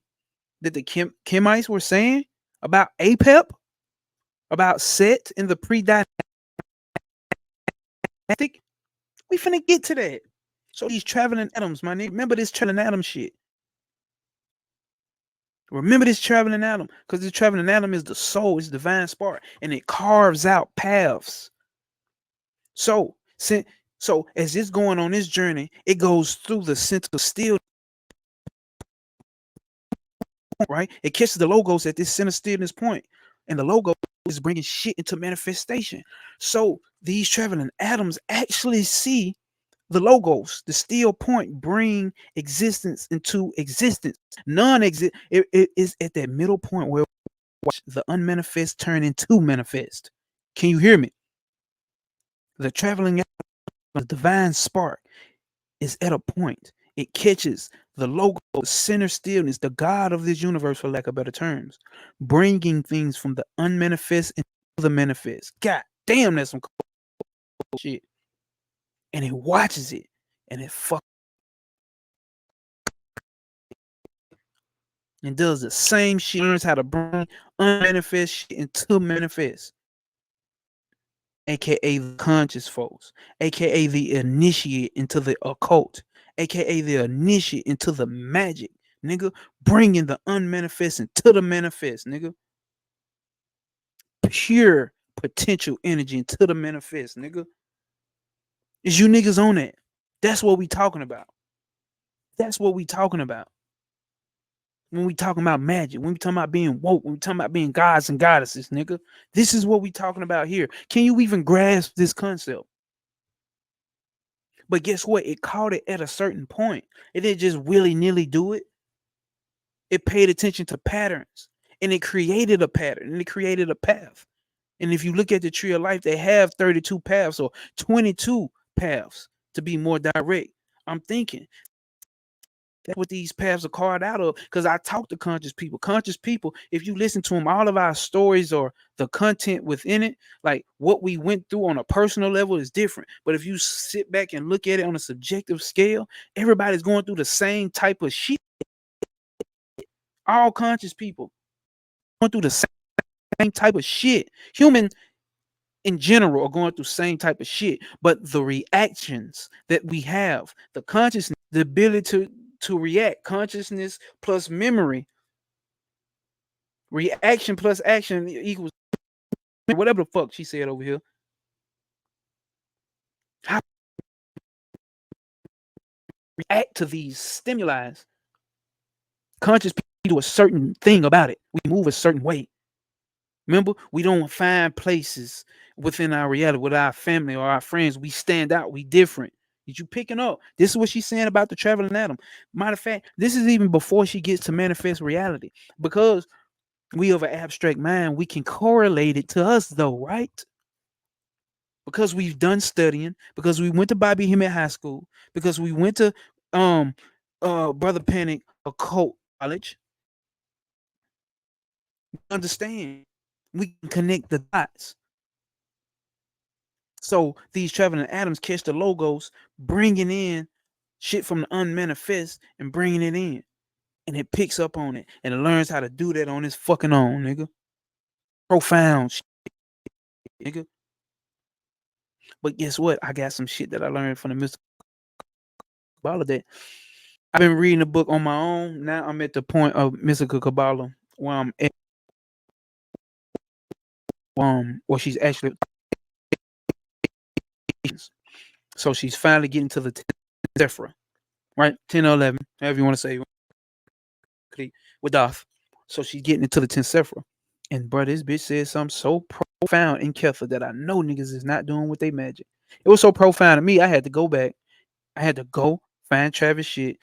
that the Kemites were saying about Apep? About Set in the pre-dynastic? We finna get to that. So these traveling atoms, my nigga. Remember this traveling atom shit. Remember this traveling atom, because this traveling atom is the soul, it's the divine spark, and it carves out paths. So as it's going on this journey, it goes through the center steel, right? It catches the logos at this center stillness point, and the logo is bringing shit into manifestation. So these traveling atoms actually see the logos, the steel point, bring existence into existence. Non-exist. It is at that middle point where the unmanifest turn into manifest. Can you hear me? The traveling the divine spark is at a point. It catches the logo, the center stillness, the God of this universe, for lack of better terms, bringing things from the unmanifest into the manifest. God damn, that's some cool shit. And it watches it, and it and does the same shit. Learns how to bring unmanifest shit into manifest, aka the conscious folks, aka the initiate into the occult, aka the initiate into the magic, nigga, bringing the unmanifest into the manifest, nigga. Pure potential energy into the manifest, nigga. Is you niggas on that? That's what we talking about. That's what we talking about. When we talking about magic, when we talking about being woke, when we talking about being gods and goddesses, nigga, this is what we talking about here. Can you even grasp this concept? But guess what? It caught it at a certain point. It didn't just willy-nilly do it. It paid attention to patterns, and it created a pattern, and it created a path. And if you look at the tree of life, they have 32 paths or 22 paths to be more direct. I'm thinking that's what these paths are carved out of, because I talk to conscious people. Conscious people, if you listen to them, all of our stories or the content within it, like what we went through on a personal level is different. But if you sit back and look at it on a subjective scale, everybody's going through the same type of shit. All conscious people going through the same type of shit. Human in general are going through the same type of shit, but the reactions that we have, the consciousness, the ability to react, consciousness plus memory, reaction plus action equals whatever the fuck she said over here. How react to these stimuli? Conscious people do a certain thing about it. We move a certain way. Remember, we don't find places within our reality with our family or our friends. We stand out. We different. Did you picking up? This is what she's saying about the traveling atom. Matter of fact, this is even before she gets to manifest reality, because we have an abstract mind. We can correlate it to us though, right? Because we've done studying, because we went to Bobby Hemmitt High School, because we went to Brother Panic occult knowledge, understand we can connect the dots. So these traveling atoms catch the logos, bringing in shit from the unmanifest and bringing it in. And it picks up on it and it learns how to do that on its fucking own, nigga. Profound shit, nigga. But guess what? I got some shit that I learned from the mystical Kabbalah that I've been reading the book on my own. Now I'm at the point of mystical Kabbalah where I'm at, where she's actually, so she's finally getting to the Sephra, right? 10 or 11, however you want to say, with Doth. So she's getting into the 10th Sephra. And bro, this bitch said something so profound in Kether that I know niggas is not doing with they magic. It was so profound to me, I had to go back. I had to go find Travis shit.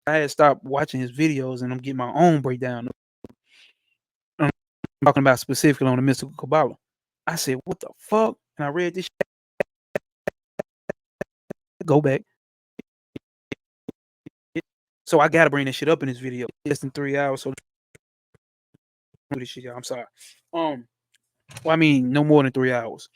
I had stopped watching his videos and I'm getting my own breakdown. I'm talking about specifically on the mystical Kabbalah. I said, what the fuck? And I read this shit. Go back. So I gotta bring this shit up in this video. Less than 3 hours. So this shit, y'all. I'm sorry. Well, I mean, no more than 3 hours.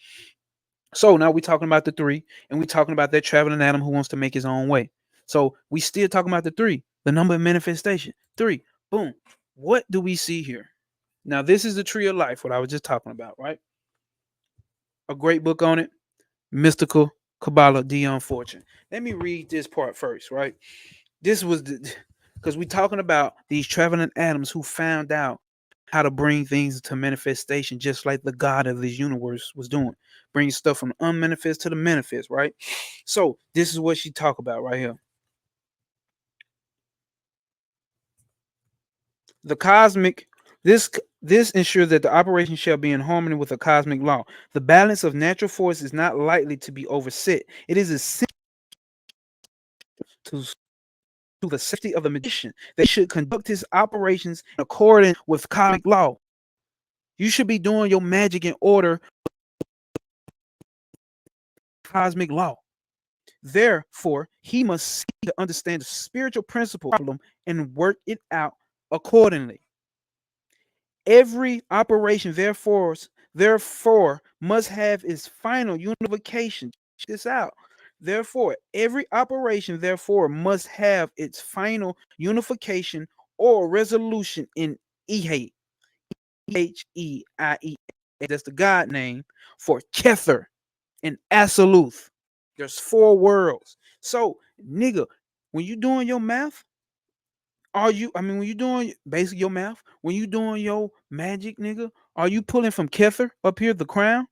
So now we're talking about the 3, and we're talking about that traveling atom who wants to make his own way. So we still talking about the 3, the number of manifestation. 3, boom. What do we see here? Now, this is the tree of life, what I was just talking about, right? A great book on it, Mystical Kabbalah, Dion Fortune. Let me read this part first, right? This was because we're talking about these traveling atoms who found out how to bring things to manifestation, just like the God of this universe was doing, bringing stuff from the unmanifest to the manifest, right? So this is what she talk about right here. The cosmic, this ensures that the operation shall be in harmony with the cosmic law. The balance of natural force is not likely to be overset. It is essential to the safety of the magician. They should conduct his operations in accordance with cosmic law. You should be doing your magic in order cosmic law. Therefore, he must seek to understand the spiritual principle problem and work it out accordingly. Every operation, therefore, must have its final unification. Check this out. Therefore, every operation, must have its final unification or resolution in Ehe. Heie. That's the God name for Kether and Absolute. There's 4 worlds. So, nigga, when you doing your math, when you doing basically your math, when you doing your magic, nigga, are you pulling from Kether up here, the crown?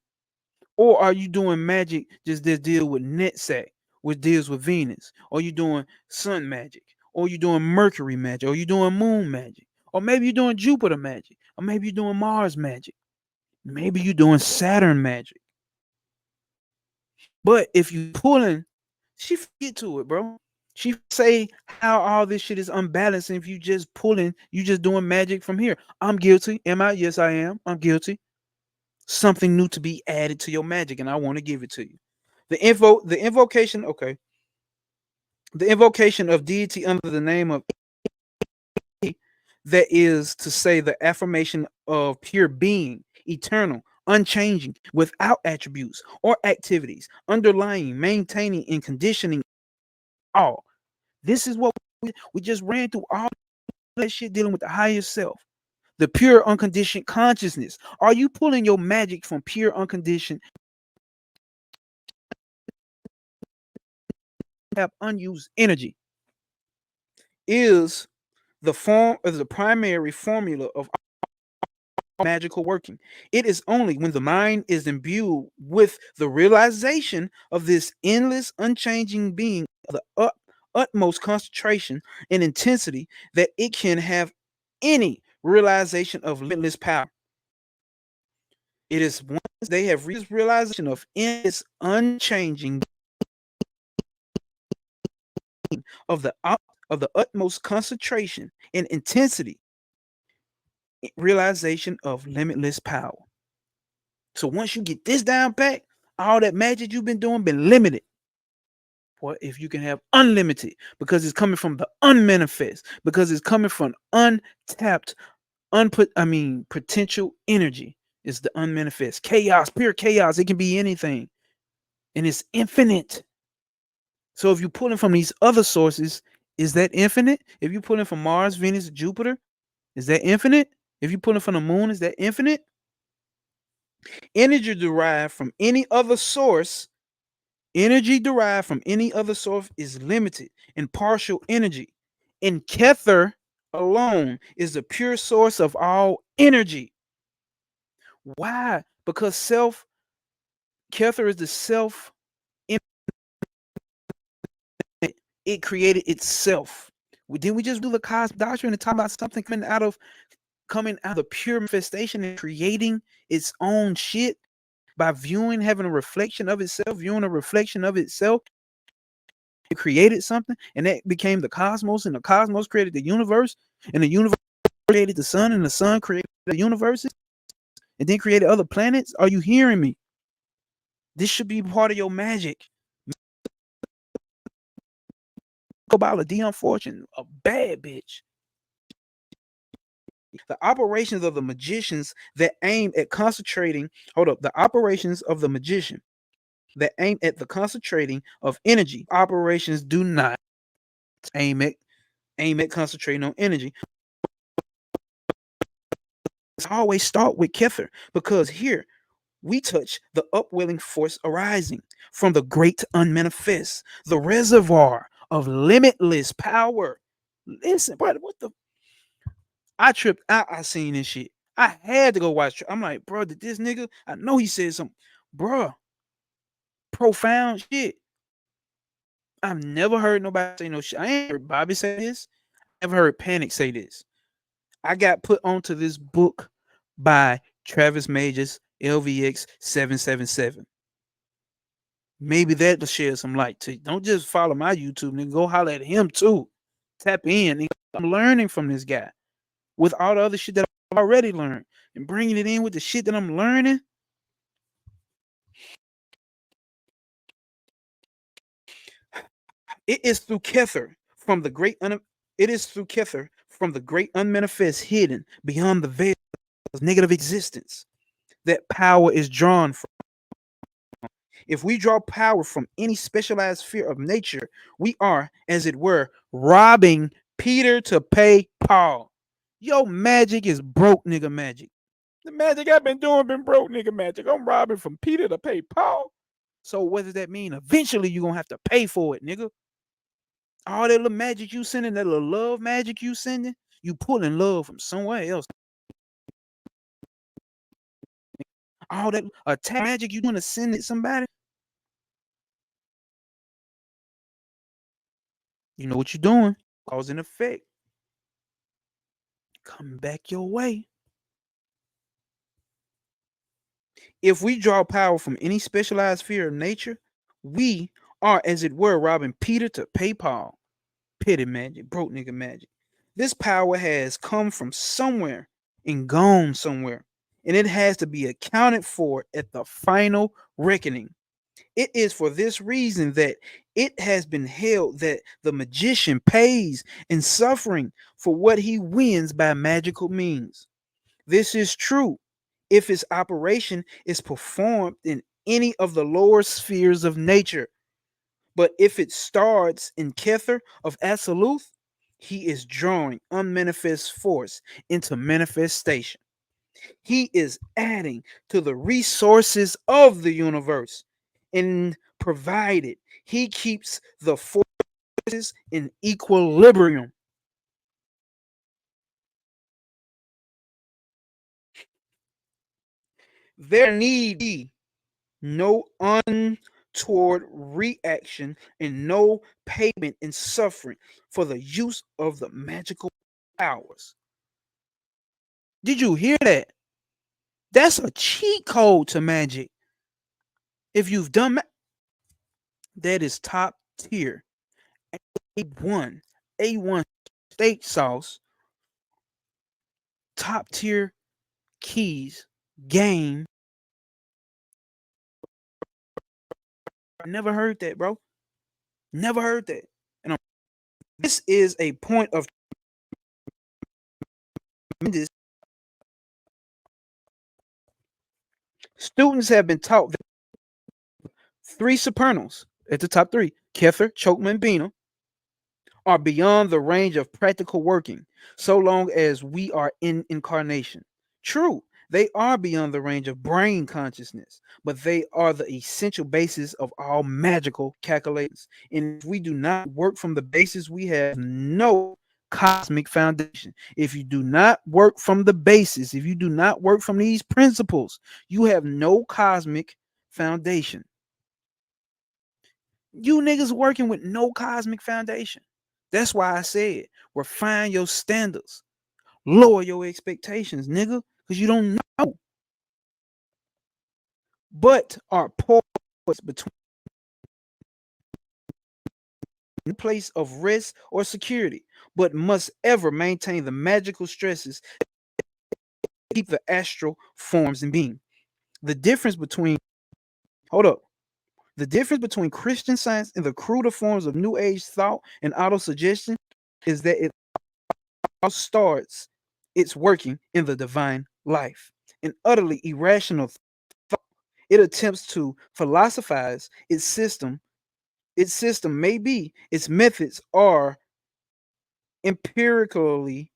Or are you doing magic just that deal with Netzach, which deals with Venus? Or you doing sun magic? Or you doing Mercury magic? Or you doing moon magic? Or maybe you're doing Jupiter magic? Or maybe you're doing Mars magic? Maybe you're doing Saturn magic. But if you pulling, she get to it, bro. She say how all this shit is unbalanced. And if you just pulling, you just doing magic from here. I'm guilty. Am I? Yes, I am. I'm guilty. Something new to be added to your magic, and I want to give it to you. The invocation, okay. The invocation of deity under the name of, that is to say the affirmation of pure being, eternal, unchanging, without attributes or activities, underlying, maintaining, and conditioning all. This is what we just ran through, all that shit dealing with the higher self, the pure unconditioned consciousness. Are you pulling your magic from pure unconditioned, have unused energy? Is the form of the primary formula of magical working. It is only when the mind is imbued with the realization of this endless, unchanging being of the utmost concentration and intensity that it can have any realization of limitless power. It is once they have reached realization of endless, unchanging of the utmost concentration and intensity, realization of limitless power. So once you get this down pat, all that magic you've been doing been limited. What if you can have unlimited? Because it's coming from the unmanifest, because it's coming from untapped, potential energy. Is the unmanifest chaos, pure chaos. It can be anything, and it's infinite. So if you're pulling from these other sources, is that infinite? If you're pulling from Mars, Venus, Jupiter, is that infinite? If you're pulling from the moon, is that infinite? Energy derived from any other source, is limited and partial energy. And Kether alone is the pure source of all energy. Why? Because Kether is the self. It created itself. Didn't we just do the cosmic doctrine and talk about something coming out of the pure manifestation and creating its own shit by having a reflection of itself, viewing a reflection of itself? It created something, and that became the cosmos, and the cosmos created the universe, and the universe created the sun, and the sun created the universes, and then created other planets. Are you hearing me? This should be part of your magic. About a Dion Fortune, a bad bitch. The operations of the magicians that aim at concentrating, the operations of the magician that aim at the concentrating of energy. Operations do not aim at concentrating on energy. It's always start with Kether, because here we touch the upwelling force arising from the great unmanifest, the reservoir of limitless power. Listen, brother, what the? I tripped out. I seen this shit. I had to go watch. I'm like, bro, did this nigga? I know he said some, bro, profound shit. I've never heard nobody say no shit. I ain't heard Bobby say this. I never heard Panic say this. I got put onto this book by Travis Majors, LVX 777. Maybe that'll shed some light to you. Don't just follow my YouTube, nigga. Go holler at him too. Tap in. Nigga. I'm learning from this guy with all the other shit that I've already learned, and bringing it in with the shit that I'm learning. It is through Kether from the great unmanifest, hidden beyond the veil of negative existence, that power is drawn from. If we draw power from any specialized sphere of nature, we are, as it were, robbing Peter to pay Paul. Yo, magic is broke nigga magic. The magic I've been doing been broke nigga magic. I'm robbing from Peter to pay Paul. So what does that mean? Eventually you're gonna have to pay for it, nigga. All that little magic you sending, that little love magic you sending, you pulling love from somewhere else. All that attack magic you want to send it somebody, you know what you're doing. Cause and effect. Come back your way. If we draw power from any specialized sphere of nature, we are, as it were, robbing Peter to pay Paul. Petty magic, broke nigga magic. This power has come from somewhere and gone somewhere, and it has to be accounted for at the final reckoning. It is for this reason that it has been held that the magician pays in suffering for what he wins by magical means. This is true if its operation is performed in any of the lower spheres of nature. But if it starts in Kether of Absolute, he is drawing unmanifest force into manifestation. He is adding to the resources of the universe, and provided he keeps the forces in equilibrium. There need be no untoward reaction and no payment in suffering for the use of the magical powers. Did you hear that? That's a cheat code to magic. If you've done that, is top tier. A1 steak sauce, top tier keys, game. I never heard that, bro. Never heard that. And this is a point of tremendous. Students have been taught that three supernals at the top three, Kether, Chokma, and Bina, are beyond the range of practical working, so long as we are in incarnation. True, they are beyond the range of brain consciousness, but they are the essential basis of all magical calculations. And if we do not work from the basis, we have no cosmic foundation. If you do not work from the basis, if you do not work from these principles, you have no cosmic foundation. You niggas working with no cosmic foundation. That's why I said refine your standards, lower your expectations, nigga, because you don't know. But are poised between a place of rest or security, but must ever maintain the magical stresses that keep the astral forms in being. The difference between the difference between Christian Science and the cruder forms of New Age thought and auto-suggestion is that it all starts its working in the divine life. An utterly irrational thought. It attempts to philosophize its system. Its system may be, its methods are empirically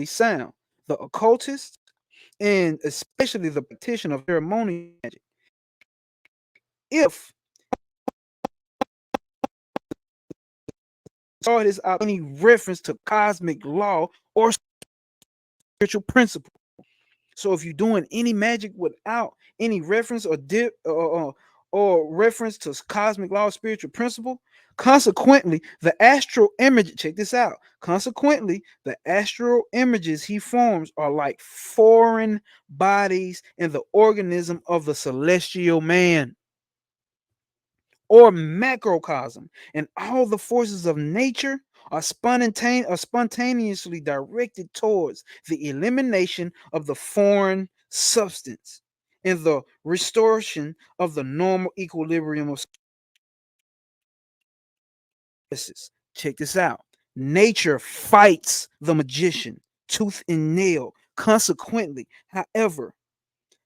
sound. The occultists, and especially the practitioner of ceremonial magic, if saw this out any reference to cosmic law or spiritual principle. So if you're doing any magic without any reference or reference to cosmic law or spiritual principle, consequently, the astral image, check this out. Consequently, the astral images he forms are like foreign bodies in the organism of the celestial man or macrocosm, and all the forces of nature are spontaneously directed towards the elimination of the foreign substance and the restoration of the normal equilibrium of species. Check this out. Nature fights the magician tooth and nail. Consequently, however,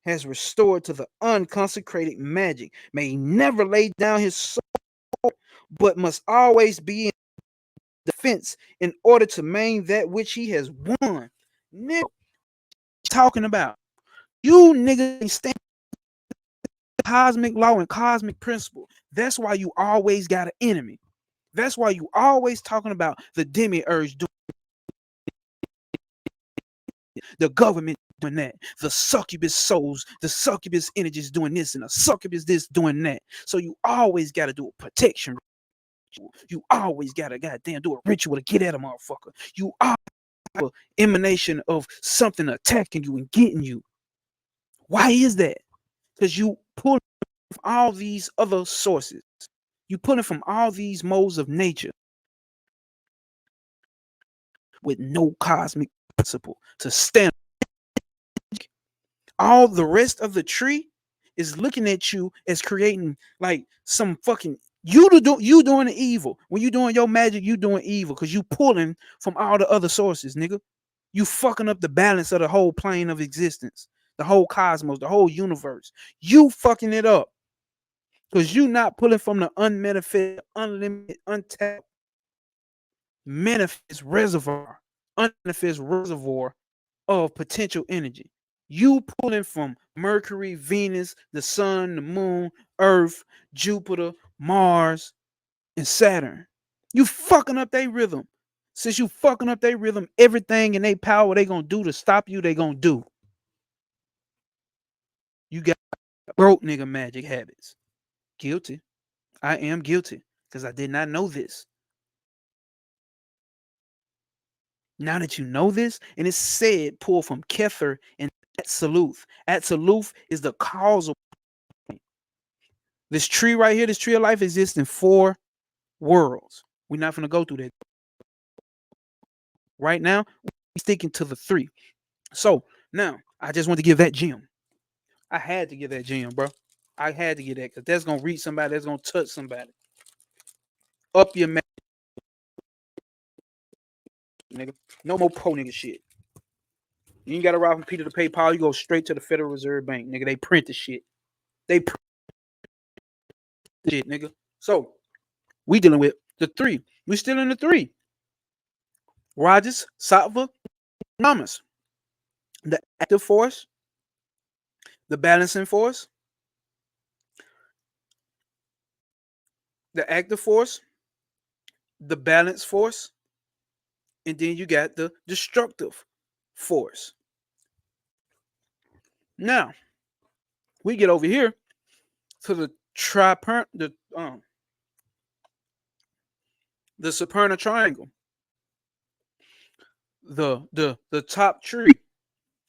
has restored to the unconsecrated magic, may never lay down his soul, but must always be in defense in order to maintain that which he has won. Nigga, talking about you niggas stand cosmic law and cosmic principle. That's why you always got an enemy. That's why you always talking about the demiurge doing the government doing that, the succubus souls, the succubus energies doing this, and the succubus this doing that. So you always got to do a protection ritual. You always got to goddamn do a ritual to get at a motherfucker. You are an emanation of something attacking you and getting you. Why is that? Because you pull from all these other sources. You pull it from all these modes of nature with no cosmic principle to stand. All the rest of the tree is looking at you as creating like some fucking you doing the evil. When you doing your magic, you doing evil because you pulling from all the other sources, nigga. You fucking up the balance of the whole plane of existence, the whole cosmos, the whole universe. You fucking it up because you not pulling from the unmanifest, unlimited, untapped, manifest reservoir, unmanifest reservoir of potential energy. You pulling from Mercury, Venus, the sun, the moon, Earth, Jupiter, Mars, and Saturn. You fucking up their rhythm. Since you fucking up their rhythm, everything in their power they gonna do to stop you, they gonna do. You got broke nigga magic habits. Guilty. I am guilty because I did not know this. Now that you know this, and it's said pull from Kether and Absolute. Absolute is the causal point. This tree right here, this tree of life exists in 4 worlds. We're not going to go through that. Right now, we're sticking to the 3. So now, I just want to give that gem. I had to give that gem, bro. I had to get that because that's going to reach somebody. That's going to touch somebody. up your nigga. No more pro nigga shit. You ain't got to rob from Peter to pay Paul. You go straight to the Federal Reserve Bank, nigga. They print the shit. They print the shit, nigga. So we dealing with the three. We still in the three. Rajas, sattva, tamas. The active force, the balancing force, the active force, the balance force, and then you got the destructive force. Now we get over here to the the Saperna triangle, the top tree,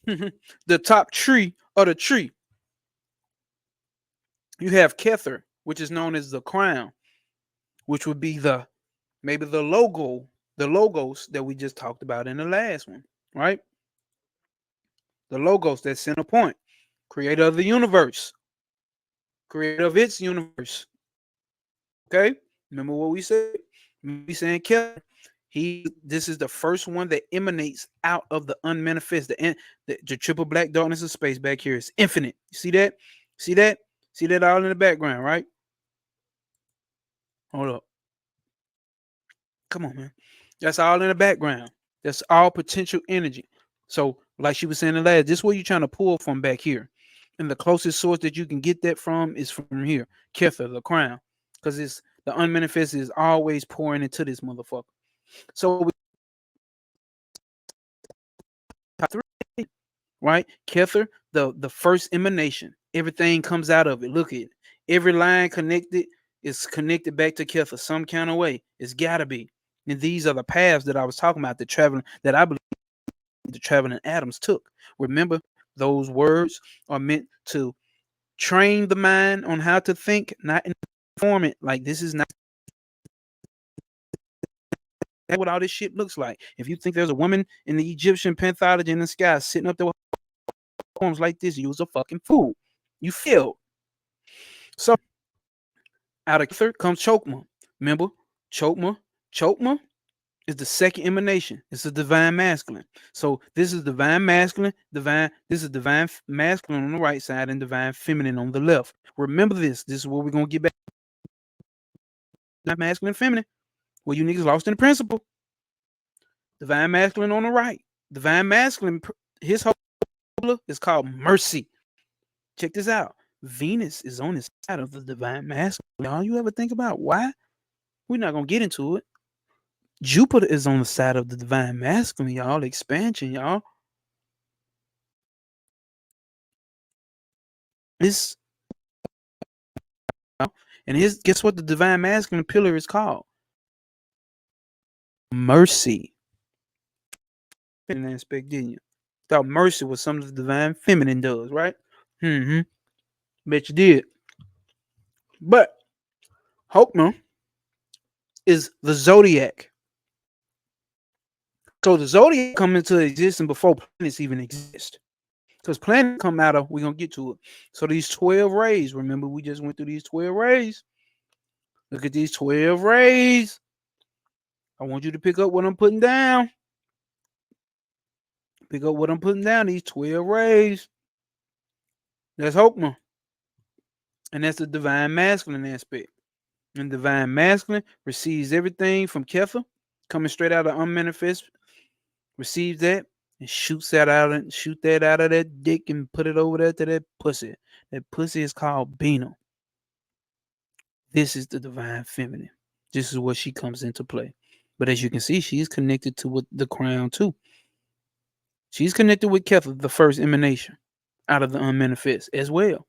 the top tree of the tree. You have Kether, which is known as the crown, which would be maybe the logos that we just talked about in the last one, right? The logos, that center point, creator of the universe, creator of its universe. Okay, remember what we said? We saying Kether. This is the first one that emanates out of the unmanifest. The triple black darkness of space back here is infinite. You see that? See that? See that all in the background, right? Hold up. Come on, man. That's all in the background. That's all potential energy. So, like she was saying in the last, this is what you're trying to pull from back here. And the closest source that you can get that from is from here, Kether, the crown. Because it's the unmanifested is always pouring into this motherfucker. So top three, right? Kether, the first emanation. Everything comes out of it. Look at it. Every line connected is connected back to Kether some kind of way. It's gotta be. And these are the paths that I was talking about, that I believe the traveling atoms took. Remember, those words are meant to train the mind on how to think, not inform it. Like, this is not what all this shit looks like. If you think there's a woman in the Egyptian panthology in the sky sitting up there with forms like this, you was a fucking fool. You failed. So out of Kether comes Chokma. Remember, Chokma is the second emanation. It's the divine masculine. So this is divine masculine, this is divine masculine on the right side and divine feminine on the left. Remember this. This is what we're gonna get back. Not masculine and feminine. Well, you niggas lost in the principle. Divine masculine on the right. Divine masculine, his whole is called mercy. Check this out. Venus is on the side of the divine masculine. Y'all, you ever think about why? We're not gonna get into it. Jupiter is on the side of the divine masculine, y'all. Expansion, y'all. This, and guess what the divine masculine pillar is called? Mercy. In that aspect, didn't you? Thought mercy was something the divine feminine does, right? Bet you did. But Hokma is the zodiac. So the zodiac come into existence before planets even exist. Because planets come out of, we're going to get to it. So these 12 rays, remember we just went through these 12 rays. Look at these 12 rays. I want you to pick up what I'm putting down. Pick up what I'm putting down, these 12 rays. That's Hokma. And that's the divine masculine aspect. And divine masculine receives everything from Kether, coming straight out of unmanifest, receives that and shoots that out of that dick and put it over there to that pussy. That pussy is called Bina. This is the divine feminine. This is where she comes into play. But as you can see, she's connected to the crown too. She's connected with Kether, the first emanation out of the unmanifest as well.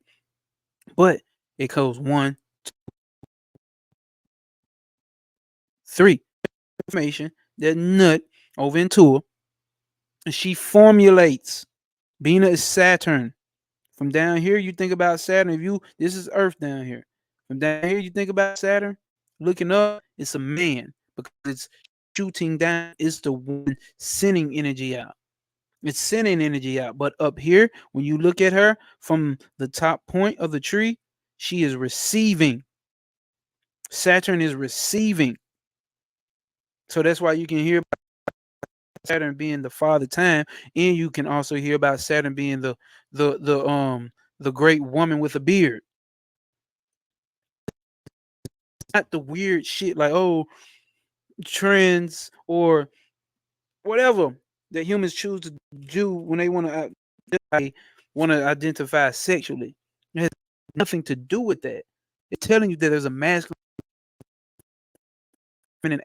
But it goes 1, 2, 3. Information, that nut over into her. And she formulates. Bina is Saturn. From down here, you think about Saturn. This is Earth down here. From down here, you think about Saturn. Looking up, it's a man because it's shooting down. It's the one sending energy out. It's sending energy out. But up here, when you look at her from the top point of the tree, she is receiving. Saturn is receiving. So that's why you can hear about Saturn being the father time, and you can also hear about Saturn being the great woman with a beard. Not the weird shit like, oh, trends or whatever that humans choose to do when they want to identify sexually. It has nothing to do with that. It's telling you that there's a masculine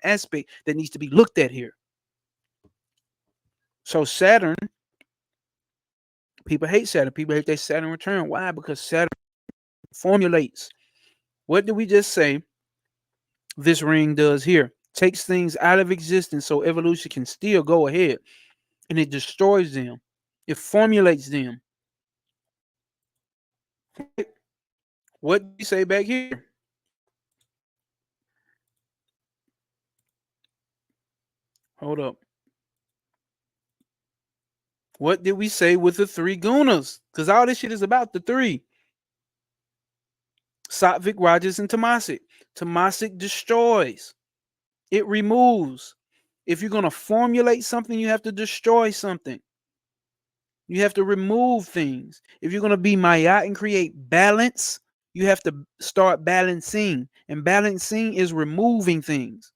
aspect that needs to be looked at here. So Saturn, people hate Saturn. People hate their Saturn return. Why? Because Saturn formulates. What did we just say this ring does here? Takes things out of existence so evolution can still go ahead. And it destroys them. It formulates them. What do you say back here? Hold up. What did we say with the three gunas? Because all this shit is about the three. Sattvic, Rajas, and Tamasic. Tamasic destroys. It removes. If you're going to formulate something, you have to destroy something. You have to remove things. If you're going to be Mayat and create balance, you have to start balancing. And balancing is removing things.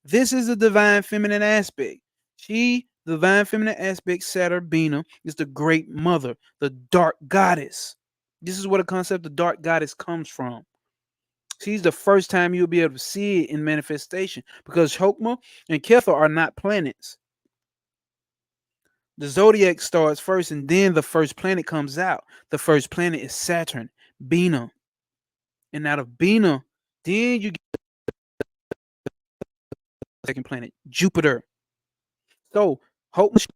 This is the divine feminine aspect. She, the divine feminine aspect, Saturn Bina, is the great mother, the dark goddess. This is where the concept of dark goddess comes from. She's the first time you'll be able to see it in manifestation, because Chokmah and Kether are not planets. The zodiac starts first, and then the first planet comes out. The first planet is Saturn, Bina. And out of Bina, then you get the second planet, Jupiter. So, Chokmah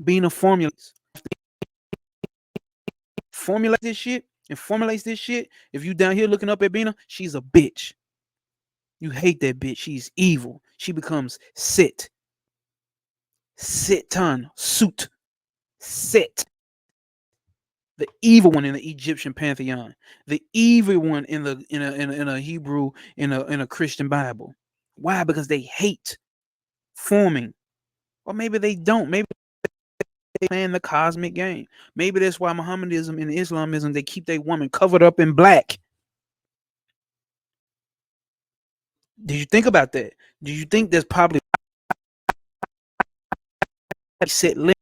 Bina formulates. Formulate this shit and formulates this shit. If you down here looking up at Bina, she's a bitch. You hate that bitch. She's evil. She becomes Sit. Sitan, Sut, Set. The evil one in the Egyptian pantheon. The evil one in a Hebrew, in a Christian Bible. Why? Because they hate forming. Or maybe they don't. Maybe they playing the cosmic game. Maybe that's why Mohammedanism and Islamism, they keep their woman covered up in black. Did you think about that? Do you think there's probably set limits?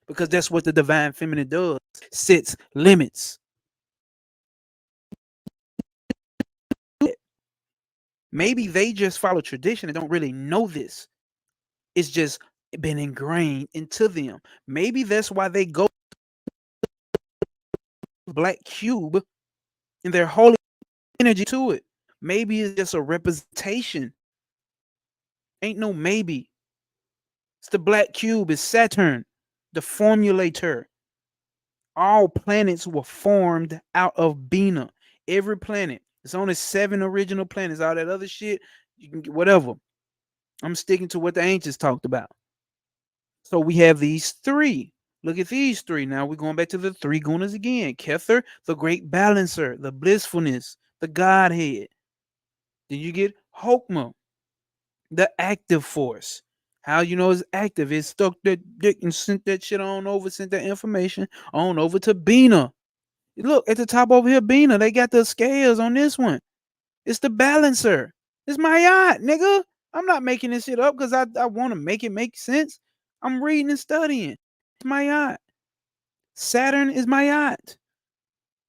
Because that's what the divine feminine does. Sets limits. Maybe they just follow tradition and don't really know this. It's just been ingrained into them. Maybe that's why they go black cube and their holy energy to it. Maybe it's just a representation. Ain't no maybe. It's the black cube. It's Saturn, the formulator. All planets were formed out of Bina. Every planet. It's only 7 original planets. All that other shit, you can get whatever. I'm sticking to what the ancients talked about. So we have these three. Look at these three. Now we're going back to the three gunas again. Kether, the great balancer, the blissfulness, the Godhead. Then you get Chokmah, the active force. How you know it's active? It stuck that dick and sent that shit on over, sent that information on over to Bina. Look at the top over here, Bina. They got the scales on this one. It's the balancer. It's my yacht, nigga. I'm not making this shit up because I want to make it make sense. I'm reading and studying. It's my yacht. Saturn is my yacht.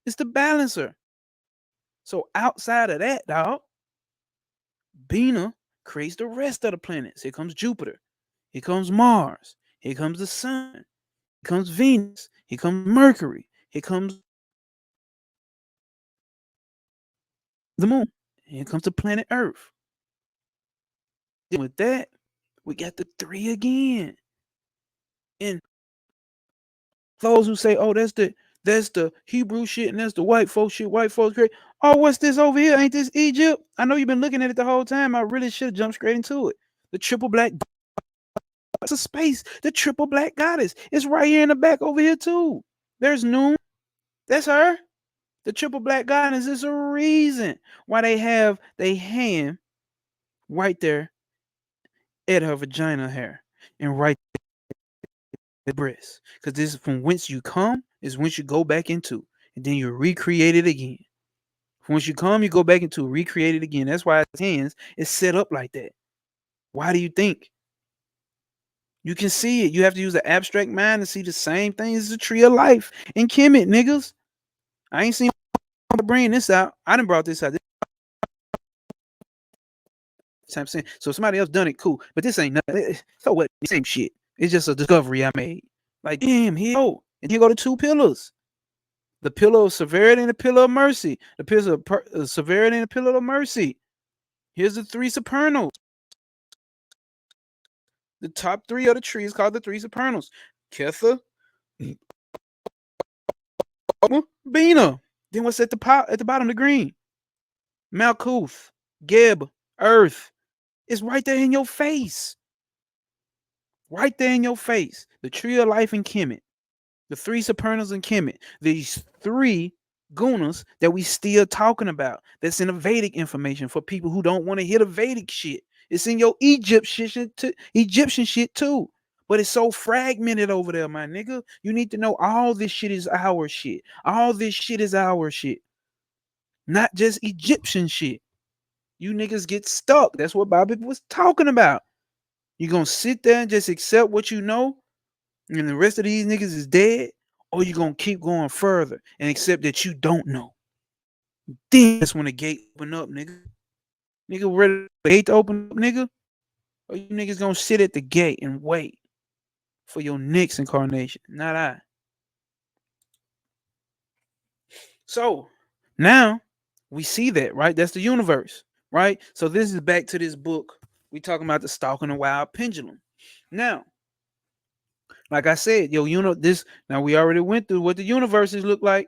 It's the balancer. So outside of that, dog, Bina creates the rest of the planets. Here comes Jupiter. Here comes Mars. Here comes the Sun. Here comes Venus. Here comes Mercury. Here comes the Moon. Here comes the planet Earth. Then with that, we got the three again. And those who say, "Oh, that's the Hebrew shit and that's the white folks shit. White folks great." Oh, what's this over here? Ain't this Egypt? I know you've been looking at it the whole time. I really should have jumped straight into it. The triple black. It's a space. The triple black goddess. It's right here in the back over here too. There's Noon. That's her. The triple black goddess is a reason why they have their hand right there at her vagina hair and right the breast. Because this is from whence you come, is whence you go back into. And then you recreate it again. Once you come, you go back into recreate it again. That's why his hands is set up like that. Why do you think? You can see it. You have to use the abstract mind to see the same thing as the tree of life in Kemet, niggas. I ain't seen bring this out. I done brought this out. So somebody else done it, cool. But this ain't nothing. So what? Same shit. It's just a discovery I made. Like, damn, here go. And here go the two pillars. The pillar of severity and the pillar of mercy. The pillar of severity and the pillar of mercy. Here's the three supernals. The top three of the tree is called the three supernals. Kether, Bina. Then what's at the bottom? The green. Malkuth, Geb, Earth. It's right there in your face. Right there in your face. The tree of life in Kemet. The three supernals in Kemet. These three gunas that we still talking about. That's in the Vedic information for people who don't want to hear the Vedic shit. It's in your Egyptian shit too. But it's so fragmented over there, my nigga. You need to know all this shit is our shit. All this shit is our shit. Not just Egyptian shit. You niggas get stuck. That's what Bobby was talking about. You gonna sit there and just accept what you know, and the rest of these niggas is dead, or you gonna keep going further and accept that you don't know. Then that's when the gate open up, nigga. Nigga, ready for the gate to open up, nigga? Or you niggas gonna sit at the gate and wait for your next incarnation? Not I. So now we see that, right? That's the universe, right? So this is back to this book. We talking about the stalking the wild pendulum. Now, like I said, this now we already went through what the universes look like.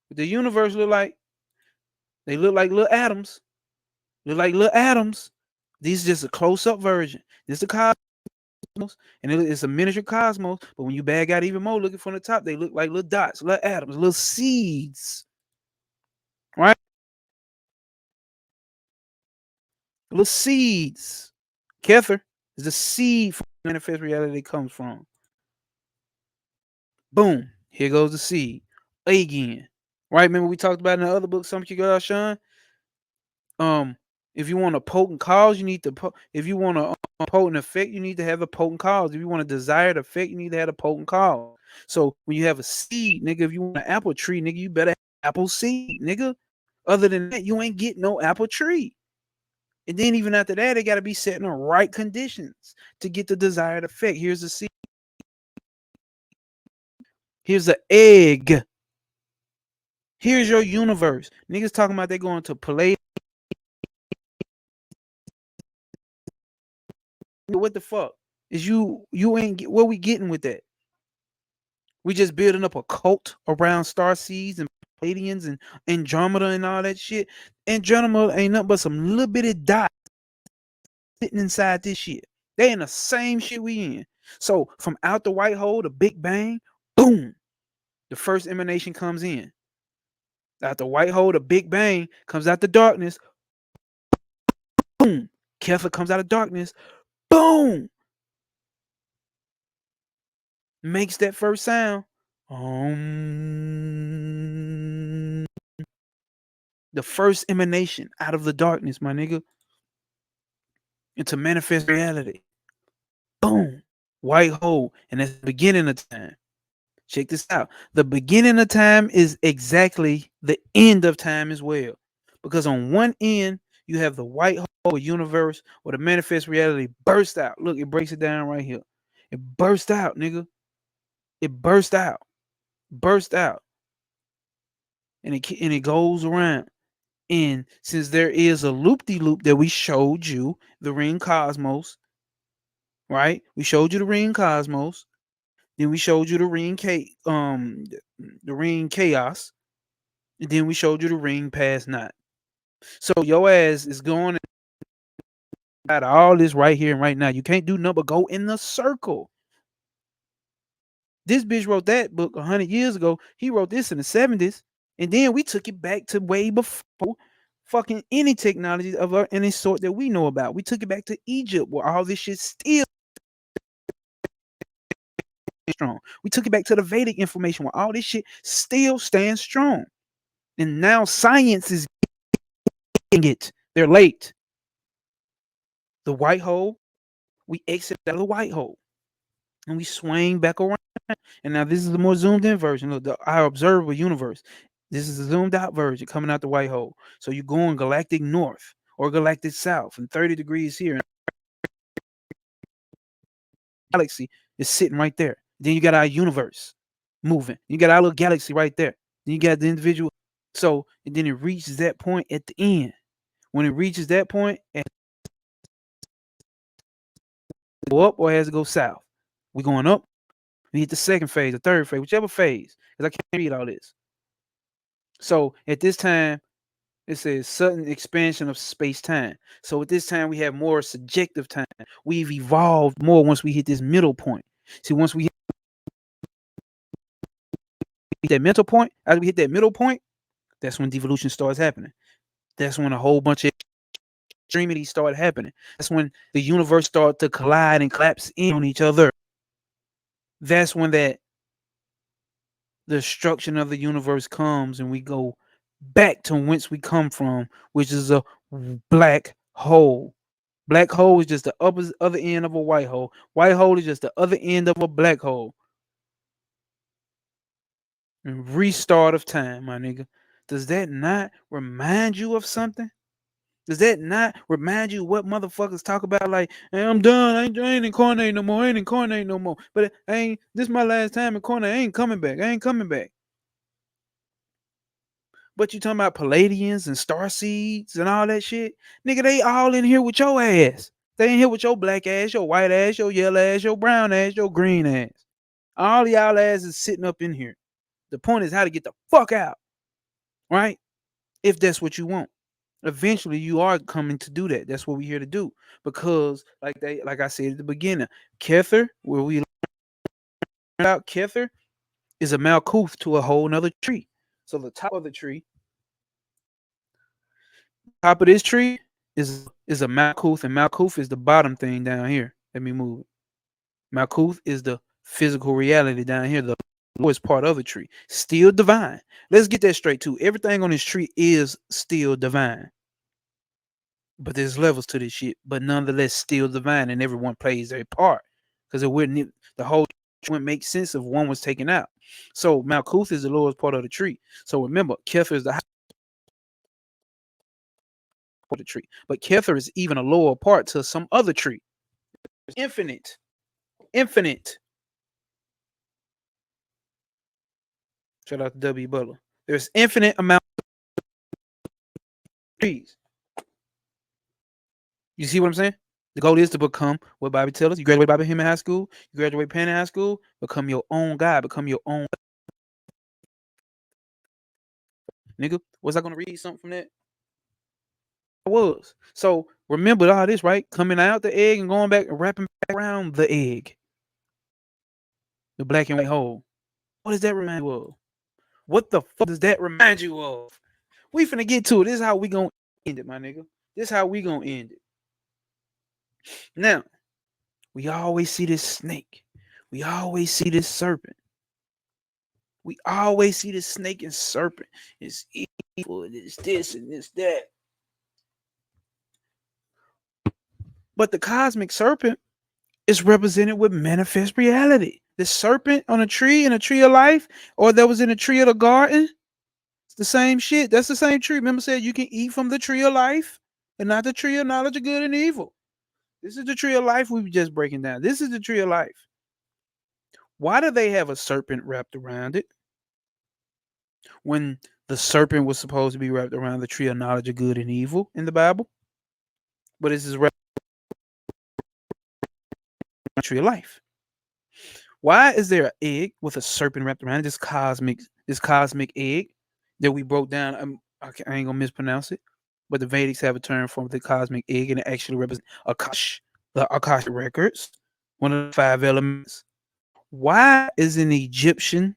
What the universe look like? They look like little atoms. Look like little atoms. These is just a close-up version. This is the cosmos, and it's a miniature cosmos. But when you bag out even more, looking from the top, they look like little dots, little atoms, little seeds. Right? Little seeds. Kether is the seed from the manifest reality it comes from. Boom. Here goes the seed. Again. Right? Remember we talked about in the other book, Something You Got Sean? If you want a potent cause, you need to if you want a potent effect, you need to have a potent cause. If you want a desired effect, you need to have a potent cause. So when you have a seed, nigga, if you want an apple tree, nigga, you better have apple seed, nigga. Other than that, you ain't get no apple tree. And then even after that, they got to be set in the right conditions to get the desired effect. Here's the seed. Here's the egg. Here's your universe. Niggas talking about they going to play. What the fuck is you ain't get what we getting with that? We just building up a cult around star seeds and Palladians and Andromeda and all that shit. Andromeda ain't nothing but some little bitty dots sitting inside this shit. They in the same shit we in. So from out the white hole, the Big Bang, boom, the first emanation comes in. Out the white hole, the Big Bang comes out the darkness. Boom. Kether comes out of darkness. Boom. Makes that first sound. The first emanation out of the darkness, my nigga. Into manifest reality. Boom. White hole. And that's the beginning of time. Check this out. The beginning of time is exactly the end of time as well. Because on one end, you have the white hole universe where the manifest reality bursts out. Look, it breaks it down right here. It burst out, nigga. It burst out. Burst out. And it goes around. And since there is a loop-de-loop that we showed you, the ring cosmos, right? We showed you the ring cosmos. Then we showed you the ring chaos. And then we showed you the ring past not. So your ass is going out all this right here and right now. You can't do nothing but go in the circle. This bitch wrote that book 100 years ago. He wrote this in the 70s. And then we took it back to way before fucking any technology of any sort that we know about. We took it back to Egypt where all this shit still strong. We took it back to the Vedic information where all this shit still stands strong. And now science is getting it. They're late. The white hole, we exit out of the white hole and we swing back around. And now this is the more zoomed in version of our observable universe. This is the zoomed out version coming out the white hole. So you're going galactic north or galactic south and 30 degrees here. And galaxy is sitting right there. Then you got our universe moving. You got our little galaxy right there. Then you got the individual. So, and then it reaches that point at the end. When it reaches that point, it go up or it has to go south. We're going up. We hit the second phase, the third phase, whichever phase, because I can't read all this. So at this time, it says sudden expansion of space-time. So at this time, we have more subjective time. We've evolved more once we hit this middle point. See, once we hit that mental point, as we hit that middle point, that's when devolution starts happening. That's when a whole bunch of extremities start happening. That's when the universe starts to collide and collapse in on each other. That's when that destruction of the universe comes and we go back to whence we come from, which is a black hole. Black hole is just the other end of a white hole. White hole is just the other end of a black hole. And restart of time, my nigga. Does that not remind you of something? Does that not remind you what motherfuckers talk about? Like, hey, I'm done. I ain't incarnating no more. I ain't incarnating no more. But this is my last time incarnating. I ain't coming back. I ain't coming back. But you talking about Palladians and star seeds and all that shit? Nigga, they all in here with your ass. They in here with your black ass, your white ass, your yellow ass, your brown ass, your green ass. All y'all ass is sitting up in here. The point is how to get the fuck out. Right? If that's what you want. Eventually you are coming to do that. That's what we're here to do. Because like I said at the beginning, Kether, where we learned about Kether, is a malkuth to a whole nother tree. So the top of the tree, top of this tree is a malkuth, and malkuth is the bottom thing down here. Let me move it. Malkuth is the physical reality down here, the lowest part of the tree. Still divine. Let's get that straight too. Everything on this tree is still divine. But there's levels to this shit, but nonetheless still divine, and everyone plays their part. Because it wouldn't, the whole wouldn't make sense if one was taken out. So Malkuth is the lowest part of the tree. So remember, Kether is the highest part of the tree. But Kether is even a lower part to some other tree. It's infinite. Infinite. Shout out to W. Butler. There's infinite amount of trees. You see what I'm saying? The goal is to become what Bobby tells us. You graduate Bobby Hemmitt High School, you graduate Penn High School, become your own guy, become your own. Nigga, was I going to read something from that? I was. So remember all this, right? Coming out the egg and going back and wrapping back around the egg. The black and white hole. What does that remind you of? What the fuck does that remind you of? We finna get to it. This is how we gonna end it, my nigga. This is how we gonna end it. Now, we always see this snake. We always see this serpent. We always see this snake and serpent. It's evil, it's this and it's that. But the cosmic serpent is represented with manifest reality. The serpent on a tree in a tree of life, or that was in a tree of the garden, it's the same shit. That's the same tree. Remember, said you can eat from the tree of life and not the tree of knowledge of good and evil. This is the tree of life we were just breaking down. This is the tree of life. Why do they have a serpent wrapped around it? When the serpent was supposed to be wrapped around the tree of knowledge of good and evil in the Bible. But this is wrapped around the tree of life. Why is there an egg with a serpent wrapped around it? This cosmic egg that we broke down. I ain't gonna mispronounce it, but the Vedics have a term for the cosmic egg, and it actually represents the Akashic records, one of the 5 elements. Why is an Egyptian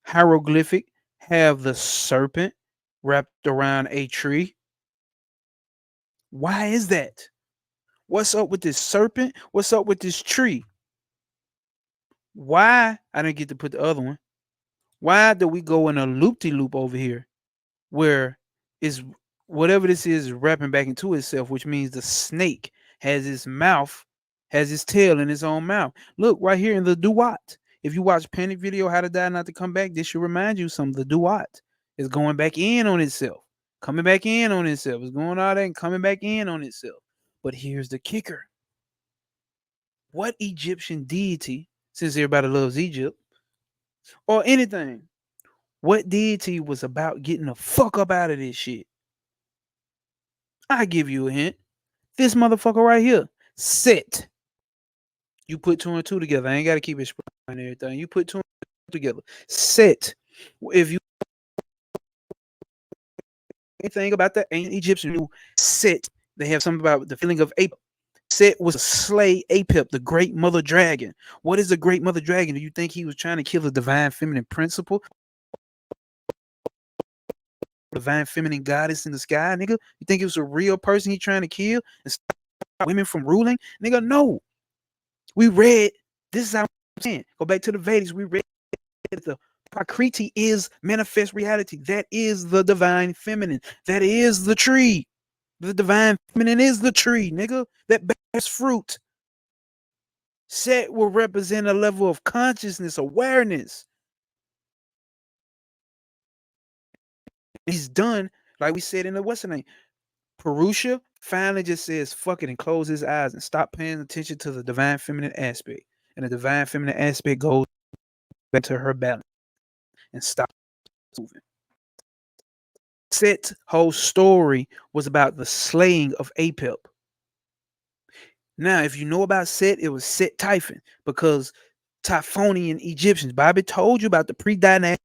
hieroglyphic have the serpent wrapped around a tree? Why is that? What's up with this serpent? What's up with this tree? Why? I didn't get to put the other one. Why do we go in a loop-de-loop over here where is whatever this is wrapping back into itself, which means the snake has its mouth, has its tail in its own mouth. Look right here in the duat. If you watch Panic Video, How to Die Not to Come Back, this should remind you something. The duat is going back in on itself, coming back in on itself. It's going all that and coming back in on itself. But here's the kicker. What Egyptian deity, since everybody loves Egypt, or anything, what deity was about getting the fuck up out of this shit? I give you a hint. This motherfucker right here, Set. You put two and two together. I ain't got to keep it and everything. You put two and two together. Set. If you anything about the ancient Egyptian, knew Set. They have something about the feeling of ape. Set was a slay Apep, the great mother dragon. What is the great mother dragon? Do you think he was trying to kill the divine feminine principle? Divine feminine goddess in the sky, nigga? You think it was a real person he trying to kill and stop women from ruling? Nigga, no. We read, this is how I'm saying. Go back to the Vedics. We read that the Prakriti is manifest reality. That is the divine feminine. That is the tree. The divine feminine is the tree, nigga, that bears fruit. Set will represent a level of consciousness, awareness. He's done, like we said in the what's the name? Purusha finally just says fuck it and close his eyes and stop paying attention to the divine feminine aspect. And the divine feminine aspect goes back to her balance and stop moving. Set's whole story was about the slaying of Apep. Now, if you know about Set, it was Set Typhon because Typhonian Egyptians. Bobby told you about the pre-dynastic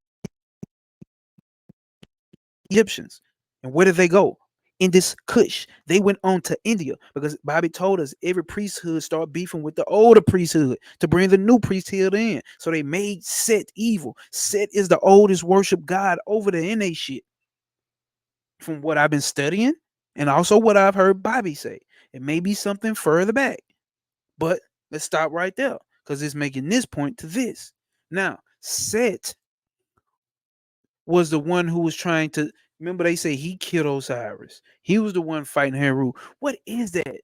Egyptians. And where did they go? In this Kush. They went on to India because Bobby told us every priesthood started beefing with the older priesthood to bring the new priesthood in. So they made Set evil. Set is the oldest worship god over the NA shit. From what I've been studying and also what I've heard Bobby say. It may be something further back. But let's stop right there because it's making this point to this. Now, Set was the one who was trying to, remember they say he killed Osiris. He was the one fighting Heru. What is that?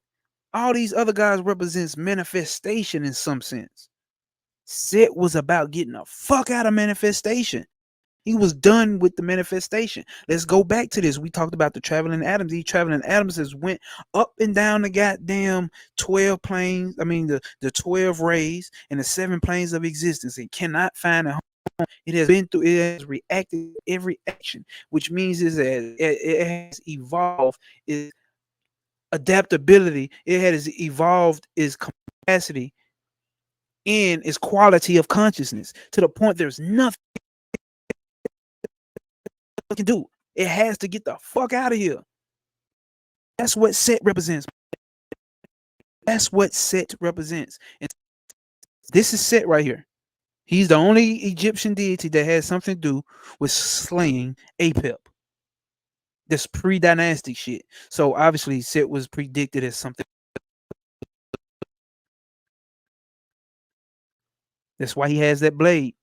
All these other guys represents manifestation in some sense. Set was about getting the fuck out of manifestation. He was done with the manifestation. Let's go back to this. We talked about the traveling atoms. These traveling atoms has went up and down the goddamn 12 planes. I mean, the 12 rays and the 7 planes of existence. It cannot find a home. It has been through, it has reacted to every action, which means is that it has evolved its adaptability. It has evolved its capacity and its quality of consciousness to the point there's nothing can do. It has to get the fuck out of here. That's what Set represents. That's what Set represents. And this is Set right here. He's the only Egyptian deity that has something to do with slaying Apep. This pre-dynastic shit. So obviously Set was predicted as something. That's why he has that blade.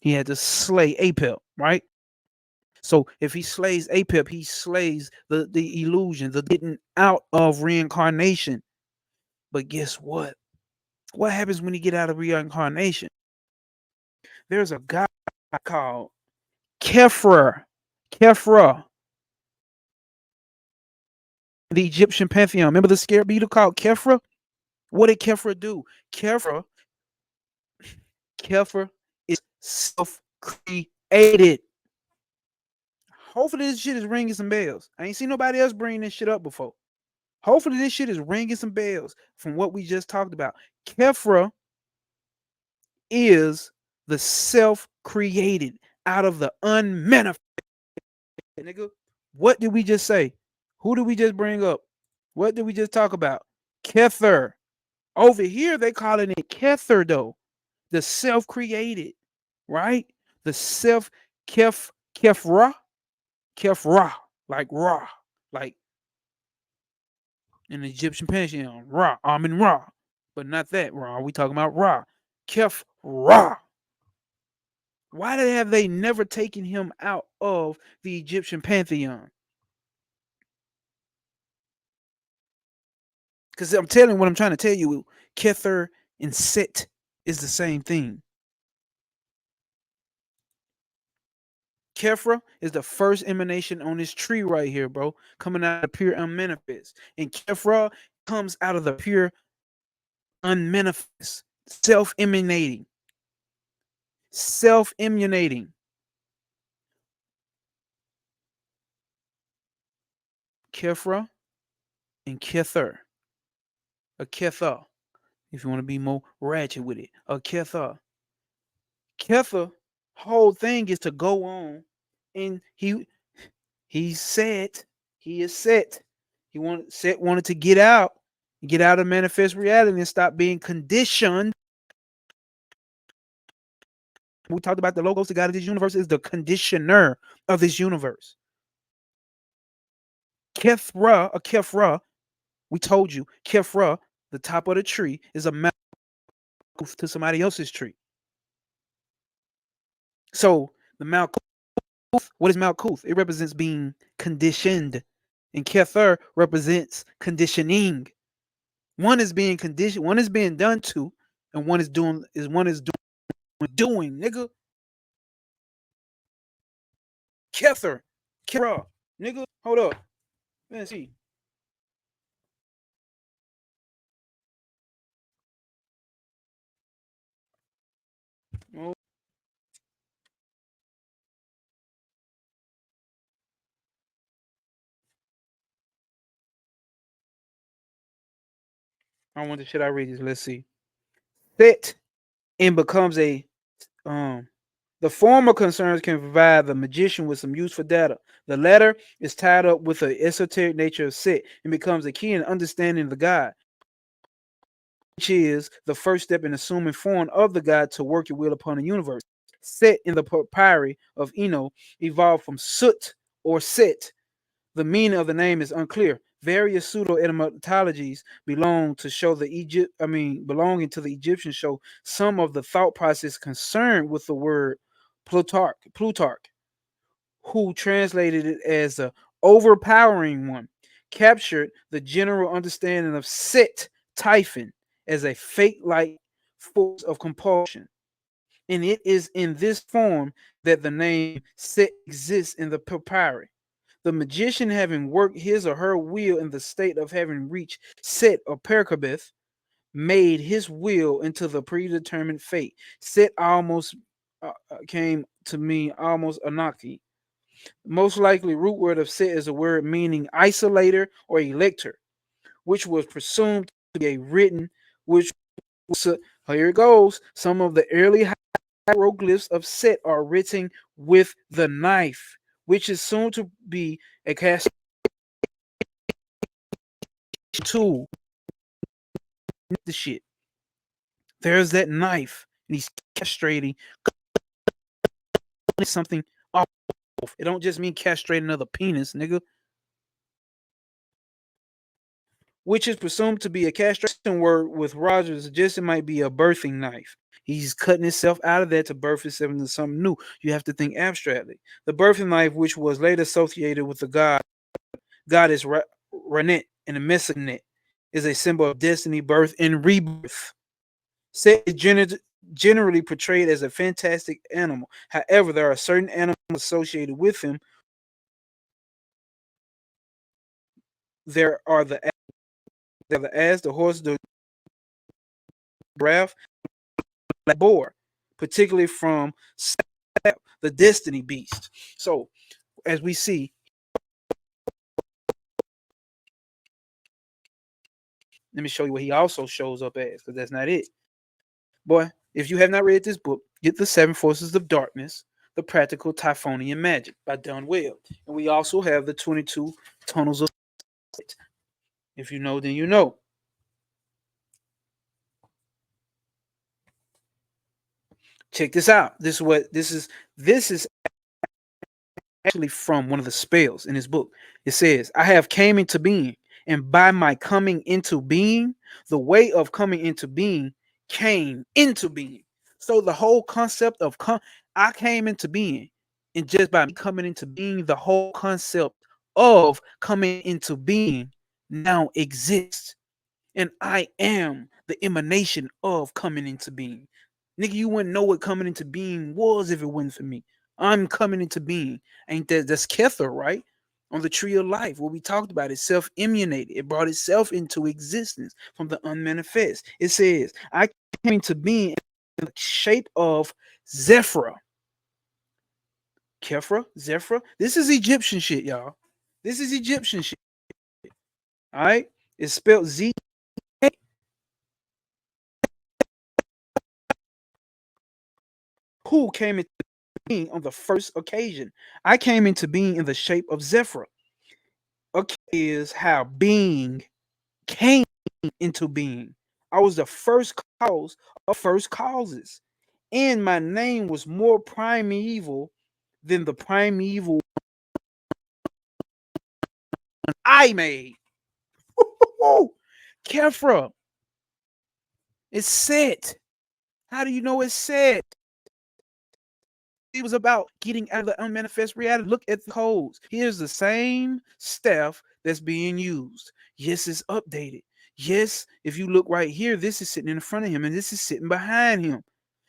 He had to slay Apep, right? So if he slays Apep, he slays the illusion, the getting out of reincarnation. But guess what? What happens when you get out of reincarnation? There's a guy called Khepra. The Egyptian pantheon. Remember the scarab beetle called Khepra? What did Khepra do? Khepra is self-created. Hopefully this shit is ringing some bells. I ain't seen nobody else bring this shit up before. Hopefully this shit is ringing some bells from what we just talked about. Khepra is the self-created out of the unmanifested. Nigga, what did we just say? Who did we just bring up? What did we just talk about? Kether. Over here, they calling it Kether, though. The self-created, right? The self-Kef Kefra, Kefra, like Ra, like in the Egyptian pantheon, Ra, Amen Ra, but not that Ra. We talking about Ra, Kef Ra. Why have they never taken him out of the Egyptian pantheon? Because I'm telling what I'm trying to tell you, Kether and Set is the same thing. Kefra is the first emanation on this tree right here, bro, coming out of pure unmanifest. And Kefra comes out of the pure unmanifest, self-emanating, self-emanating. Kefra and Kether. A Kether, if you want to be more ratchet with it. A Kether. Kether whole thing is to go on, and he's set. He is set. Wanted to get out of manifest reality and stop being conditioned. We talked about the logos, the God of this universe is the conditioner of this universe. Kefra, a Kefra, we told you, Kefra, the top of the tree, is a mouth to somebody else's tree. So the Malkuth, what is Malkuth? It represents being conditioned, and Kether represents conditioning. One is being conditioned, one is being done to, and one is doing nigga. Kether, Kera, nigga, hold up. Let's see. Oh, I wonder, should I read this? Let's see. Set and becomes a the former concerns can provide the magician with some useful data. The latter is tied up with the esoteric nature of Set and becomes a key in understanding the God, which is the first step in assuming form of the God to work your will upon the universe. Set in the papyri of Eno evolved from Sut or Set. The meaning of the name is unclear. Various pseudo etymologies belonging to the Egyptians show some of the thought process concerned with the word Plutarch, who translated it as the overpowering one, captured the general understanding of Set Typhon as a fate-like force of compulsion. And it is in this form that the name Set exists in the papyri. The magician, having worked his or her will in the state of having reached Set or Perkabeth, made his will into the predetermined fate. Set almost came to mean almost Anaki. Most likely, root word of Set is a word meaning isolator or elector, which was presumed to be a written, which was, here it goes. Some of the early hieroglyphs of Set are written with the knife, which is soon to be a cast tool. The shit. There's that knife, and he's castrating something off. It don't just mean castrate another penis, nigga. Which is presumed to be a castration word with Rogers suggests it might be a birthing knife. He's cutting himself out of that to birth himself into something new. You have to think abstractly. The birthing knife, which was later associated with the goddess Ranet and the Messanet, is a symbol of destiny, birth, and rebirth. Set is generally portrayed as a fantastic animal. However, there are certain animals associated with him. There are the ass, the horse, the giraffe, the boar, particularly from the destiny beast. So, as we see, let me show you what he also shows up as, because that's not it. Boy, if you have not read this book, get The Seven Forces of Darkness, The Practical Typhonian Magic by Don Webb. And we also have the 22 Tunnels of Light. If you know, then you know. Check this out. This is actually from one of the spells in his book. It says, I have came into being, and by my coming into being, the way of coming into being came into being. So the whole concept of I came into being, and just by me coming into being, the whole concept of coming into being now exists. And I am the emanation of coming into being. Nigga, you wouldn't know what coming into being was if it wasn't for me. I'm coming into being. Ain't that's Kether, right? On the tree of life, what we talked about, it self-immunated. It brought itself into existence from the unmanifest. It says, I came into being in the shape of Zephyr. Kefra, Zephyr. This is Egyptian shit, y'all. This is Egyptian shit. All right? It's spelled Z. Who came into being on the first occasion? I came into being in the shape of Zephyr. Okay, is how being came into being. I was the first cause of first causes. And my name was more primeval than the primeval I made. Kefra, it's set. How do you know it's set? It was about getting out of the unmanifest reality. Look at the codes. Here's the same staff that's being used. Yes, it's updated. Yes, if you look right here, this is sitting in front of him and this is sitting behind him.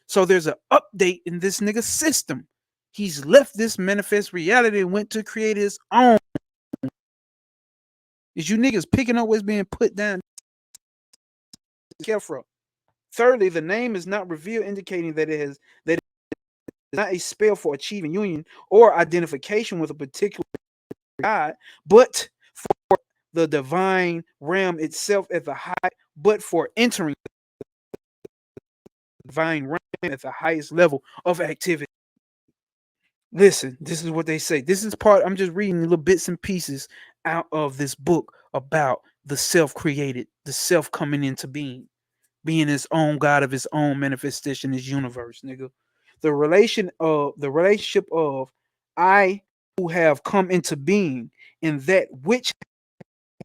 So there's an update in this nigga system. He's left this manifest reality and went to create his own. Is you niggas picking up what's being put down? Careful. Thirdly, the name is not revealed, indicating that it is not a spell for achieving union or identification with a particular God, but for the divine realm itself at the high, but for entering the divine realm at the highest level of activity. Listen, this is what they say. This is part, I'm just reading little bits and pieces out of this book about the self-created, the self coming into being his own God of his own manifestation, his universe, nigga. The relationship of I who have come into being and that which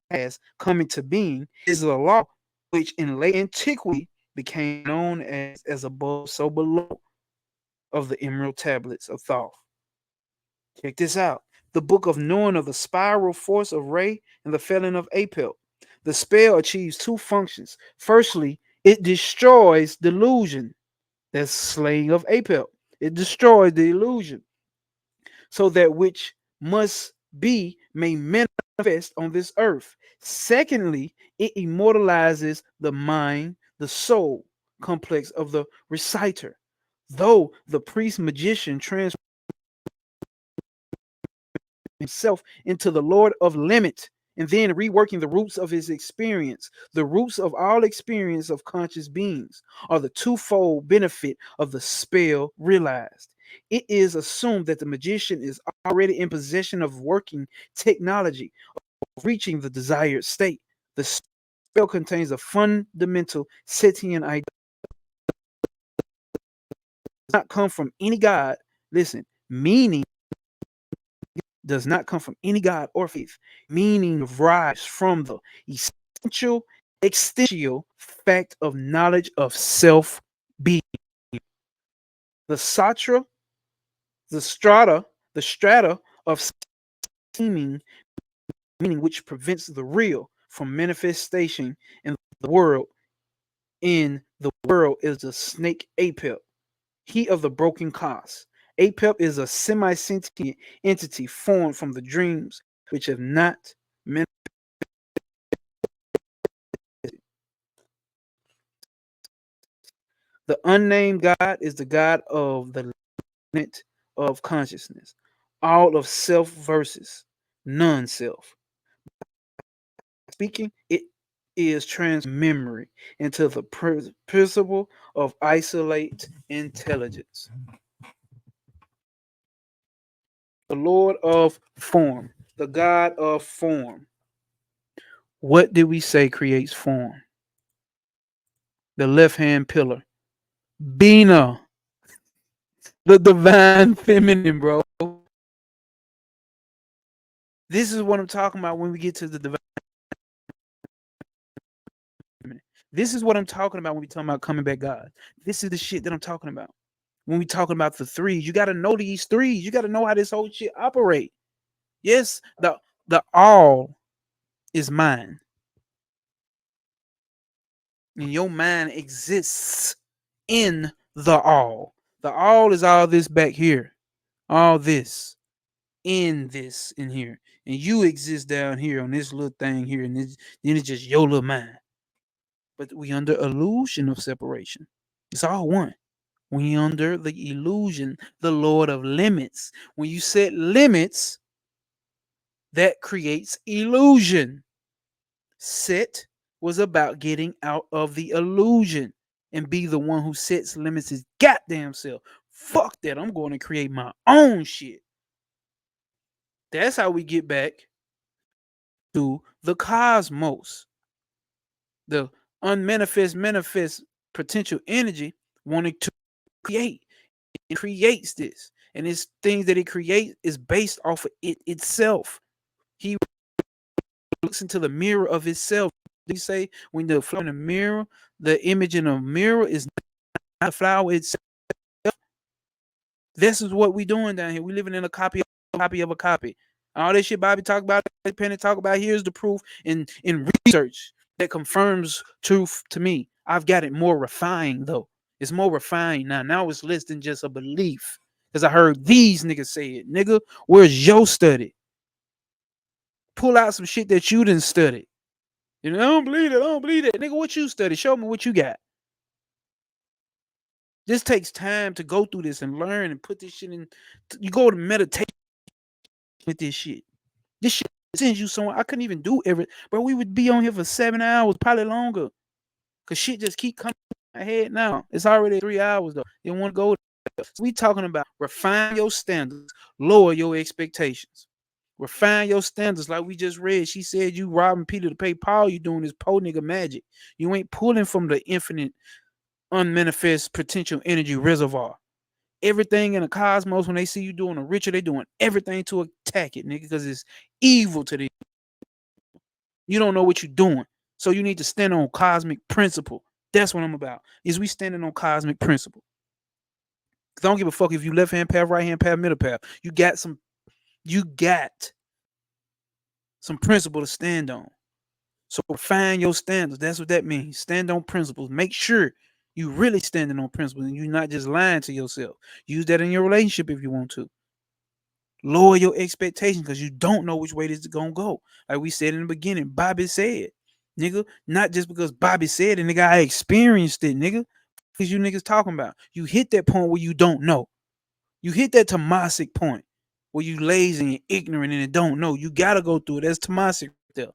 has come into being is a law which in late antiquity became known as above so below of the emerald tablets of Thoth. Check this out. The book of knowing of the spiral force of Re and the felon of Apel. The spell achieves two functions. Firstly, it destroys delusion. That's slaying of Apel. It destroys the illusion. So that which must be may manifest on this earth. Secondly, it immortalizes the mind, the soul complex of the reciter. Though the priest magician transforms himself into the Lord of limit and then reworking the roots of his experience. The roots of all experience of conscious beings are the twofold benefit of the spell realized. It is assumed that the magician is already in possession of working technology of reaching the desired state. The spell contains a fundamental sentient idea. It does not come from any god. Listen, meaning does not come from any god or faith, meaning rise from the essential existential fact of knowledge of self being. The satra, the strata of seeming, meaning which prevents the real from manifestation in the world. In the world is the snake Apep, he of the broken cause. Apep is a semi-sentient entity formed from the dreams which have not manifested. The unnamed God is the God of the limit of consciousness. All of self versus non-self. Speaking, it is transmemory into the principle of isolate intelligence. The Lord of form, the God of form. What did we say creates form? The left hand pillar. Bina, the divine feminine, bro. This is what I'm talking about when we get to the divine. This is what I'm talking about when we talking about coming back God. This is the shit that I'm talking about. When we talking about the threes, you got to know these threes. You got to know how this whole shit operate. Yes, the all is mine. And your mind exists in the all. The all is all this back here. All this. In this in here. And you exist down here on this little thing here. And then it's just your little mind. But we under illusion of separation. It's all one. We under the illusion, the Lord of limits. When you set limits, that creates illusion. Set was about getting out of the illusion and be the one who sets limits his goddamn self. Fuck that. I'm going to create my own shit. That's how we get back to the cosmos. The unmanifest, manifest potential energy wanting to create. It creates this. And it's things that it creates is based off of it itself. He looks into the mirror of himself. They say when the flower in the mirror, the image in the mirror is not the flower itself. This is what we doing down here. We living in a copy of a copy. All this shit Bobby talk about, Penny talk about, here's the proof in research that confirms truth to me. I've got it more refined though. It's more refined now. Now it's less than just a belief. Because I heard these niggas say it. Nigga, where's your study? Pull out some shit that you didn't study. You know, I don't believe it. I don't believe it. Nigga, what you study? Show me what you got. This takes time to go through this and learn and put this shit in. You go to meditation with this shit. This shit sends you somewhere. I couldn't even do everything. Bro, we would be on here for 7 hours, probably longer. Because shit just keep coming in my head now. It's already 3 hours though. You want to go there. So we talking about refine your standards, lower your expectations. Refine your standards like we just read. She said you robbing Peter to pay Paul. You doing this po nigga magic. You ain't pulling from the infinite, unmanifest potential energy reservoir. Everything in the cosmos, when they see you doing a ritual, they doing everything to attack it, nigga, because it's evil to them. You don't know what you're doing. So you need to stand on cosmic principle. That's what I'm about. Is we standing on cosmic principle. Because I don't give a fuck if you left hand path, right hand path, middle path. You got some principle to stand on. So find your standards. That's what that means. Stand on principles. Make sure you really standing on principles and you're not just lying to yourself. Use that in your relationship if you want to. Lower your expectations because you don't know which way this is going to go. Like we said in the beginning, Bobby said, nigga, not just because Bobby said it, nigga, I experienced it, nigga. Because you niggas talking about. You hit that point where you don't know. You hit that tamasic point where you lazy and ignorant and don't know. You got to go through it. That's tamasic right there.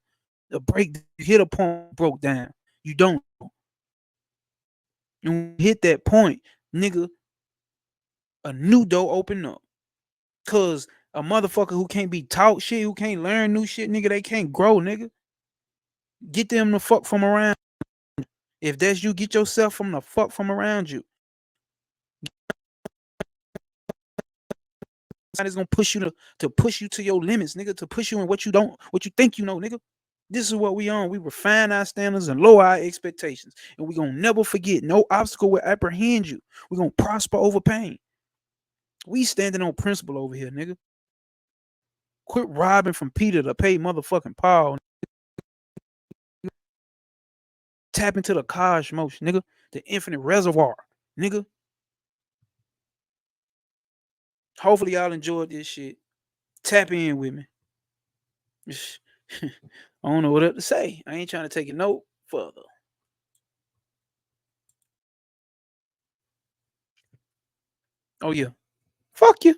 The break, you hit a point, broke down. You don't know. And when you hit that point, nigga, a new door open up. Cause a motherfucker who can't be taught shit, who can't learn new shit, nigga, they can't grow, nigga. Get them the fuck from around. If that's you, get yourself from the fuck from around you. Somebody's gonna push you to push you to your limits, nigga, to push you in what you think you know, nigga. This is what we on. We refine our standards and lower our expectations. And we gonna never forget, no obstacle will apprehend you. We're gonna prosper over pain. We standing on principle over here, nigga. Quit robbing from Peter to pay motherfucking Paul. Tap into the cosmos, nigga. The infinite reservoir, nigga. Hopefully y'all enjoyed this shit. Tap in with me. I don't know what else to say. I ain't trying to take it no further. Oh yeah. Fuck you.